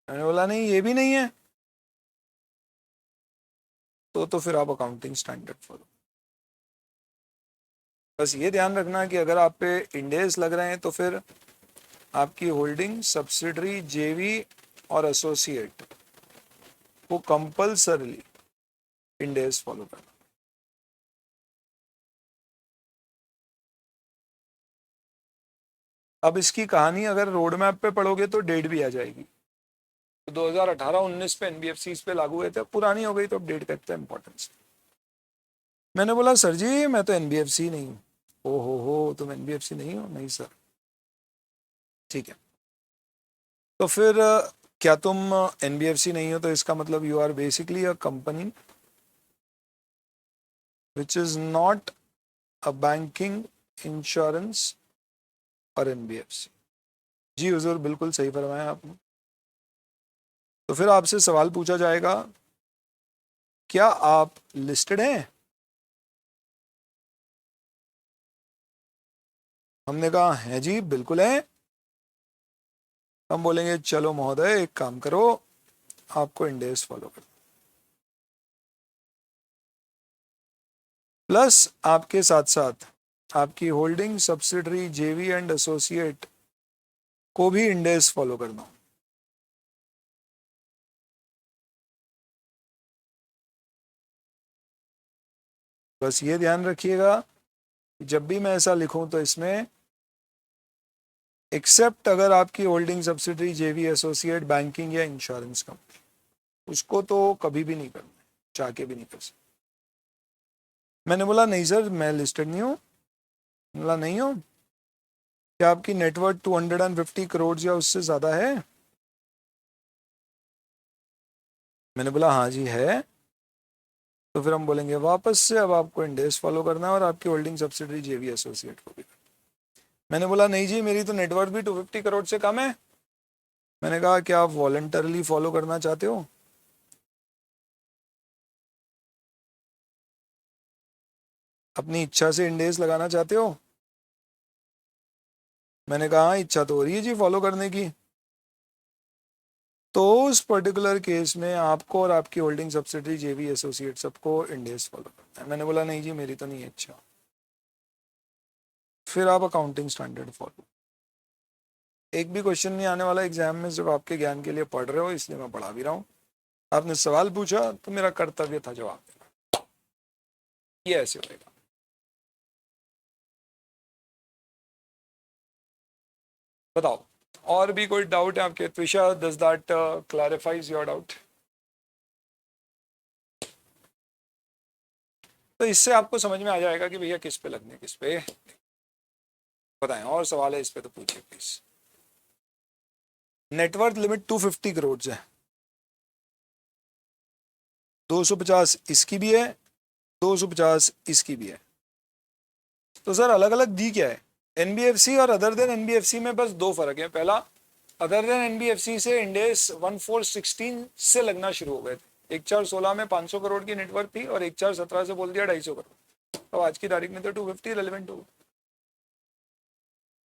Speaker 2: मैंने बोला नहीं ये भी नहीं है, तो फिर आप अकाउंटिंग स्टैंडर्ड फॉलो। बस ये ध्यान रखना कि अगर आप पे इंडेस लग रहे हैं तो फिर आपकी होल्डिंग सब्सिडरी जेवी और एसोसिएट को कंपल्सरली इंडेस फॉलो करना। अब इसकी कहानी अगर रोड मैप पे पढ़ोगे तो डेट भी आ जाएगी। तो 2018-19 पे एनबीएफसी पे लागू हुए थे, पुरानी हो गई तो अपडेट करते हैं इंपॉर्टेंस। मैंने बोला सर जी मैं तो एनबीएफसी नहीं हूँ। ओ हो तुम एनबीएफसी नहीं हो? नहीं सर। ठीक है, तो फिर क्या तुम एनबीएफसी नहीं हो तो इसका मतलब you are basically a company which is not a banking, insurance और एनबीएफसी। जी हुजूर बिल्कुल सही फरमाया आपने। तो फिर आपसे सवाल पूछा जाएगा क्या आप लिस्टेड हैं? हमने कहा है जी बिल्कुल है। हम बोलेंगे चलो महोदय एक काम करो, आपको इंडेस फॉलो करो, प्लस आपके साथ साथ आपकी होल्डिंग सब्सिडरी जेवी एंड एसोसिएट को भी इंडेस फॉलो करना। बस ये ध्यान रखिएगा जब भी मैं ऐसा लिखूं तो इसमें एक्सेप्ट अगर आपकी होल्डिंग सब्सिडरी जेवी एसोसिएट बैंकिंग या इंश्योरेंस कंपनी, उसको तो कभी भी नहीं करना, चाह के भी नहीं कर सकते। मैंने बोला नहीं सर मैं लिस्टेड नहीं हूँ। बोला नहीं हो? क्या आपकी नेटवर्थ 250 करोड़ या उससे ज्यादा है? मैंने बोला हाँ जी है। तो फिर हम बोलेंगे वापस से अब आपको इंडेस फॉलो करना है और आपकी होल्डिंग सब्सिडरी जेवी एसोसिएट को भी। मैंने बोला नहीं जी मेरी तो नेटवर्थ भी 250 करोड़ से कम है। मैंने कहा क्या आप वॉलंटरली फॉलो करना चाहते हो? अपनी इच्छा से इंडेस लगाना चाहते हो? मैंने कहा हाँ इच्छा तो हो रही है जी फॉलो करने की। तो उस पर्टिकुलर केस में आपको और आपकी होल्डिंग सब्सिडरी जेवी एसोसिएट सबको इंडेस फॉलो करना है। मैंने बोला नहीं जी मेरी तो नहीं है इच्छा। फिर आप अकाउंटिंग स्टैंडर्ड फॉलो। एक भी क्वेश्चन नहीं आने वाला एग्जाम में, सिर्फ आपके ज्ञान के लिए पढ़ रहे हो इसलिए मैं पढ़ा भी रहा हूँ। आपने सवाल पूछा तो मेरा कर्तव्य था जवाब देना। ये ऐसे होगा। बताओ और भी कोई डाउट है आपके? Twisha does that clarifies your doubt? तो इससे आपको समझ में आ जाएगा कि भैया किस पे लगने किस पे। बताएं और सवाल है इस पे तो पूछिए प्लीज। नेटवर्थ लिमिट 250 करोड़ है, 250 इसकी भी है, 250 इसकी भी है। तो सर अलग अलग दी क्या है? एनबीएफसी और अदर देन एनबीएफसी में बस दो फर्क है। पहला, अदर देन एनबीएफसी से इंडेस 1416 से लगना शुरू हो गए थे। 1416 में 500 करोड़ की नेटवर्क थी और 1417 से बोल दिया 250 करोड़। तो आज की तारीख में तो 250 रेलेवेंट होगा।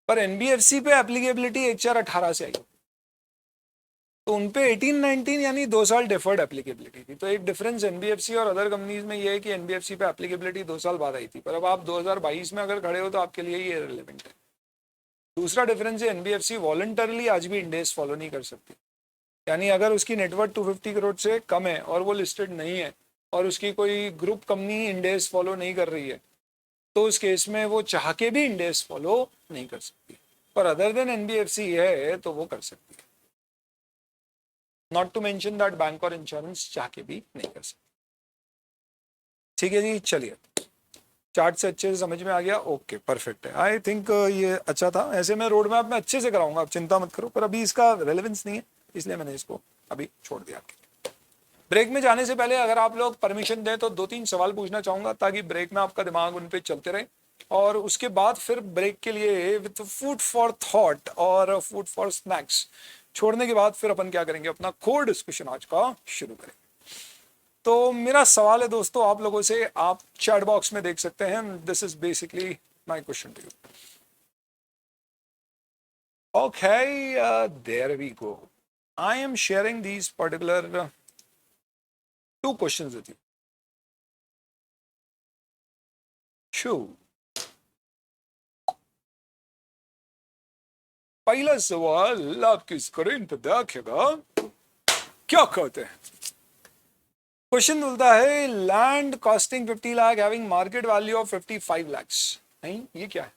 Speaker 2: पर एनबीएफसी पे एप्लीकेबिलिटी 1418 से आई। तो उन पे 18-19 यानी 2 साल डेफर्ड एप्लीकेबिलिटी थी। तो एक डिफरेंस एनबीएफसी और अदर कंपनीज में ये है कि एनबीएफसी पे एप्लीकेबिलिटी 2 साल बाद आई थी, पर अब आप 2022 में अगर खड़े हो तो आपके लिए ये रिलेवेंट है। दूसरा डिफरेंस है एनबीएफसी वॉलंटरली आज भी इंडेक्स फॉलो नहीं कर सकती, यानी अगर उसकी नेटवर्थ 250 करोड़ से कम है और वो लिस्टेड नहीं है और उसकी कोई ग्रुप कंपनी इंडेक्स फॉलो नहीं कर रही है, तो उस केस में वो चाह के भी इंडेक्स फॉलो नहीं कर सकती, पर अदर देन एनबीएफसी है तो वो कर सकती है। Not to mention that bank और इंश्योरेंस चाह के भी नहीं कर सकती। ठीक है जी, चलिए चार्ट से अच्छे से समझ में आ गया। ओके परफेक्ट है, आई थिंक ये अच्छा था। ऐसे मैं रोड मैप में अच्छे से कराऊंगा, आप चिंता मत करो, पर अभी इसका रेलेवेंस नहीं है इसलिए मैंने इसको अभी छोड़ दिया। ब्रेक में जाने से पहले अगर आप लोग परमिशन दें तो 2-3 सवाल पूछना चाहूंगा ताकि ब्रेक में आपका दिमाग उन पे चलते रहे, और उसके बाद फिर ब्रेक के लिए विथ फूड फॉर थॉट और फूड फॉर स्नैक्स छोड़ने के बाद फिर अपन क्या करेंगे, अपना कोर डिस्कशन आज का शुरू करेंगे। तो मेरा सवाल है दोस्तों आप लोगों से, आप चैट बॉक्स में देख सकते हैं, this is basically my question to you. Okay, there we go. I am sharing these particular 2 questions with you. Sure. पहला सवाल आपकी स्क्रीन पर देखिएगा, क्या कहते हैं। क्वेश्चन बोलता है land costing 50 lakh having market value of 55 lakhs। नहीं, ये क्या है,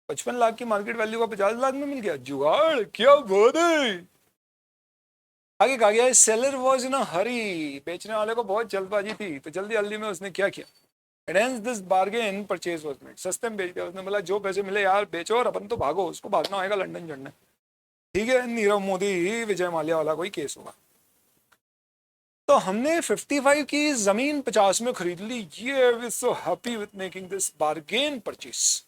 Speaker 2: 55 लाख की मार्केट वैल्यू का 50 लाख में मिल गया, जुगाड़, क्या बात है। आगे कहा गया है सेलर वॉज इन अ हरी, बेचने वाले को बहुत जल्दबाजी थी, तो जल्दी जल्दी में उसने क्या किया, Hence this bargain purchase was made। सस्ते में बेच दिया उसने, बोला जो पैसे मिले यार बेचो और अपन तो भागो, उसको भागना होगा लंदन चढ़ने। ठीक है, नीरव मोदी विजय माल्या वाला कोई केस होगा। तो हमने 55 की जमीन 50 में खरीद ली, ये we so happy with making this bargain purchase.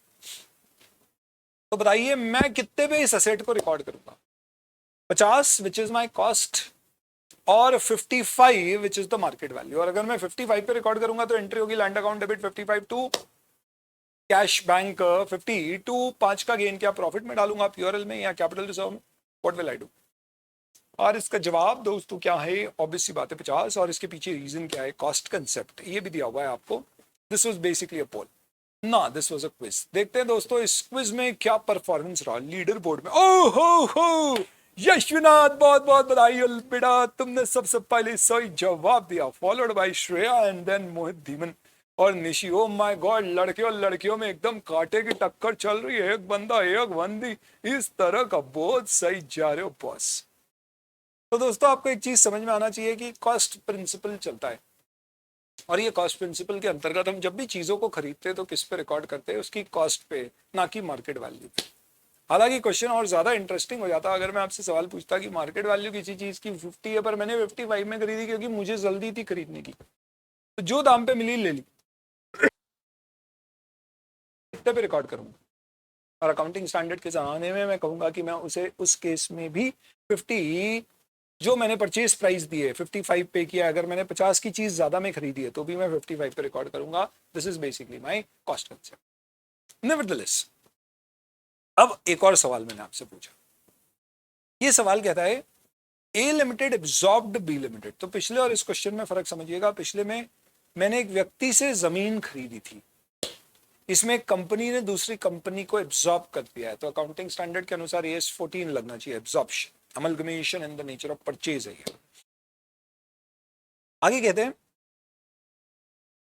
Speaker 2: तो बताइए मैं कितने पे इस असेट को रिकॉर्ड करूंगा, 50 विच इज माई कॉस्ट और 55 which is the market value. और अगर मैं 55 पे रिकॉर्ड करूंगा तो एंट्री होगी land account debit 55 to cash bank 50 to 5 का गेन क्या प्रॉफिट में डालूंगा पीओआरएल में या कैपिटल रिजर्व में, व्हाट विल आई डू। और इसका जवाब दोस्तों क्या है, ऑब्वियस सी बात है 50, और इसके पीछे रीजन क्या है, कॉस्ट कंसेप्ट, ये भी दिया हुआ है आपको। दिस वाज बेसिकली अ पोल ना, दिस वाज अ क्विज। देखते हैं दोस्तों इस क्विज में क्या परफॉर्मेंस रहा लीडर बोर्ड में। ओह हो यशविनाथ, बहुत बहुत बधाई बेटा, तुमने सबसे पहले सही जवाब दिया, followed by Shreya and then Mohit Dhiman और निशी। ओ माय गॉड, लड़के और लड़कियों में एकदम कांटे की टक्कर चल रही है, एक बंदा एक बंदी, इस तरह का बहुत सही जा रहे हो बॉस। तो दोस्तों आपको एक चीज समझ में आना चाहिए कि कॉस्ट प्रिंसिपल चलता है, और ये कॉस्ट प्रिंसिपल के अंतर्गत हम जब भी चीजों को खरीदते हैं तो किस पे रिकॉर्ड करते हैं, उसकी कॉस्ट पे, ना कि मार्केट वैल्यू पे। हालांकि क्वेश्चन और ज्यादा इंटरेस्टिंग हो जाता अगर मैं आपसे सवाल पूछता कि मार्केट वैल्यू किसी चीज की 50 है पर मैंने 55 में खरीदी क्योंकि मुझे जल्दी थी खरीदने की, तो जो दाम पे मिली ले ली, कितने पे रिकॉर्ड करूंगा। और अकाउंटिंग स्टैंडर्ड के जमाने में मैं कहूंगा कि मैं उसे उस केस में भी 50 जो मैंने परचेज प्राइस दी है 55 पे किया, अगर मैंने 50 की चीज ज्यादा में खरीदी है तो भी मैं 55 पे रिकॉर्ड करूंगा। This is basically my cost concept. Nevertheless, अब एक और सवाल मैंने आपसे पूछा, ये सवाल कहता है ए लिमिटेड एब्जॉर्ब्ड बी लिमिटेड। तो पिछले और इस क्वेश्चन में फर्क समझिएगा, पिछले में मैंने एक व्यक्ति से जमीन खरीदी थी, इसमें एक कंपनी ने दूसरी कंपनी को एब्जॉर्ब कर दिया है, तो अकाउंटिंग स्टैंडर्ड के अनुसार AS 14 लगना चाहिए, absorption, amalgamation in the nature of purchase है ये। आगे कहते हैं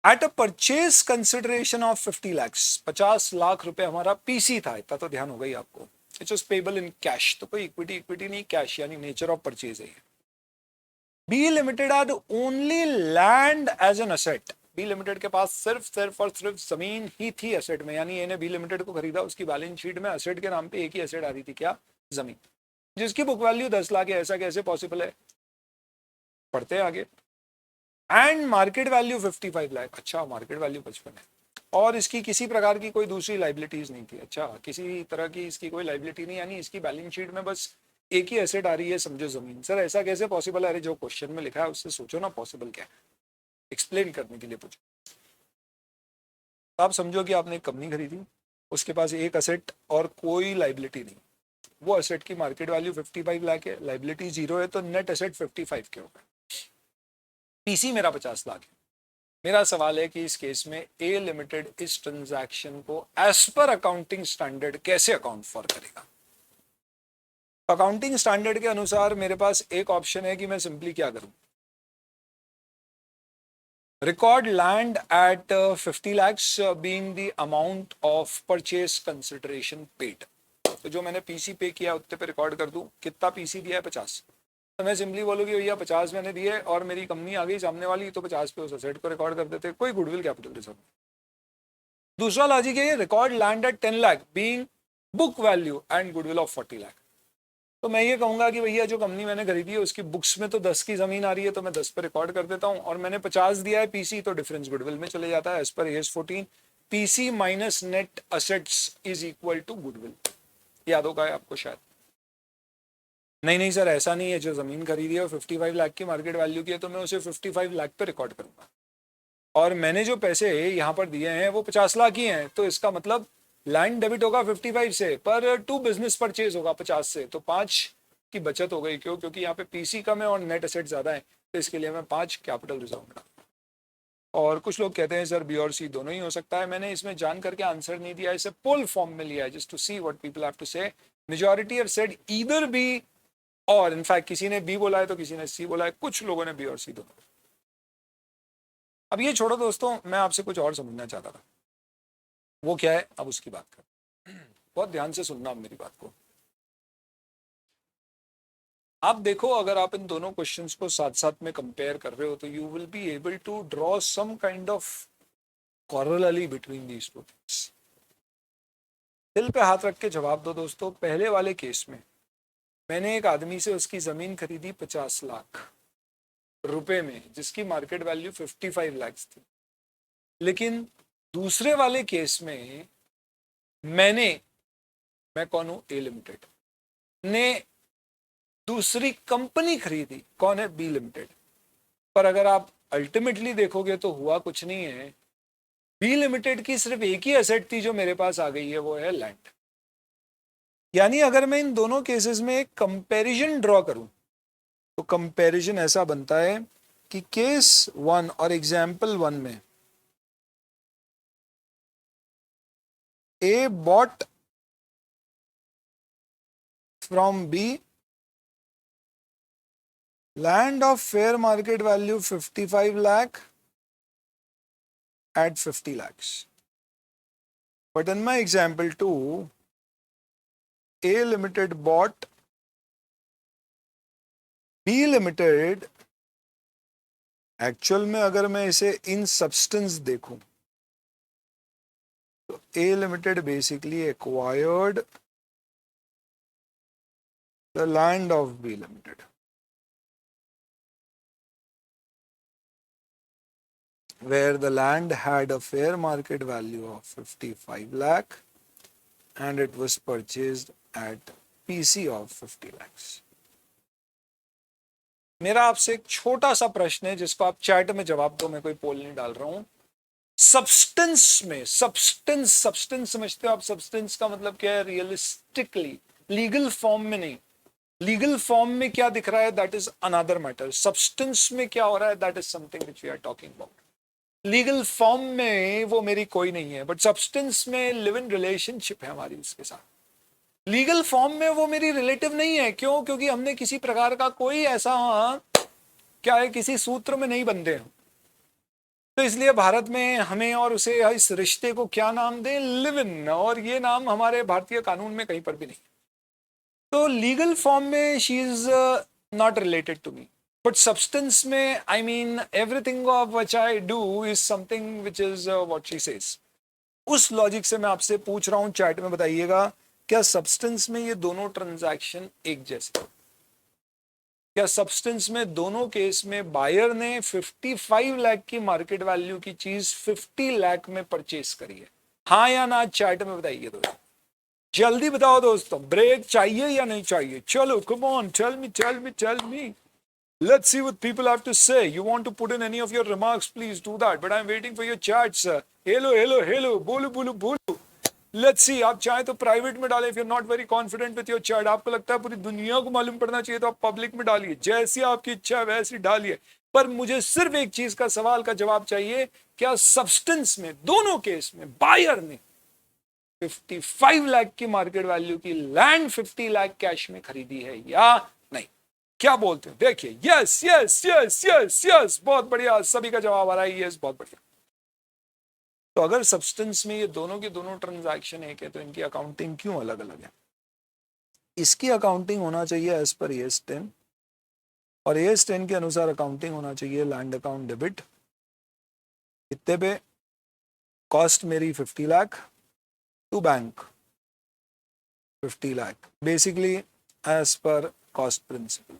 Speaker 2: at a purchase consideration of 50 lakhs, 50 lakh रुपए हमारा पीसी था, इतना तो ध्यान हो गई आपको, it was payable in cash, तो कोई इक्विटी नहीं, कैश, यानी नेचर ऑफ परचेज है। B limited had only land as an asset, B limited के पास सिर्फ और सिर्फ जमीन ही थी असेट में, यानी इन्हें बी लिमिटेड को खरीदा, उसकी बैलेंस शीट में असेट के नाम पे एक ही असेट आ रही थी, क्या, जमीन, जिसकी बुक वैल्यू 10 लाख है। ऐसा कैसे पॉसिबल है, पढ़ते हैं आगे। एंड मार्केट वैल्यू 55 लाख, अच्छा मार्केट वैल्यू 55 है, और इसकी किसी प्रकार की कोई दूसरी लाइबिलिटीज नहीं थी, अच्छा किसी तरह की इसकी कोई लाइबिलिटी नहीं, यानी इसकी बैलेंस शीट में बस एक ही एसेट आ रही है, समझो जमीन। सर ऐसा कैसे पॉसिबल है, अरे जो क्वेश्चन में लिखा है उससे सोचो ना, पॉसिबल क्या है, एक्सप्लेन करने के लिए पूछो। आप समझो कि आपने एक कंपनी खरीदी, उसके पास एक असेट और कोई लाइबिलिटी नहीं, वो असेट की मार्केट वैल्यू 55 लाख है, लाइबिलिटी 0 है, तो नेट एसेट 55 के होगा। पीसी मेरा 50 लाख है। मेरा सवाल है कि इस केस में ए लिमिटेड इस ट्रांजैक्शन को एज पर अकाउंटिंग स्टैंडर्ड कैसे अकाउंट फॉर करेगा। अकाउंटिंग स्टैंडर्ड के अनुसार मेरे पास एक ऑप्शन है कि मैं सिंपली क्या करूं, record land at 50 lakhs being the amount of purchase consideration paid. तो जो मैंने पीसी पे किया उतने पे रिकॉर्ड कर दूं, कितना पीसी दिया है 50, तो मैं सिंपली बोलूँ कि भैया 50 मैंने दिए और मेरी कंपनी आ गई सामने वाली, तो 50 पे उस असेट को रिकॉर्ड कर देते, कोई गुडविल कैपिटल रिजर्व। दूसरा लॉजिक है record land at 10 lakh being book value and goodwill of 40 lakh. तो मैं ये कहूंगा कि भैया जो कंपनी मैंने खरीदी है उसकी बुक्स में तो 10 की जमीन आ रही है, तो मैं 10 पे रिकॉर्ड कर देता हूं, और मैंने 50 दिया है पीसी, तो डिफरेंस गुडविल में चले जाता है as per AS 14। PC minus net assets is equal to goodwill. याद होगा आपको शायद। नहीं सर ऐसा नहीं है, जो जमीन खरीदी है 55 लाख की मार्केट वैल्यू की है, तो मैं उसे 55 लाख पे रिकॉर्ड करूंगा, और मैंने जो पैसे यहाँ पर दिए हैं वो 50 लाख ही हैं, तो इसका मतलब लैंड डेबिट होगा 55 से, पर 2 बिजनेस परचेज होगा 50 से, तो 5 की बचत हो गई। क्यों? क्योंकि यहाँ पे पीसी कम है और नेट एसेट ज्यादा है, तो इसके लिए मैं 5 कैपिटल रिजर्व में डालूंगा। और कुछ लोग कहते हैं सर बी और सी दोनों ही हो सकता है। मैंने इसमें जान करके आंसर नहीं दिया, इसे पोल फॉर्म में लिया है just to see what people have to say. Majority have said either B, और इनफैक्ट किसी ने बी बोला है तो किसी ने सी बोला है, कुछ लोगों ने बी और सी दोनों। अब ये छोड़ो दोस्तों, मैं आपसे कुछ और समझना चाहता था, वो क्या है अब उसकी बात कर। बहुत ध्यान से सुनना अब मेरी बात को। आप देखो, अगर आप इन दोनों क्वेश्चंस को साथ साथ में कंपेयर कर रहे हो तो you will be able to draw some kind of corollary between these two things. दिल पे हाथ रख के जवाब दो दोस्तों। पहले वाले केस में मैंने एक आदमी से उसकी जमीन खरीदी 50 लाख रुपए में, जिसकी मार्केट वैल्यू 55 लाख थी। लेकिन दूसरे वाले केस में मैं कौन हूं? ए लिमिटेड ने दूसरी कंपनी खरीदी, कौन है? B limited. पर अगर आप अल्टीमेटली देखोगे तो हुआ कुछ नहीं है, बी लिमिटेड की सिर्फ एक ही एसेट थी जो मेरे पास आ गई है, वो है लैंड। यानी अगर मैं इन दोनों केसेस में एक कंपैरिजन ड्रॉ करूं तो कंपैरिजन ऐसा बनता है कि केस 1 और एग्जाम्पल 1 में A bought from B land of fair market value 55 lakh at 50 lakhs. But in my example 2, A limited bought B limited, actual में अगर मैं इसे इन सब्सटेंस देखूं तो A limited basically acquired the land of B limited, where the land had a fair market value of 55 lakh and it was purchased at PC of 50 lakhs. मेरा आपसे एक छोटा सा प्रश्न है जिसको आप चैट में जवाब दो, मैं कोई पोल नहीं डाल रहा हूं। सब्सटेंस में, सब्सटेंस समझते हो आप? सब्सटेंस का मतलब क्या है? रियलिस्टिकली, लीगल फॉर्म में नहीं। लीगल फॉर्म में क्या दिख रहा है that is another matter, substance में क्या हो रहा है that is something which we are talking about. Legal form में वो मेरी कोई नहीं है, बट सब्सटेंस में लिव इन रिलेशनशिप है हमारी उसके साथ। लीगल फॉर्म में वो मेरी रिलेटिव नहीं है। क्यों? क्योंकि हमने किसी प्रकार का कोई ऐसा क्या है, किसी सूत्र में नहीं बंधे हैं। तो इसलिए भारत में हमें और उसे इस रिश्ते को क्या नाम दें? लिव इन, और ये नाम हमारे भारतीय कानून में कहीं पर भी नहीं। तो लीगल फॉर्म में she is not related to me, but substance में I mean everything of which I do is something which is what she says. उस लॉजिक से मैं आपसे पूछ रहा हूं, चैट में बताइएगा, क्या सब्सटेंस में ये दोनों ट्रांजैक्शन एक जैसे? क्या सब्सटेंस में दोनों केस में बायर ने 55 लाख की मार्केट वैल्यू की चीज 50 लाख में परचेस करी है? हाँ या ना? चैट में बताइए दोस्तों, जल्दी बताओ दोस्तों। ब्रेक चाहिए या नहीं चाहिए? चलो come on, tell me let's see what people have to say. You want to put in any of your remarks, please do that, but I'm waiting for your chats. Hello, bolu.
Speaker 1: Let's see, आप चाहे तो private में डालें, if you are not very confident with your child, आपको लगता है पूरी दुनिया को मालूम पड़ना चाहिए तो आप पब्लिक में डालिए, जैसी आपकी इच्छा है वैसी डालिए। पर मुझे सिर्फ एक चीज का सवाल का जवाब चाहिए, क्या सब्सटेंस में दोनों केस में बायर ने 55 लाख की मार्केट वैल्यू की लैंड 50 लाख कैश में खरीदी है या नहीं? क्या बोलते हैं? देखिए, yes yes yes yes yes, बहुत बढ़िया, सभी का जवाब आ रहा है यस, बहुत बढ़िया। तो अगर सब्सटेंस में ये दोनों के दोनों ट्रांजैक्शन एक है तो इनकी अकाउंटिंग क्यों अलग अलग है? इसकी अकाउंटिंग होना चाहिए एज पर AS 10, और AS 10 के अनुसार अकाउंटिंग होना चाहिए लैंड अकाउंट डेबिट। कितने पे? कॉस्ट मेरी 50 lakh to bank 50 lakh, basically as per cost principle.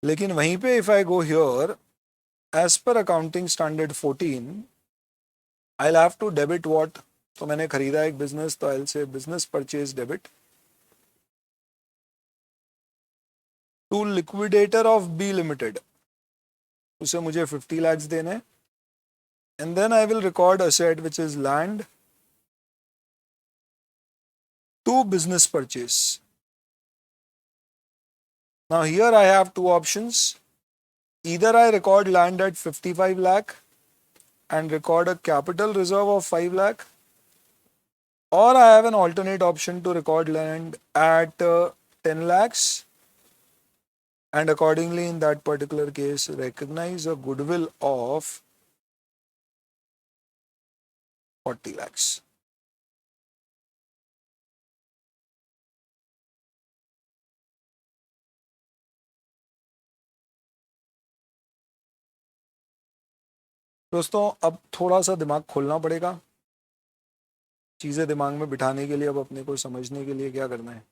Speaker 1: लेकिन वहीं पे if I go here as per accounting standard 14, I have to debit what? तो मैंने खरीदा एक बिजनेस, तो I say business purchase debit to liquidator of B limited, उसे मुझे 50 lakhs देने, and then I will record asset which is land to business purchase. Now here I have two options. Either I record land at 55 lakh and record a capital reserve of 5 lakh, or I have an alternate option to record land at 10 lakhs and accordingly in that particular case recognize a goodwill of 40 lakhs. दोस्तों अब थोड़ा सा दिमाग खोलना पड़ेगा, चीज़ें दिमाग में बिठाने के लिए अब अपने को समझने के लिए क्या करना है,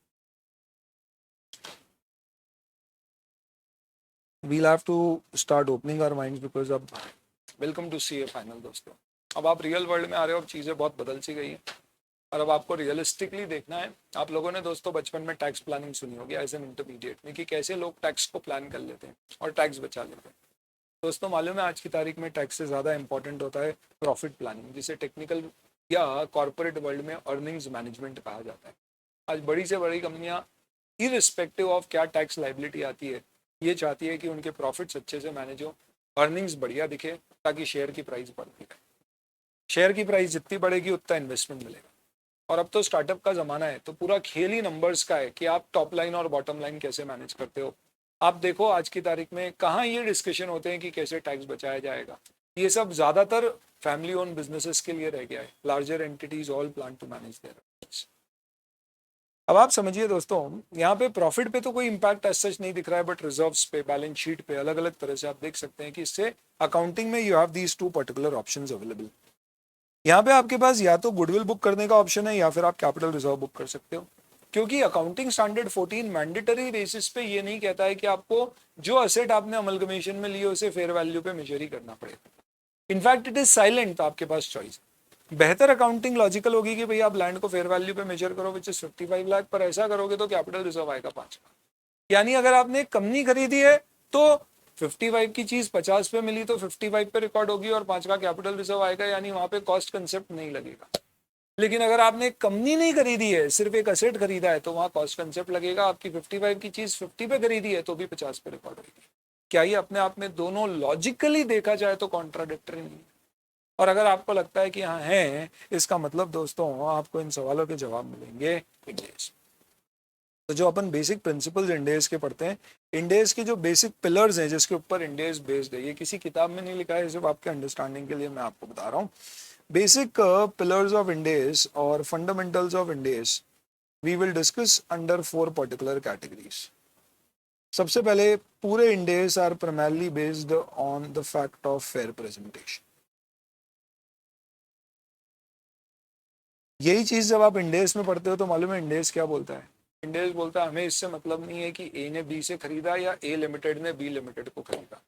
Speaker 1: we'll have to start opening our minds because अब वेलकम टू CA फाइनल दोस्तों। अब आप रियल वर्ल्ड में आ रहे हो, अब चीज़ें बहुत बदल सी गई हैं और अब आपको रियलिस्टिकली देखना है। आप लोगों ने दोस्तों बचपन में टैक्स प्लानिंग सुनी होगी एज एन इंटरमीडिएट में, कि कैसे लोग टैक्स को प्लान कर लेते हैं और टैक्स बचा लेते हैं। दोस्तों मालूम है आज की तारीख में टैक्स से ज़्यादा इंपॉर्टेंट होता है प्रॉफिट प्लानिंग, जिसे टेक्निकल या कॉर्पोरेट वर्ल्ड में अर्निंग्स मैनेजमेंट कहा जाता है। आज बड़ी से बड़ी कंपनियां इररिस्पेक्टिव ऑफ क्या टैक्स लाइबिलिटी आती है, ये चाहती है कि उनके प्रॉफिट्स अच्छे से मैनेज हो, अर्निंग्स बढ़िया दिखे, ताकि शेयर की प्राइस बढ़ती रहे। शेयर की प्राइस जितनी बढ़ेगी उतना इन्वेस्टमेंट मिलेगा। और अब तो स्टार्टअप का ज़माना है, तो पूरा खेल ही नंबर्स का है कि आप टॉप लाइन और बॉटम लाइन कैसे मैनेज करते हो। आप देखो आज की तारीख में कहाँ ये डिस्कशन होते हैं कि कैसे टैक्स बचाया जाएगा, ये सब ज़्यादातर फैमिली ओन बिजनेसेस के लिए रह गया है। Larger entities all plan to manage their. अब आप समझिए दोस्तों, यहाँ पे प्रॉफिट पे तो कोई इम्पैक्ट एज सच नहीं दिख रहा है, बट रिजर्व्स पे, बैलेंस शीट पे अलग अलग तरह से आप देख सकते हैं कि इससे अकाउंटिंग में you have these two particular options available. यहाँ पे आपके पास या तो गुडविल बुक करने का ऑप्शन है या फिर आप कैपिटल रिजर्व बुक कर सकते हो, क्योंकि अकाउंटिंग स्टैंडर्ड 14 मैंडेटरी बेसिस पे ये नहीं कहता है कि आपको जो असेट आपने अमलगमेशन में लिए उसे फेयर वैल्यू पे मेजर ही करना पड़ेगा। इनफैक्ट इट इज साइलेंट, तो आपके पास चॉइस। बेहतर अकाउंटिंग लॉजिकल होगी कि भाई आप लैंड को फेयर वैल्यू पे मेजर करो विच इज 55 लाख, पर ऐसा करोगे तो कैपिटल रिजर्व आएगा 5 लाख। यानी अगर आपने कंपनी खरीदी है तो 55 की चीज 50 पे मिली तो 55 पे रिकॉर्ड होगी और 5 का कैपिटल रिजर्व आएगा, यानी वहां पे कॉस्ट कंसेप्ट नहीं लगेगा। लेकिन अगर आपने कंपनी नहीं खरीदी है, सिर्फ एक असेट खरीदा है, तो वहां कॉस्ट कंसेप्ट लगेगा। आपकी 55 की चीज 50 पे खरीदी है तो भी 50 पे रिकॉर्ड होगी। क्या ये अपने आप में दोनों लॉजिकली देखा जाए तो कॉन्ट्राडिक्टरी नहीं है? और अगर आपको लगता है कि हाँ है, इसका मतलब दोस्तों आपको इन सवालों के जवाब मिलेंगे इंडेस। तो जो अपन बेसिक प्रिंसिपल्स इंडेस के पढ़ते हैं, इंडेस के जो बेसिक पिलर्स हैं जिसके ऊपर इंडेस बेस्ड है, ये किसी किताब में नहीं लिखा है, सिर्फ आपके अंडरस्टैंडिंग के लिए मैं आपको बता रहा हूँ। बेसिक पिलर्स ऑफ इंडेस और fundamentals of Ind AS we will discuss under 4 particular categories. सबसे पहले, पूरे Ind AS are primarily based on the fact of fair presentation. यही चीज जब आप इंडेस में पढ़ते हो तो मालूम है इंडेस क्या बोलता है? इंडेस बोलता है हमें इससे मतलब नहीं है कि ए ने बी से खरीदा या ए लिमिटेड ने बी लिमिटेड को खरीदा।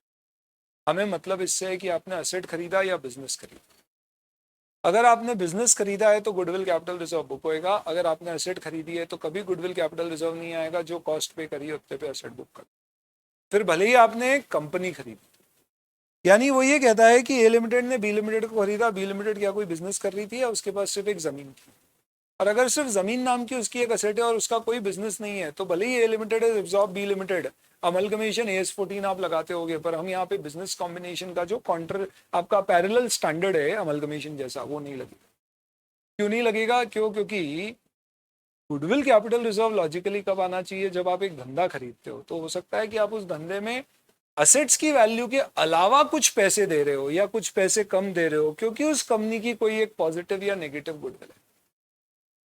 Speaker 1: हमें मतलब इससे है कि आपने असेट खरीदा या बिजनेस खरीदा। अगर आपने बिजनेस खरीदा है तो गुडविल कैपिटल रिजर्व बुक होएगा, अगर आपने असेट खरीदी है तो कभी गुडविल कैपिटल रिजर्व नहीं आएगा, जो कॉस्ट पे करी उतने पे असेट बुक कर। फिर भले ही आपने कंपनी खरीदी,
Speaker 2: यानी वो ये कहता है कि ए लिमिटेड ने बी लिमिटेड को खरीदा, बी लिमिटेड क्या कोई बिजनेस कर रही थी या उसके पास सिर्फ एक जमीन थी, और अगर सिर्फ जमीन नाम की उसकी एक असेट है और उसका कोई बिजनेस नहीं है तो भले ही A limited is absorb B limited, amalgamation AS14 आप लगाते होगे, पर हम यहाँ पे बिजनेस कॉम्बिनेशन का जो काउंटर आपका पैरेलल स्टैंडर्ड है अमलगमेशन जैसा, वो नहीं लगेगा। क्यों नहीं लगेगा? क्योंकि गुडविल कैपिटल रिजर्व लॉजिकली कब आना चाहिए? जब आप एक धंधा खरीदते हो, तो हो सकता है कि आप उस धंधे में असेट्स की वैल्यू के अलावा कुछ पैसे दे रहे हो या कुछ पैसे कम दे रहे हो, क्योंकि उस कंपनी की कोई एक पॉजिटिव या नेगेटिव गुडविल है,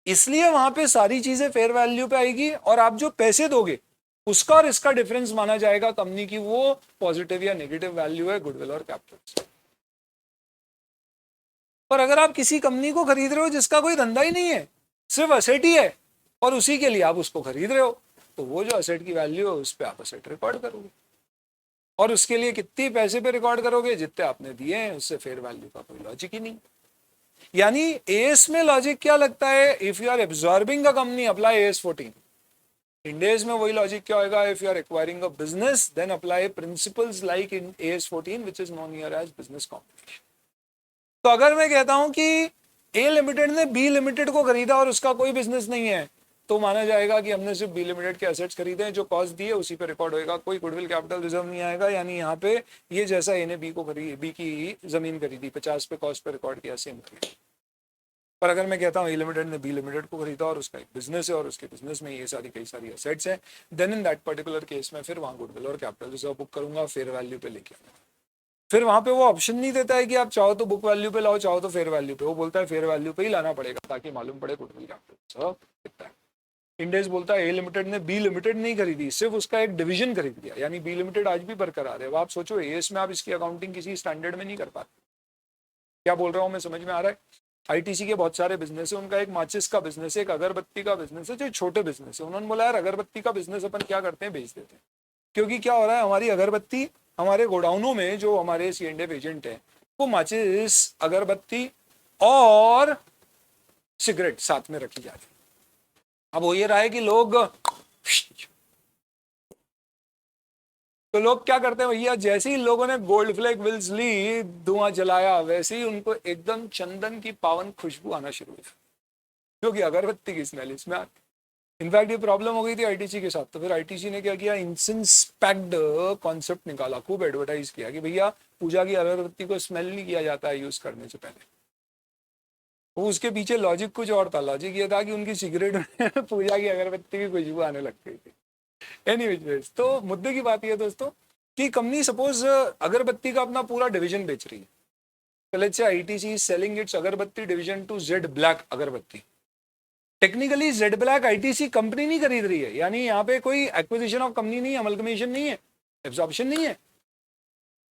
Speaker 2: इसलिए वहां पे सारी चीजें फेयर वैल्यू पे आएगी और आप जो पैसे दोगे उसका और इसका डिफरेंस माना जाएगा कंपनी की वो पॉजिटिव या नेगेटिव वैल्यू है गुडविल और कैपिटल। पर अगर आप किसी कंपनी को खरीद रहे हो जिसका कोई धंधा ही नहीं है, सिर्फ असेट ही है, और उसी के लिए आप उसको खरीद रहे हो, तो वो जो असेट की वैल्यू है उस पर आप असेट रिकॉर्ड करोगे, और उसके लिए कितने पैसे पे रिकॉर्ड करोगे? जितने आपने दिए हैं, उससे फेयर वैल्यू का कोई लॉजिक ही नहीं। यानी एएस में लॉजिक क्या लगता है? If you are absorbing a company apply AS14। Ind AS में वही लॉजिक क्या होगा? If you are acquiring a business then apply principles like in AS14 which is known here as business combination. तो अगर मैं कहता हूं कि ए लिमिटेड ने बी लिमिटेड को खरीदा और उसका कोई बिजनेस नहीं है, तो माना जाएगा कि हमने सिर्फ बी लिमिटेड के एसेट्स खरीदे हैं, जो कॉस्ट दिए उसी पे रिकॉर्ड होएगा, कोई गुडविल कैपिटल रिजर्व नहीं आएगा। यानी यहाँ पे ये जैसा ए ने बी को खरीदी, बी की जमीन खरीदी 50 पे कॉस्ट पे रिकॉर्ड किया, सेम खरीदा। पर अगर मैं कहता हूँ ए लिमिटेड ने बी लिमिटेड को खरीदा और उसका एक बिजनेस है और उसके बिजनेस में ये सारी कई सारी एसेट्स हैं, then in that particular case में फिर वहाँ गुडविल और कैपिटल रिजर्व बुक करूंगा, फेयर वैल्यू पे लेके आऊंगा। फिर वहां पे वो ऑप्शन नहीं देता है कि आप चाहो तो बुक वैल्यू पे लाओ, चाहो तो फेयर वैल्यू पे, वो बोलता है फेयर वैल्यू पे ही लाना पड़ेगा ताकि मालूम पड़े गुडविल कैपिटल रिजर्व कितना है। इंडेस बोलता है ए लिमिटेड ने बी लिमिटेड नहीं खरीदी, सिर्फ उसका एक डिवीजन खरीद लिया, यानी बी लिमिटेड आज भी बरकरार है। अब आप सोचो एएस में आप इसकी अकाउंटिंग किसी स्टैंडर्ड में नहीं कर पाते। क्या बोल रहा हूँ मैं, समझ में आ रहा है? आईटीसी के बहुत सारे बिजनेस है, उनका एक माचिस का बिजनेस है, एक अगरबत्ती का बिजनेस है, जो छोटे बिजनेस है। उन्होंने बोला यार अगरबत्ती का बिजनेस अपन क्या करते हैं, बेच देते हैं, क्योंकि क्या हो रहा है, हमारी अगरबत्ती हमारे गोडाउनों में जो हमारे C&F एजेंट है वो माचिस, अगरबत्ती और सिगरेट साथ में रखी जाती है। अब हो ये रहा है कि लोग क्या करते हैं भैया, जैसे ही लोगों ने गोल्ड फ्लैग विल्स ली, धुआं जलाया, वैसे ही उनको एकदम चंदन की पावन खुशबू आना शुरू हुई, जो कि अगरबत्ती की स्मेल इसमें आती। इनफैक्ट ये प्रॉब्लम हो गई थी आईटीसी के साथ, तो फिर आईटीसी ने क्या किया, इंसेंस पैक्ड कॉन्सेप्ट निकाला, खूब एडवर्टाइज किया कि भैया पूजा की अगरबत्ती को स्मेल नहीं किया जाता है यूज करने से पहले। वो उसके पीछे लॉजिक कुछ और था, लॉजिक ये था कि उनकी सिगरेट में पूजा की अगरबत्ती की खुशबू आने लग गई थी। एनीवेज, तो मुद्दे की बात यह दोस्तों कि कंपनी सपोज अगरबत्ती का अपना पूरा डिवीजन बेच रही है, तो let's say ITC is selling it's अगरबत्ती डिवीजन टू जेड ब्लैक अगरबत्ती। Technically Z black ITC company नहीं खरीद रही है, यानी यहाँ पे कोई एक्विजिशन ऑफ कंपनी नहीं है, अमलगमेशन नहीं है, एब्जॉर्प्शन नहीं है,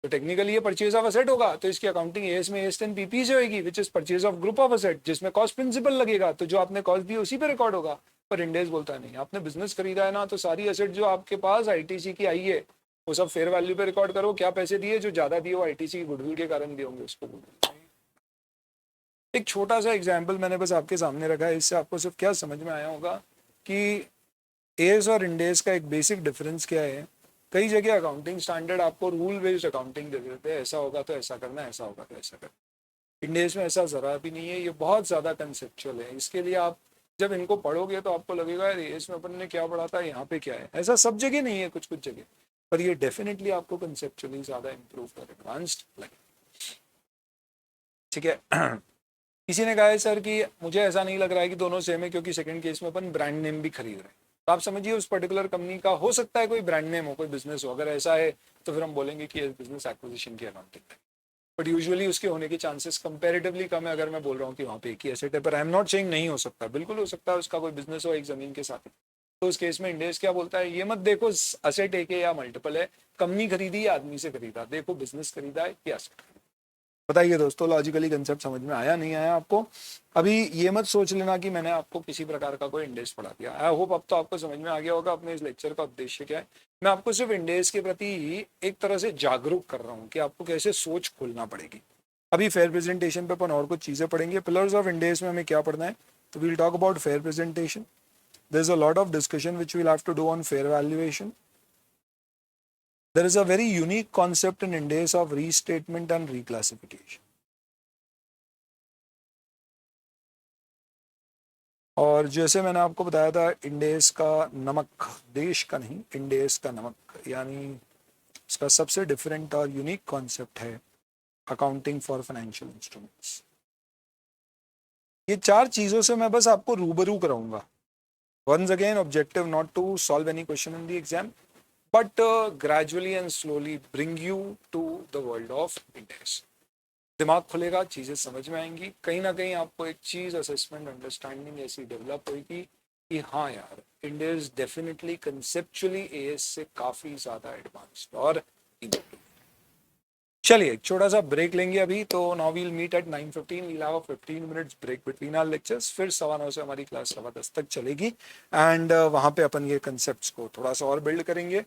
Speaker 2: तो टेक्निकली ये परचेज ऑफ असेट होगा। तो इसकी अकाउंटिंग एएस में AS10 PP से होगी, which is purchase of group of asset, जिसमें कॉस्ट प्रिंसिपल लगेगा, तो जो आपने कॉस्ट दी उसी पे रिकॉर्ड होगा। पर इंडेस बोलता है नहीं, आपने बिजनेस खरीदा है ना, तो सारी असेट जो आपके पास आईटीसी की आई है वो सब फेयर वैल्यू पे रिकॉर्ड करो, क्या पैसे दिए, जो ज्यादा दिए वो आईटीसी की गुडविल के कारण दिए होंगे उसको। एक छोटा सा एग्जाम्पल मैंने बस आपके सामने रखा है, इससे आपको सिर्फ क्या समझ में आया होगा कि एस और इंडेस का एक बेसिक डिफरेंस क्या है। कई जगह अकाउंटिंग स्टैंडर्ड आपको रूल बेस्ड अकाउंटिंग दे देते हैं, ऐसा होगा तो ऐसा करना, ऐसा होगा तो ऐसा करना। इंडेस में ऐसा जरा भी नहीं है, ये बहुत ज़्यादा कंसेप्चुअल है। इसके लिए आप जब इनको पढ़ोगे तो आपको लगेगा यार इसमें अपन ने क्या पढ़ा था, यहाँ पे क्या है। ऐसा सब जगह नहीं है, कुछ कुछ जगह, पर ये डेफिनेटली आपको कंसेप्चुअली ज़्यादा इम्प्रूव कर एडवांस्ड लगे। ठीक है। किसी ने कहा है सर कि मुझे ऐसा नहीं लग रहा है कि दोनों सेम है, क्योंकि सेकंड केस में अपन ब्रांड नेम भी खरीद रहे हैं। तो आप समझिए उस पर्टिकुलर कंपनी का हो सकता है कोई ब्रांड नेम हो, कोई बिजनेस हो, अगर ऐसा है तो फिर हम बोलेंगे कि बिजनेस एक्विजिशन की अकाउंटिंग है, बट यूजुअली उसके होने के चांसेस कंपैरेटिवली कम है। अगर मैं बोल रहा हूँ कि वहाँ पे एक ही एसेट है, पर आई एम नॉट सेइंग नहीं हो सकता, बिल्कुल हो सकता है उसका कोई बिजनेस हो एक जमीन के साथ। तो उस केस में इंडेस क्या बोलता है, ये मत देखो असेट एक है या मल्टीपल है, कंपनी खरीदी या आदमी से खरीदा, देखो बिजनेस खरीदा है या असेट। बताइए दोस्तों, लॉजिकली कंसेप्ट समझ में आया नहीं आया आपको? अभी ये मत सोच लेना कि मैंने आपको किसी प्रकार का कोई इंडेस पढ़ा दिया। आई होप अब तो आपको समझ में आ गया होगा अपने इस लेक्चर का उद्देश्य क्या है। मैं आपको सिर्फ इंडेस के प्रति एक तरह से जागरूक कर रहा हूँ कि आपको कैसे सोच खोलना पड़ेगी। अभी फेयर प्रेजेंटेशन पे अपन और कुछ चीज़ें पढ़ेंगे। पिलर्स ऑफ इंडेस में हमें क्या पढ़ना है, तो we'll talk about fair presentation. There is a lot of discussion which we'll have to do on fair valuation. there is a very unique concept in Ind AS of restatement and reclassification. और जैसे मैंने आपको बताया था, Ind AS का नमक, देश का नहीं, Ind AS का नमक, यानी इसका सबसे डिफरेंट और यूनिक कॉन्सेप्ट है अकाउंटिंग फॉर फाइनेंशियल इंस्ट्रूमेंट्स। ये 4 चीजों से मैं बस आपको रूबरू कराऊंगा। Once again, objective not to solve any question in the exam, but gradually and slowly bring you to the world of Ind AS. दिमाग खुलेगा, चीजें समझ में आएंगी, कहीं ना कहीं आपको एक चीज असेसमेंट अंडरस्टैंडिंग ऐसी डेवलप होगी कि हाँ यार, Ind AS definitely conceptually AS से काफी ज्यादा एडवांस्ड और इम्पोर्टेंट। चलिए एक छोटा सा ब्रेक लेंगे अभी। तो now we'll meet at 9:15, we'll have a 15 minutes break between our lectures. फिर 9:15 से हमारी क्लास 10:15 तक चलेगी एंड वहाँ पे अपन ये कंसेप्ट्स को थोड़ा सा और बिल्ड करेंगे।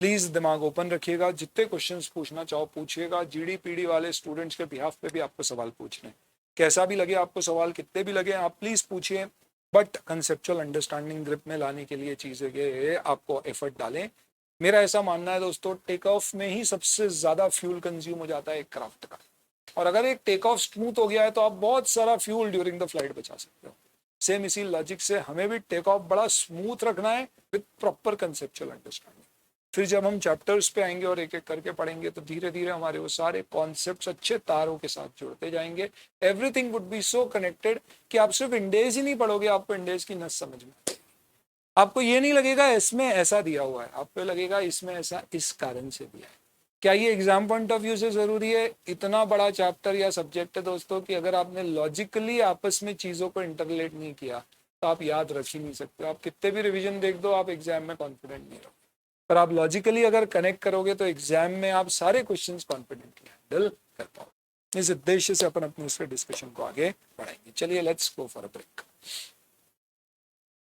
Speaker 2: प्लीज दिमाग ओपन रखिएगा, जितने क्वेश्चंस पूछना चाहो पूछिएगा। जीडी पीडी वाले स्टूडेंट्स के बिहाफ पे भी आपको सवाल पूछने हैं, कैसा भी लगे आपको सवाल, कितने भी लगे आप प्लीज पूछिए, बट कंसेप्चुअल अंडरस्टैंडिंग ग्रिप में लाने के लिए चीजें के आपको एफर्ट डालें। मेरा ऐसा मानना है दोस्तों, टेक ऑफ में ही सबसे ज्यादा फ्यूल कंज्यूम हो जाता है एक क्राफ्ट का, और अगर एक टेक ऑफ स्मूथ हो गया है तो आप बहुत सारा फ्यूल ड्यूरिंग द फ्लाइट बचा सकते हो। सेम इसी लॉजिक से हमें भी टेक ऑफ बड़ा स्मूथ रखना है विद प्रॉपर कंसेप्चुअल अंडरस्टैंडिंग। फिर जब हम चैप्टर्स पे आएंगे और एक एक करके पढ़ेंगे तो धीरे धीरे हमारे वो सारे कॉन्सेप्ट्स अच्छे तारों के साथ जुड़ते जाएंगे। Everything would be so connected कि आप सिर्फ Ind AS ही नहीं पढ़ोगे, आपको Ind AS की नस समझ में आएगी। आपको ये नहीं लगेगा इसमें ऐसा दिया हुआ है, आपको लगेगा इसमें ऐसा इस कारण से दिया है। क्या ये एग्जाम पॉइंट ऑफ व्यू से जरूरी है? इतना बड़ा चैप्टर या सब्जेक्ट है दोस्तों कि अगर आपने लॉजिकली आपस में चीजों को इंटरलेट नहीं किया तो आप याद रख ही नहीं सकते। आप कितने भी रिवीजन देख दो, आप एग्जाम में कॉन्फिडेंट नहीं रहोगे, पर आप लॉजिकली अगर कनेक्ट करोगे तो एग्जाम में आप सारे क्वेश्चंस कॉन्फिडेंटली हैंडल कर पाओगे। इस उद्देश्य से अपन अपने उसके डिस्कशन को आगे बढ़ाएंगे। चलिए let's go for a break.